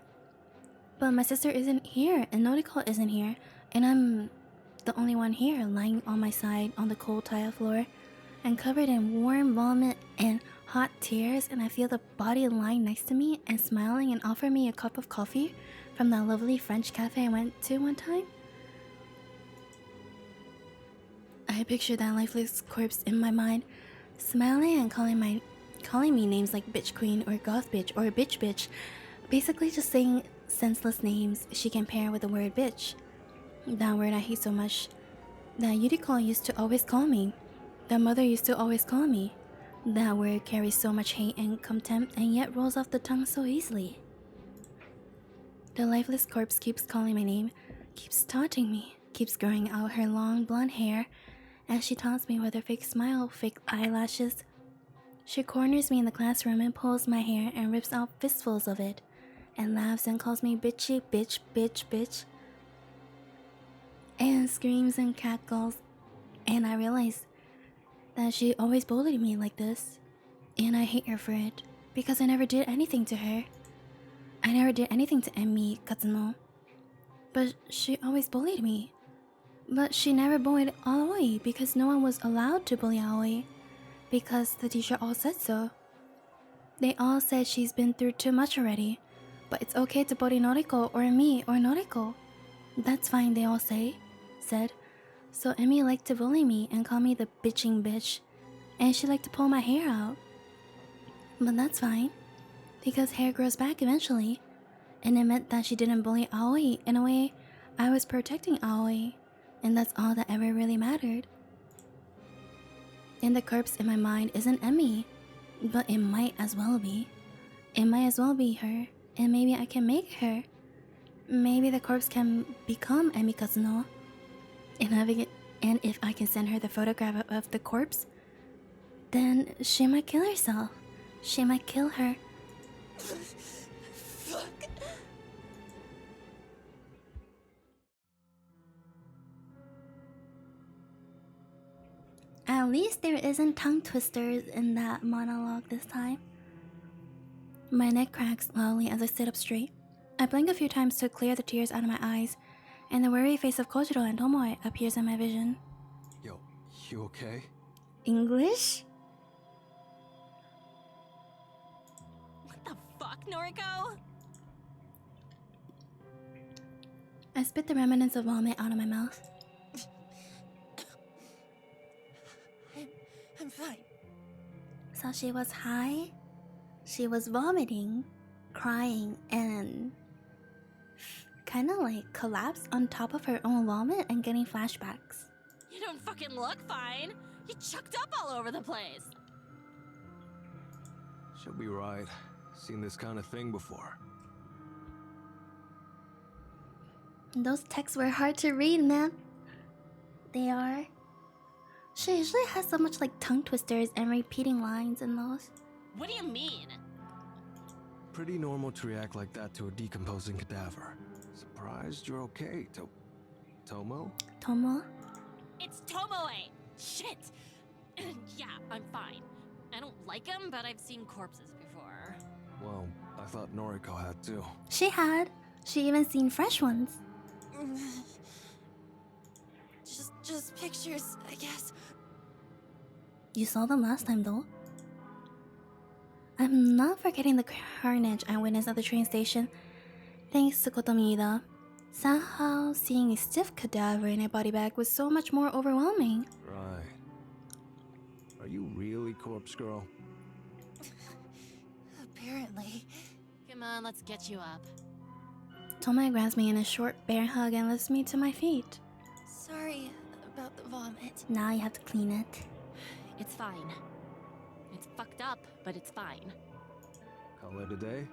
But my sister isn't here, and Noriko isn't here, and I'm the only one here, lying on my side on the cold tile floor, and covered in warm vomit and hot tears, and I feel the body lying next to me and smiling and offering me a cup of coffee from that lovely French cafe I went to one time. I picture that lifeless corpse in my mind, smiling and calling me names like bitch queen or goth bitch or bitch, basically just saying senseless names she can pair with the word bitch. That word I hate so much. That Yuriko used to always call me. That mother used to always call me. That word carries so much hate and contempt and yet rolls off the tongue so easily. The lifeless corpse keeps calling my name, keeps taunting me, keeps growing out her long blonde hair as she taunts me with her fake smile, fake eyelashes. She corners me in the classroom and pulls my hair and rips out fistfuls of it, and laughs and calls me bitchy, bitch, bitch, bitch, and screams and cackles. And I realize that she always bullied me like this, and I hate her for it, because I never did anything to her. I never did anything to Emi Katsuno, but she always bullied me. But she never bullied Aoi because no one was allowed to bully Aoi, because the teacher all said so. They all said she's been through too much already, but it's okay to bully Noriko or me or Noriko. That's fine, they all said. So Emi liked to bully me and call me the bitching bitch, and she liked to pull my hair out. But that's fine, because hair grows back eventually, and it meant that she didn't bully Aoi. In a way, I was protecting Aoi, and that's all that ever really mattered. And the corpse in my mind isn't Emi, but it might as well be. It might as well be her, and maybe I can make her. Maybe the corpse can become Emi Katsuno. And if I can send her the photograph of the corpse, then she might kill herself. She might kill her. Fuck. At least there isn't tongue twisters in that monologue this time. My neck cracks slowly as I sit up straight. I blink a few times to clear the tears out of my eyes, and the worried face of Kojiro and Tomoe appears in my vision. Yo, you okay? English? What the fuck, Noriko? I spit the remnants of vomit out of my mouth. I'm fine. So she was high, she was vomiting, crying, and kinda like collapsed on top of her own vomit and getting flashbacks. You don't fucking look fine. You chucked up all over the place. She'll be right. Seen this kind of thing before. Those texts were hard to read, man. They are. She usually has so much like tongue twisters and repeating lines in those. What do you mean? Pretty normal to react like that to a decomposing cadaver. Surprised you're okay, Tomo? Tomo? It's Tomoe! Shit! Yeah, I'm fine. I don't like him, but I've seen corpses before. Well, I thought Noriko had too. She had. She even seen fresh ones. Just pictures, I guess. You saw them last time though. I'm not forgetting the carnage I witnessed at the train station. Thanks to Kotomida. Somehow, seeing a stiff cadaver in a body bag was so much more overwhelming. Right. Are you really Corpse Girl? Apparently. Come on, let's get you up. Tomoe grabs me in a short bear hug and lifts me to my feet. Sorry about the vomit. Now you have to clean it. It's fine. It's fucked up, but it's fine. Call it a day?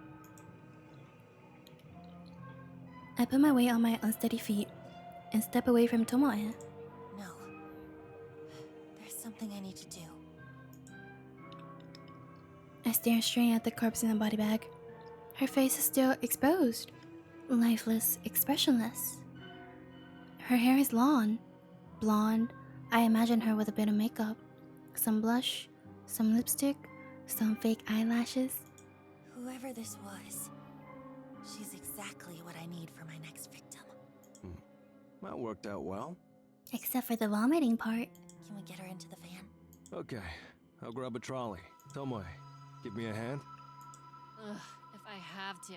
I put my weight on my unsteady feet and step away from Tomoe. No. There's something I need to do. I stare straight at the corpse in the body bag. Her face is still exposed, lifeless, expressionless. Her hair is long, blonde. I imagine her with a bit of makeup, some blush, some lipstick, some fake eyelashes. Whoever this was, she's exactly what I need for my next victim. That worked out well. Except for the vomiting part. Can we get her into the van? Okay, I'll grab a trolley. Tomoe, give me a hand. Ugh, if I have to.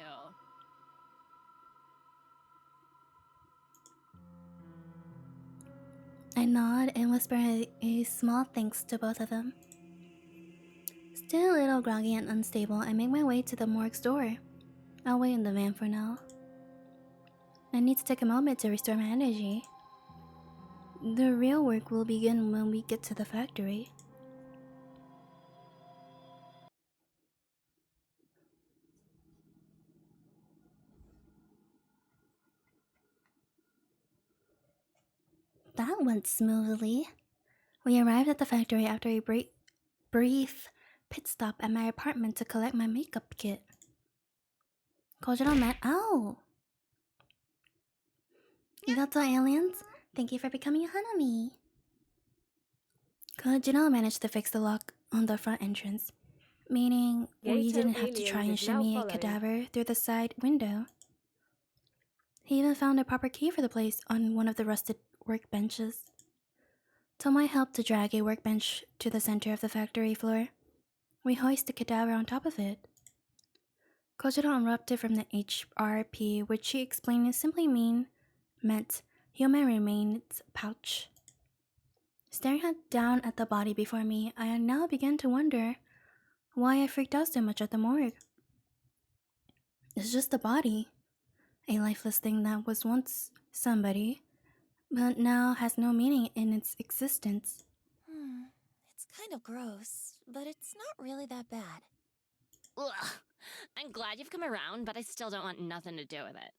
I nod and whisper a small thanks to both of them. Still a little groggy and unstable, I make my way to the morgue's door. I'll wait in the van for now. I need to take a moment to restore my energy. The real work will begin when we get to the factory. that went smoothly. We arrived at the factory after a brief pit stop at my apartment to collect my makeup kit. Kojiro met— Ow! Arigato, aliens. Thank you for becoming a Hanami. Kojiro managed to fix the lock on the front entrance, meaning we Gato didn't have to try and aliens is now shimmy a following. cadaver through the side window. He even found a proper key for the place on one of the rusted workbenches. Tomoe helped to drag a workbench to the center of the factory floor. We hoist the cadaver on top of it. Kojiro erupted from the HRP, which she explained simply meant human remains pouch. Staring down at the body before me, I now began to wonder why I freaked out so much at the morgue. It's just a body. A lifeless thing that was once somebody, but now has no meaning in its existence. It's kind of gross, but it's not really that bad. Ugh. I'm glad you've come around, but I still don't want nothing to do with it.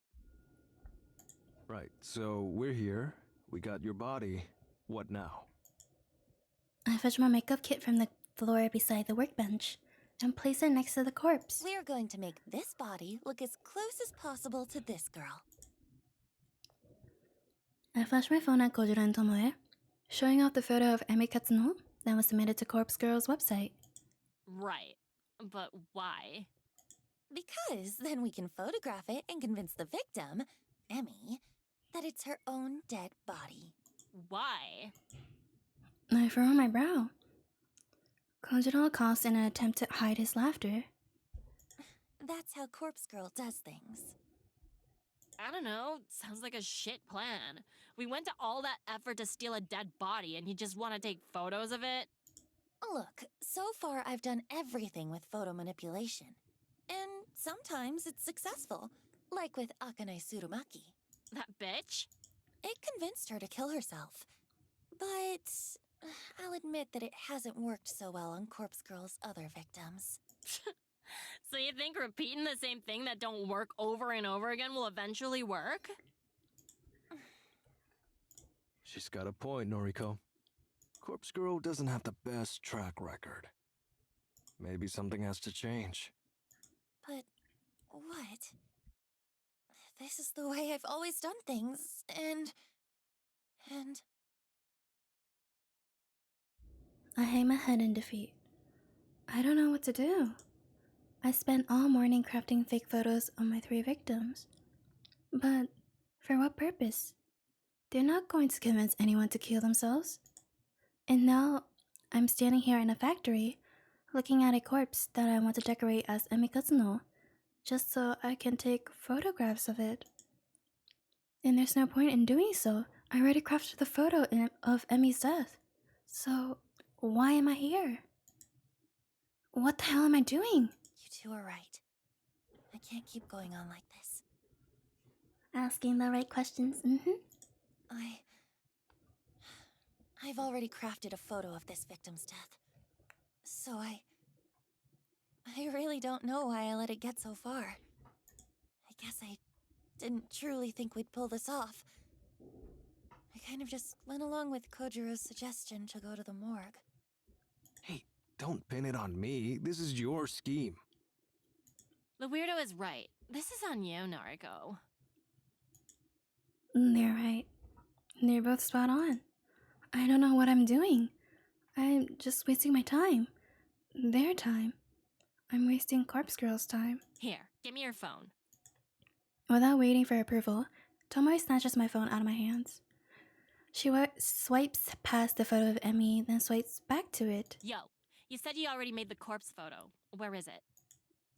Right, so we're here. We got your body. What now? I fetched my makeup kit from the floor beside the workbench and placed it next to the corpse. We're going to make this body look as close as possible to this girl. I flashed my phone at Kojiro and Tomoe, showing off the photo of Emi Katsuno that was submitted to Corpse Girl's website. Right. But why? Because then we can photograph it and convince the victim, Emmy, that it's her own dead body. Why? I furrowed my brow. Kojiro coughed in an attempt to hide his laughter. That's how Corpse Girl does things. I don't know. Sounds like a shit plan. We went to all that effort to steal a dead body and you just want to take photos of it? Look, so far I've done everything with photo manipulation. And sometimes it's successful, like with Akane Tsurumaki. That bitch? It convinced her to kill herself. But I'll admit that it hasn't worked so well on Corpse Girl's other victims. So you think repeating the same thing that don't work over and over again will eventually work? She's got a point, Noriko. Corpse Girl doesn't have the best track record. Maybe something has to change. But what? This is the way I've always done things, and... I hang my head in defeat. I don't know what to do. I spent all morning crafting fake photos of my 3 victims. But for what purpose? They're not going to convince anyone to kill themselves. And now I'm standing here in a factory, looking at a corpse that I want to decorate as Emi Katsuno, just so I can take photographs of it. And there's no point in doing so. I already crafted the photo of Emi's death. So why am I here? What the hell am I doing? You two are right. I can't keep going on like this. Asking the right questions, I've already crafted a photo of this victim's death. So I really don't know why I let it get so far. I guess I didn't truly think we'd pull this off. I kind of just went along with Kojiro's suggestion to go to the morgue. Hey, don't pin it on me. This is your scheme. The weirdo is right. This is on you, Noriko. They're right. They're both spot on. I don't know what I'm doing. I'm just wasting my time. Their time. I'm wasting Corpse Girl's time. Here, give me your phone. Without waiting for approval, Tomoe snatches my phone out of my hands. She swipes past the photo of Emmy, then swipes back to it. Yo, you said you already made the corpse photo. Where is it?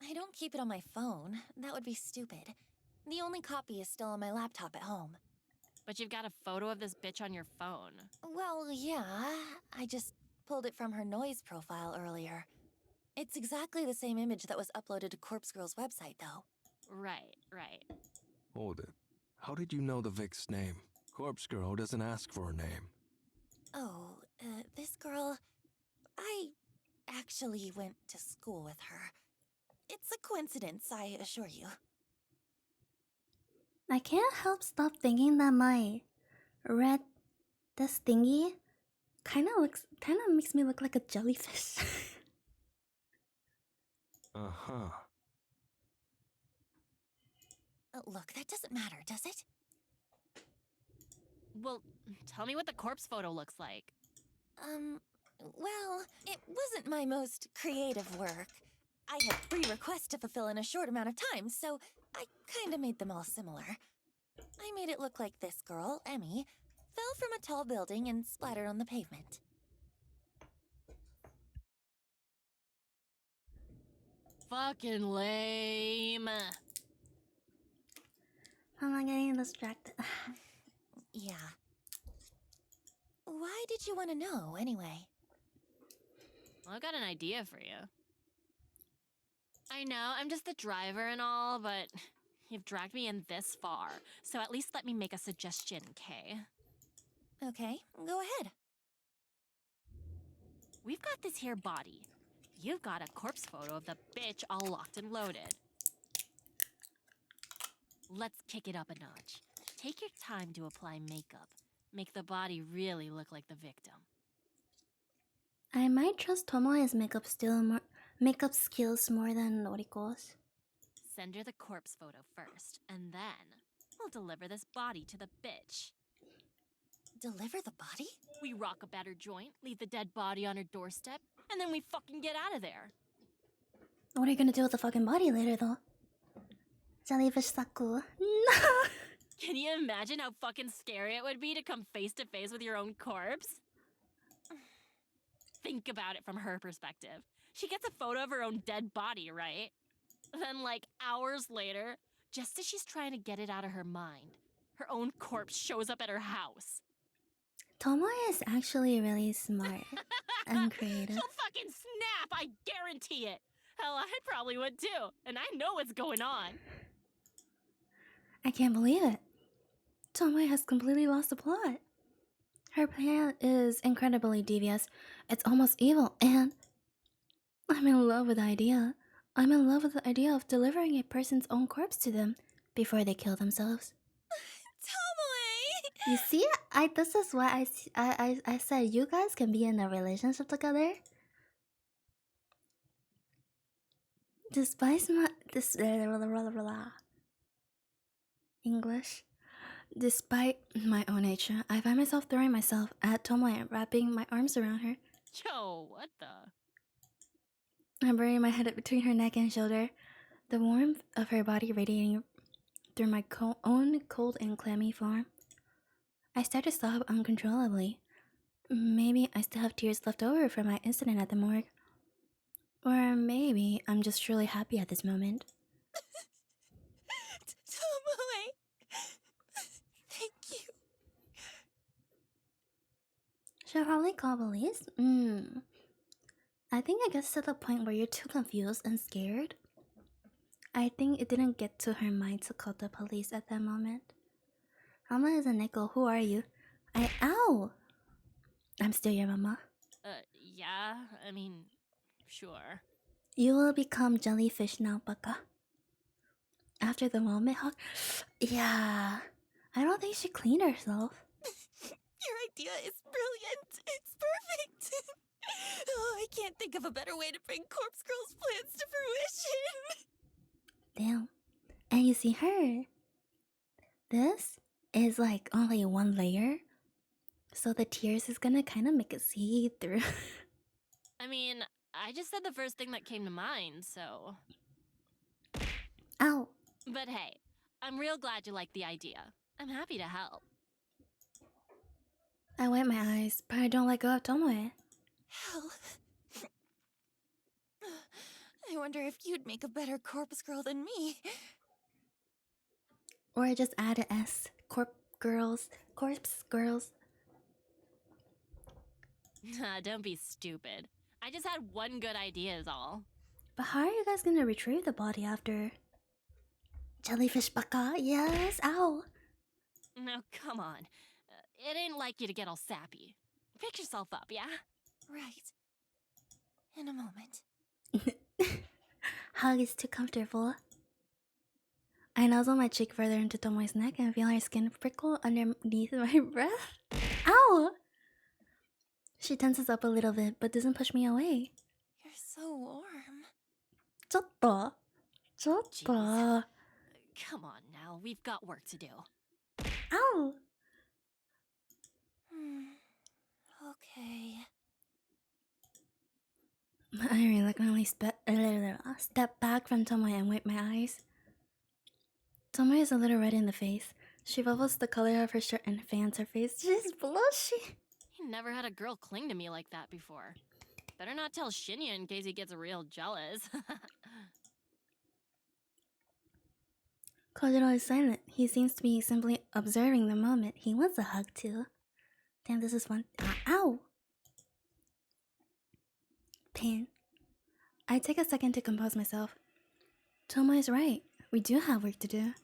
I don't keep it on my phone. That would be stupid. The only copy is still on my laptop at home. But you've got a photo of this bitch on your phone. Well, yeah. I just pulled it from her noise profile earlier. It's exactly the same image that was uploaded to Corpse Girl's website, though. Right. Hold it. How did you know the Vic's name? Corpse Girl doesn't ask for a name. Oh, this girl... I actually went to school with her. It's a coincidence, I assure you. I can't help stop thinking that my red this thingy kind of makes me look like a jellyfish. Uh-huh. Look, that doesn't matter, does it? Well, tell me what the corpse photo looks like. Well, it wasn't my most creative work. I had 3 requests to fulfill in a short amount of time, so I kinda made them all similar. I made it look like this girl, Emmy, fell from a tall building and splattered on the pavement. Fucking lame. I'm not getting distracted. Yeah. Why did you want to know, anyway? Well, I've got an idea for you. I know, I'm just the driver and all, but you've dragged me in this far, so at least let me make a suggestion, Kay? Okay, go ahead. We've got this here body. You've got a corpse photo of the bitch all locked and loaded. Let's kick it up a notch. Take your time to apply makeup. Make the body really look like the victim. I might trust Tomoe's makeup skills more than Noriko's. Send her the corpse photo first, and then we'll deliver this body to the bitch. Deliver the body? We rock a battered joint, leave the dead body on her doorstep, and then we fucking get out of there. What are you gonna do with the fucking body later, though? Jellyfish Saku. No! Can you imagine how fucking scary it would be to come face to face with your own corpse? Think about it from her perspective. She gets a photo of her own dead body, right? Then, like, hours later, just as she's trying to get it out of her mind, her own corpse shows up at her house. Tomoe is actually really smart and creative. She'll fucking snap, I guarantee it. Hell, I probably would too, and I know what's going on. I can't believe it. Tomoe has completely lost the plot. Her plan is incredibly devious. It's almost evil, and I'm in love with the idea. I'm in love with the idea of delivering a person's own corpse to them before they kill themselves. Tomoe! You see, this is why I said you guys can be in a relationship together. Despite Despite my own nature, I find myself throwing myself at Tomoe and wrapping my arms around her. Yo, what the? I bury my head between her neck and shoulder, the warmth of her body radiating through my own cold and clammy form. I start to sob uncontrollably. Maybe I still have tears left over from my incident at the morgue. Or maybe I'm just truly happy at this moment. Tomoe! Thank you. Should I probably call police? I think it gets to the point where you're too confused and scared. I think it didn't get to her mind to call the police at that moment. Mama is a nickel. Who are you? Ow! I'm still your mama. Yeah, I mean, sure. You will become jellyfish now, baka. After the moment hug? Yeah. I don't think she cleaned herself. Your idea is brilliant. It's perfect. Oh, I can't think of a better way to bring Corpse Girl's plans to fruition. Damn. And you see her. This is like only one layer. So the tears is gonna kind of make it see through. I mean, I just said the first thing that came to mind, so... Ow. But hey, I'm real glad you like the idea. I'm happy to help. I wipe my eyes, but I don't let go of Tomoe. Hell. I wonder if you'd make a better Corpse Girl than me. Or just add an S. Corpse girls. Don't be stupid. I just had one good idea is all. But how are you guys gonna retrieve the body after? Jellyfish baka? Yes, ow. No, come on. It ain't like you to get all sappy. Pick yourself up, yeah? Right. In a moment. Hug is too comfortable. I nuzzle my cheek further into Tomoe's neck and feel her skin prickle underneath my breath. Ow! She tenses up a little bit, but doesn't push me away. You're so warm. ちょっと。ちょっと。 Jeez. Come on now, we've got work to do. Ow! Okay. I reluctantly step back from Tomoe and wipe my eyes. Tomoe is a little red in the face. She bubbles the color of her shirt and fans her face. She's blushing. He never had a girl cling to me like that before. Better not tell Shinya in case he gets real jealous. Kojiro is silent. He seems to be simply observing the moment. He wants a hug too. Damn, this is fun. Ow! Pain. I take a second to compose myself. Tomoe is right. We do have work to do.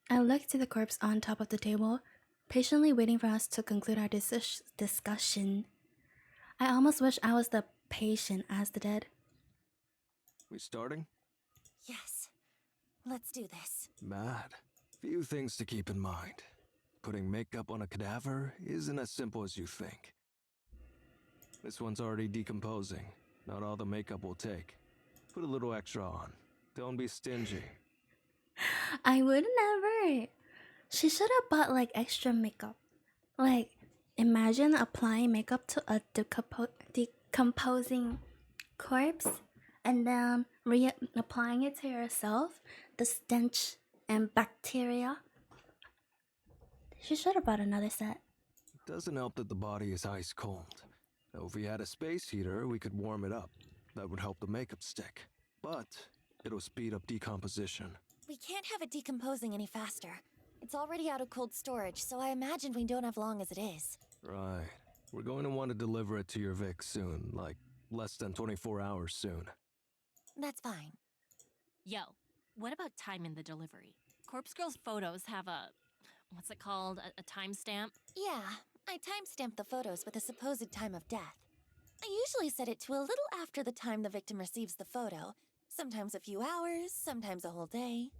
I look to the corpse on top of the table, patiently waiting for us to conclude our discussion. I almost wish I was the patient as the dead. We starting? Yes. Let's do this. Mad. Few things to keep in mind. Putting makeup on a cadaver isn't as simple as you think. This one's already decomposing. Not all the makeup will take. Put a little extra on. Don't be stingy. I would never. She should have bought like extra makeup. Like, imagine applying makeup to a decomposing corpse and then reapplying it to yourself. The stench and bacteria. She should have bought another set. It doesn't help that the body is ice cold. Now, if we had a space heater, we could warm it up. That would help the makeup stick. But it'll speed up decomposition. We can't have it decomposing any faster. It's already out of cold storage, so I imagine we don't have long as it is. Right. We're going to want to deliver it to your Vic soon, like less than 24 hours soon. That's fine. Yo, what about timing the delivery? Corpse Girl's photos have a... what's it called? A timestamp? Yeah, I timestamped the photos with a supposed time of death. I usually set it to a little after the time the victim receives the photo. Sometimes a few hours, sometimes a whole day.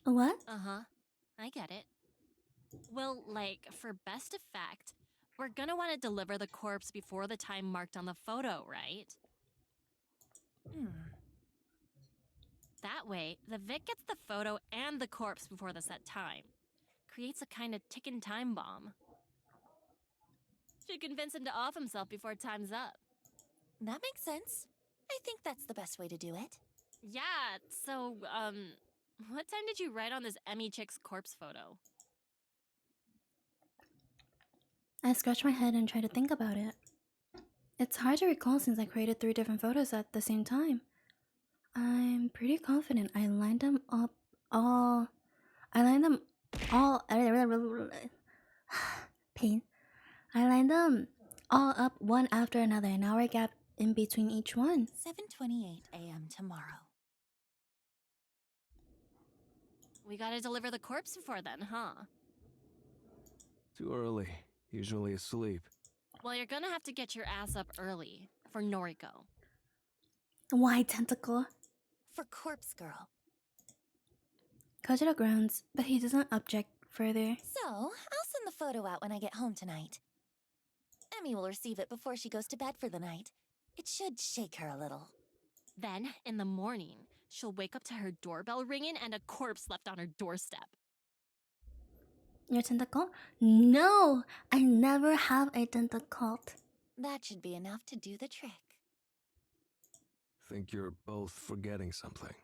What? Uh-huh. I get it. Well, like, for best effect, we're gonna want to deliver the corpse before the time marked on the photo, right? That way, the Vic gets the photo and the corpse before the set time. Creates a kind of ticking time bomb. Should convince him to off himself before time's up. That makes sense. I think that's the best way to do it. Yeah, so, what time did you write on this Emmy chick's corpse photo? I scratch my head and try to think about it. It's hard to recall since I created 3 different photos at the same time. I'm pretty confident I lined them all... Pain. I lined them all up one after another, an hour gap in between each one. 7:28 a.m. tomorrow. We gotta deliver the corpse before then, huh? Too early. Usually asleep. Well, you're gonna have to get your ass up early for Noriko. Why, Tentacle? For Corpse Girl. Kojiro groans, but he doesn't object further. So, I'll send the photo out when I get home tonight. Emmy will receive it before she goes to bed for the night. It should shake her a little. Then, in the morning, she'll wake up to her doorbell ringing and a corpse left on her doorstep. Your tentacle? No! I never have a tentacle. That should be enough to do the trick. Think you're both forgetting something.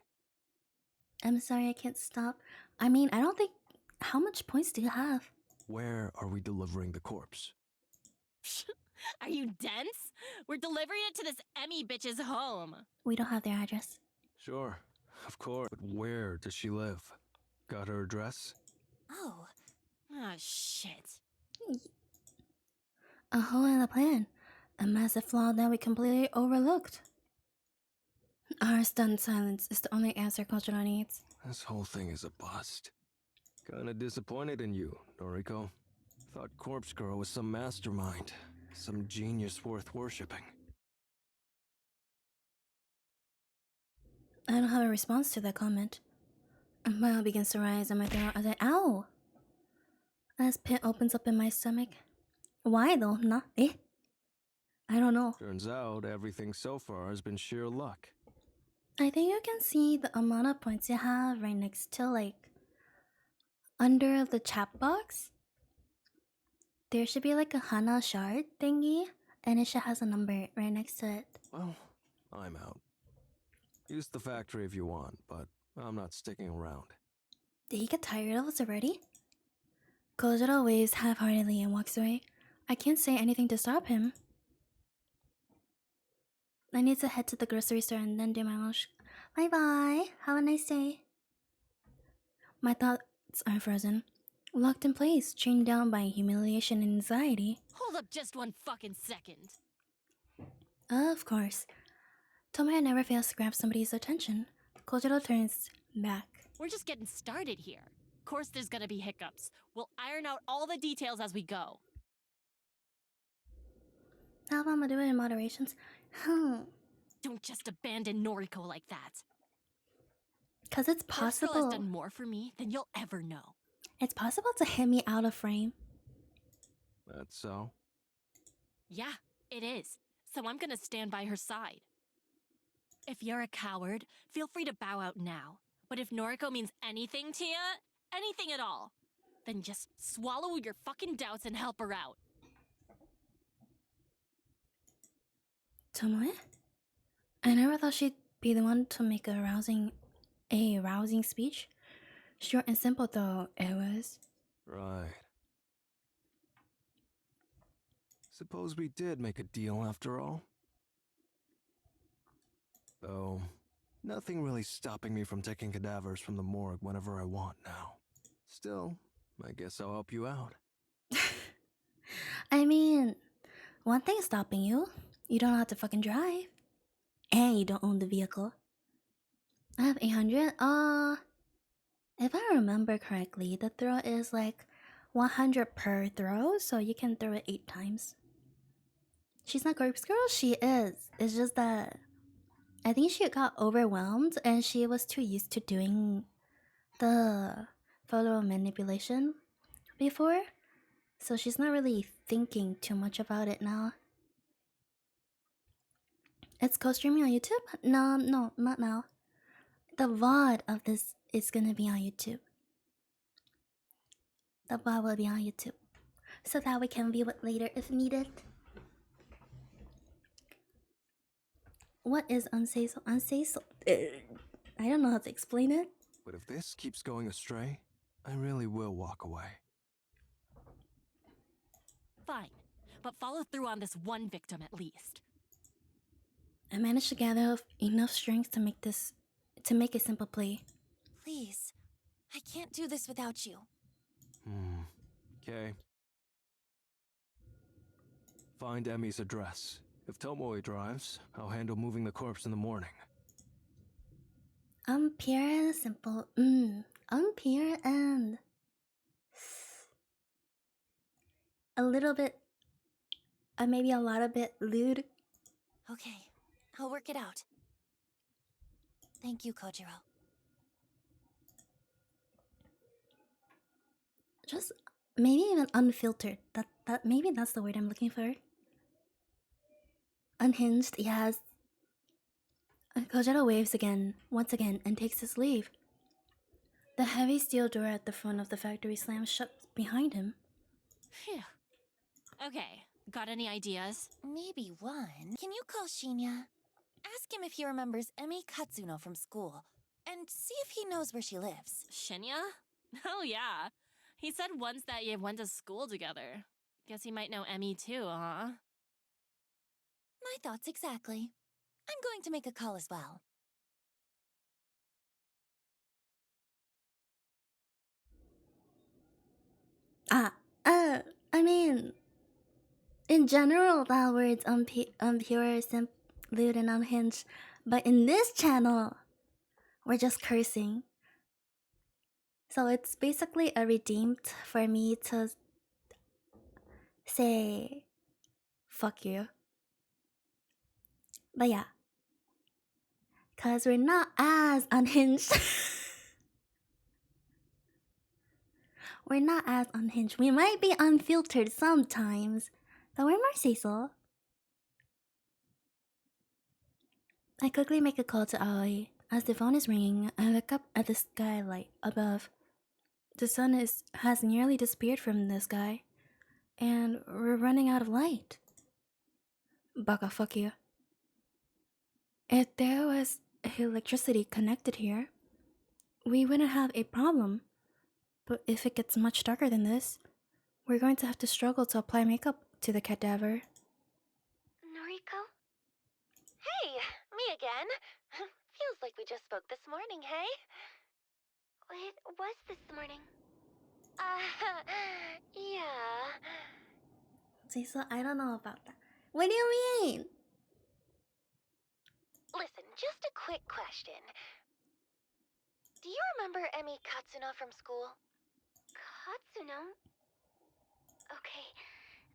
I'm sorry, I can't stop. I mean, I don't think... How much points do you have? Where are we delivering the corpse? Are you dense? We're delivering it to this Emmy bitch's home. We don't have their address. Sure, of course. But where does she live? Got her address? Oh. Ah, shit. A hole in the plan. A massive flaw that we completely overlooked. Our stunned silence is the only answer Kojiro needs. This whole thing is a bust. Kinda disappointed in you, Noriko. Thought Corpse Girl was some mastermind. Some genius worth worshipping. I don't have a response to that comment. A smile begins to rise in my throat as I... Ow! Hana's pit opens up in my stomach. Why though? Nah, eh? I don't know. Turns out everything so far has been sheer luck. I think you can see the amount of points you have right next to, like, under the chat box. There should be like a Hana shard thingy, and it should has a number right next to it. Well, I'm out. Use the factory if you want, but I'm not sticking around. Did he get tired of us already? Kojiro waves half-heartedly and walks away. I can't say anything to stop him. I need to head to the grocery store and then do my own Bye-bye. Have a nice day. My thoughts are frozen. Locked in place, chained down by humiliation and anxiety. Hold up just one fucking second. Of course. Tomoya never fails to grab somebody's attention. Kojiro turns back. We're just getting started here. Of course there's gonna be hiccups. We'll iron out all the details as we go. How about I do it in moderations? Don't just abandon Noriko like that. Cause it's This girl possible. has done more for me than you'll ever know. It's possible to hit me out of frame. That's so? Yeah, it is. So I'm gonna stand by her side. If you're a coward, feel free to bow out now. But if Noriko means anything to you, anything at all, then just swallow your fucking doubts and help her out. Tomoe? I never thought she'd be the one to make a rousing speech. Short and simple though it was. Right. Suppose we did make a deal after all? Though, nothing really stopping me from taking cadavers from the morgue whenever I want now. Still, I guess I'll help you out. I mean, one thing stopping you. You don't have to fucking drive. And you don't own the vehicle. I have 800. If I remember correctly, the throw is like 100 per throw, so you can throw it 8 times. She's not corpse girl, she is. It's just that I think she got overwhelmed and she was too used to doing the photo manipulation before. So she's not really thinking too much about it now. It's co-streaming on YouTube? No, not now. The VOD of this is gonna be on YouTube. The VOD will be on YouTube. So that we can view it later if needed. What is unsafe? Unsafe? I don't know how to explain it. But if this keeps going astray, I really will walk away. Fine, but follow through on this one victim at least. I managed to gather enough strength to make a simple plea. Please, I can't do this without you. Okay. Find Emi's address. If Tomoe drives, I'll handle moving the corpse in the morning. Pure and simple. Pure and a little bit, maybe a lot of bit lewd. Okay, I'll work it out. Thank you, Kojiro. Just maybe even unfiltered. That maybe that's the word I'm looking for. Unhinged, yes. Kojiro waves once again, and takes his leave. The heavy steel door at the front of the factory slams shut behind him. Phew. Okay, got any ideas? Maybe one. Can you call Shinya? Ask him if he remembers Emi Katsuno from school, and see if he knows where she lives. Shinya? Oh yeah. He said once that you went to school together. Guess he might know Emi too, huh? My thoughts exactly. I'm going to make a call as well. I mean, in general, that word's pure, lewd, and unhinged. But in this channel, we're just cursing. So it's basically a redeemed for me to say, fuck you. But yeah. Cause we're not as unhinged. We're not as unhinged. We might be unfiltered sometimes, but we're more Cecil. I quickly make a call to Aoi. As the phone is ringing, I look up at the skylight above. The sun has nearly disappeared from the sky, and we're running out of light. Baka, fuck you. If there was electricity connected here, we wouldn't have a problem. But if it gets much darker than this, we're going to have to struggle to apply makeup to the cadaver. Noriko? Hey, me again. Feels like we just spoke this morning, hey? It was this morning. Yeah. Cecil, I don't know about that. What do you mean? Listen, just a quick question. Do you remember Emi Katsuno from school? Katsuno? Okay,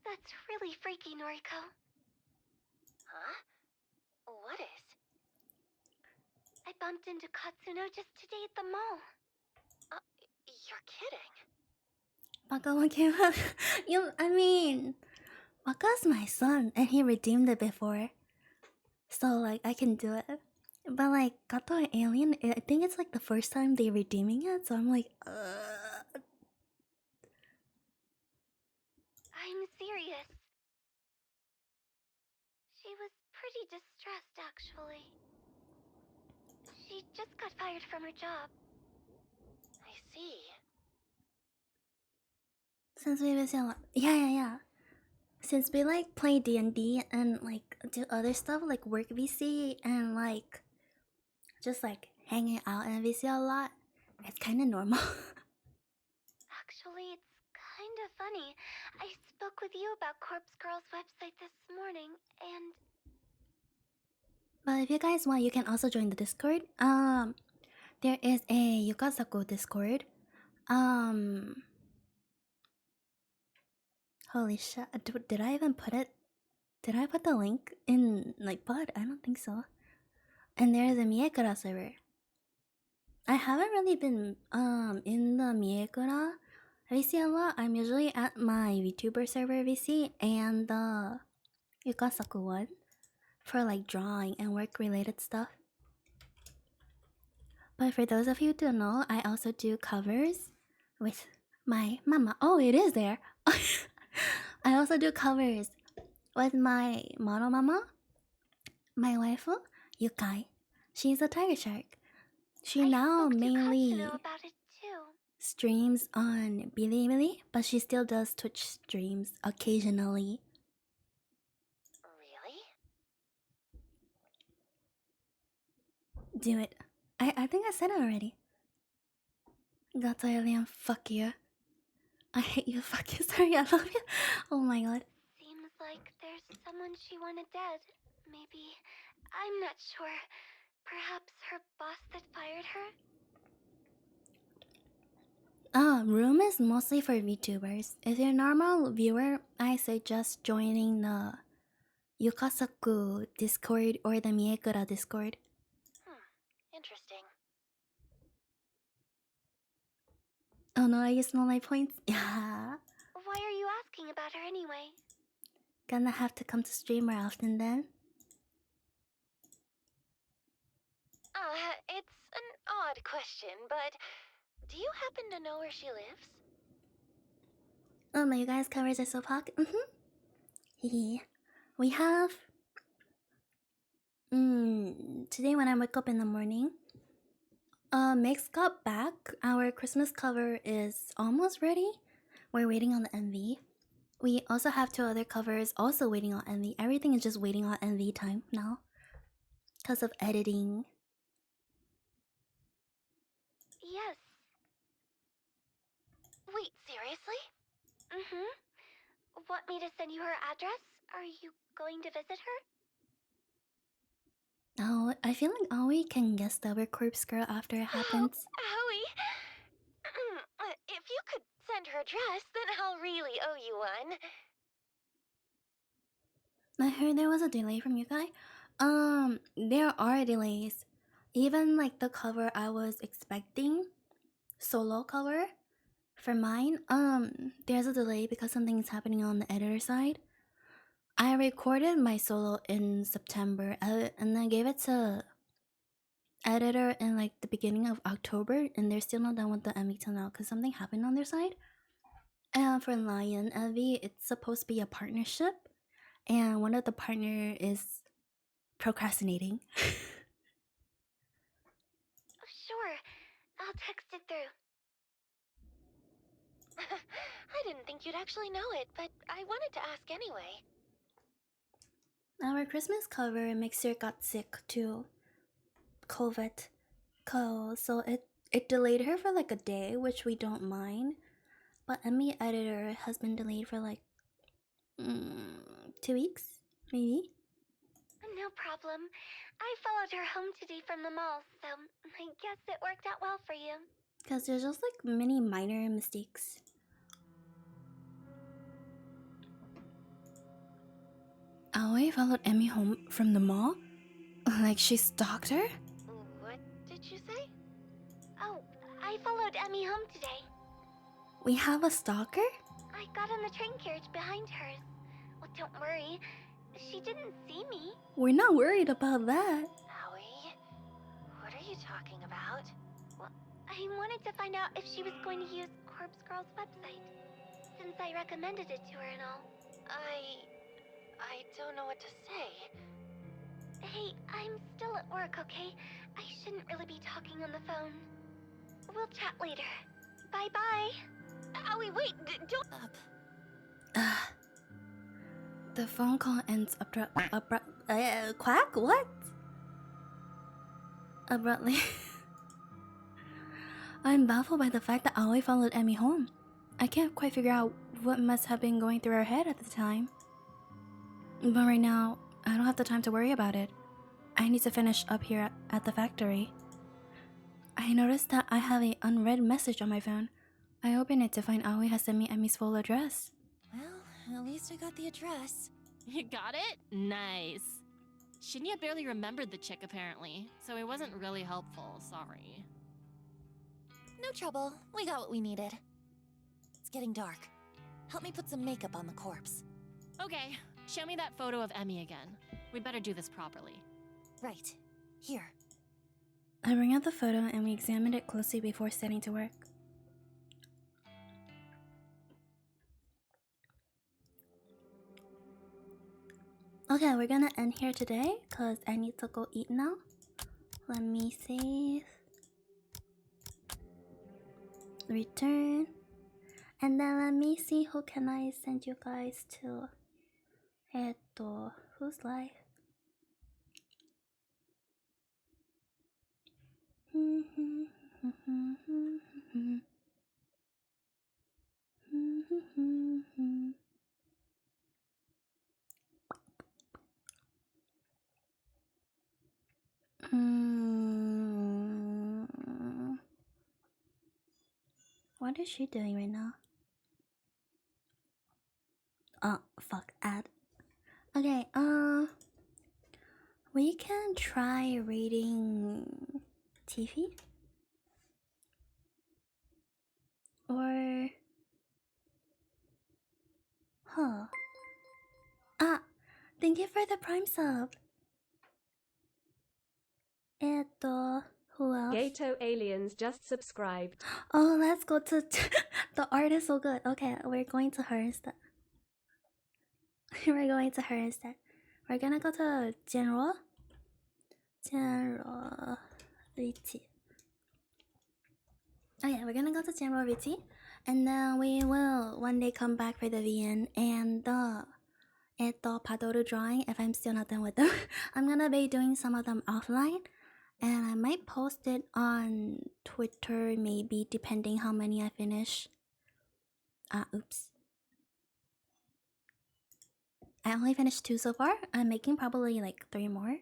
that's really freaky, Noriko. Huh? What is? I bumped into Katsuno just today at the mall. You're kidding. Baka, what came up? I mean, Baka's my son, and he redeemed it before. So, like, I can do it. But, like, Gato and Alien, I think it's, like, the first time they're redeeming it, so I'm like, I'm serious. She was pretty distressed, actually. She just got fired from her job. I see. Since we visit a lot. Yeah. Since we, like, play D&D and, like, do other stuff, like work VC and, like, just, like, hanging out in VC a lot, it's kind of normal. Actually, it's kind of funny. I spoke with you about Corpse Girl's website this morning, and... But if you guys want, you can also join the Discord. There is a YukaSaku Discord. Holy shit, did I even put it? Did I put the link in, like, pod? I don't think so. And there's a Miekura server. I haven't really been, in the Miekura VC a lot. I'm usually at my Vtuber server VC and the YukaSaku one for, like, drawing and work-related stuff. But for those of you who don't know, I also do covers with my mama. Oh, it is there! I also do covers with my model mama, my waifu, Yukai. She's a tiger shark. She now mainly about it too. streams on Bilibili, but she still does Twitch streams occasionally. Really? Do it. I think I said it already. Gato alien, fuck you. I hate you, fuck you, sorry, I love you. Oh my god. Seems like there's someone she wanted dead. Maybe... I'm not sure. Perhaps her boss that fired her? Room is mostly for VTubers. If you're a normal viewer, I suggest joining the YukaSaku Discord or the Miekura Discord. Interesting. Oh no, I used all my points. Yeah. Why are you asking about her anyway? Gonna have to come to stream more often then. It's an odd question, but do you happen to know where she lives? Oh, my you guys covers are so pock. Hehe. We have... today when I wake up in the morning, Mix got back. Our Christmas cover is almost ready. We're waiting on the MV. We also have 2 other covers also waiting on MV. Everything is just waiting on MV time now. Because of editing. Yes. Wait, seriously? Want me to send you her address? Are you going to visit her? Oh, I feel like Aoi can guess that we're Corpse Girl after it happens. Howie! If you could send her address, then I'll really owe you one. I heard there was a delay from you guys. There are delays. Even like the cover I was expecting, solo cover For mine, there's a delay because something is happening on the editor side. I recorded my solo in September and then gave it to editor in like the beginning of October, and they're still not done with the MV till now because something happened on their side. And for Lion MV, it's supposed to be a partnership, and one of the partner is procrastinating. Sure, I'll text it through. I didn't think you'd actually know it, but I wanted to ask anyway. Our Christmas cover, Mixer got sick too. COVID. So it delayed her for like a day, which we don't mind. But ME editor has been delayed for like 2 weeks, maybe? No problem. I followed her home today from the mall, so I guess it worked out well for you. Because there's just like many minor mistakes. Aoi followed Emmy home from the mall? Like she stalked her? What did you say? Oh, I followed Emmy home today. We have a stalker? I got in the train carriage behind hers. Well, don't worry. She didn't see me. We're not worried about that. Aoi, what are you talking about? Well, I wanted to find out if she was going to use Corpse Girl's website, since I recommended it to her and all. I don't know what to say. Hey, I'm still at work, okay? I shouldn't really be talking on the phone. We'll chat later. Bye-bye. Aoi, wait, don't... The phone call ends quack? What? Abruptly. I'm baffled by the fact that Aoi followed Emmy home. I can't quite figure out what must have been going through her head at the time. But right now, I don't have the time to worry about it. I need to finish up here at the factory. I noticed that I have an unread message on my phone. I open it to find Aoi has sent me Emmy's full address. Well, at least I got the address. You got it? Nice. Shinya barely remembered the chick apparently, so it wasn't really helpful, sorry. No trouble. We got what we needed. It's getting dark. Help me put some makeup on the corpse. Okay, show me that photo of Emmy again. We better do this properly. Right. Here. I bring out the photo and we examined it closely before setting to work. Okay, we're gonna end here today because I need to go eat now. Let me save. Return. And then let me see who can I send you guys to. Who's live? What is she doing right now? Oh, fuck, add. Okay, we can try rating TV? Or... Huh. Ah, thank you for the Prime sub. Who else? Gato Aliens just subscribed. Oh, let's go to... The art is so good. Okay, we're going to her instead. We're going to her instead. We're gonna go to General. General Richie. Oh yeah, we're gonna go to General Richie. And then we will one day come back for the VN and the Padoru drawing if I'm still not done with them. I'm gonna be doing some of them offline. And I might post it on Twitter, maybe, depending how many I finish. Oops. I only finished 2 so far. I'm making probably like 3 more.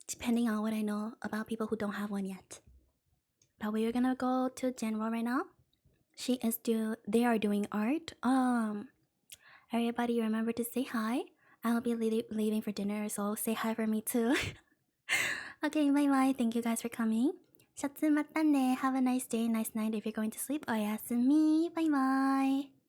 Depending on what I know about people who don't have one yet. But we're gonna go to General right now. They are doing art. Everybody remember to say hi. I'll be leaving for dinner, so say hi for me too. Okay, bye bye. Thank you guys for coming. シャツまたね。Have a nice day, nice night if you're going to sleep. おやすみ。バイバイ。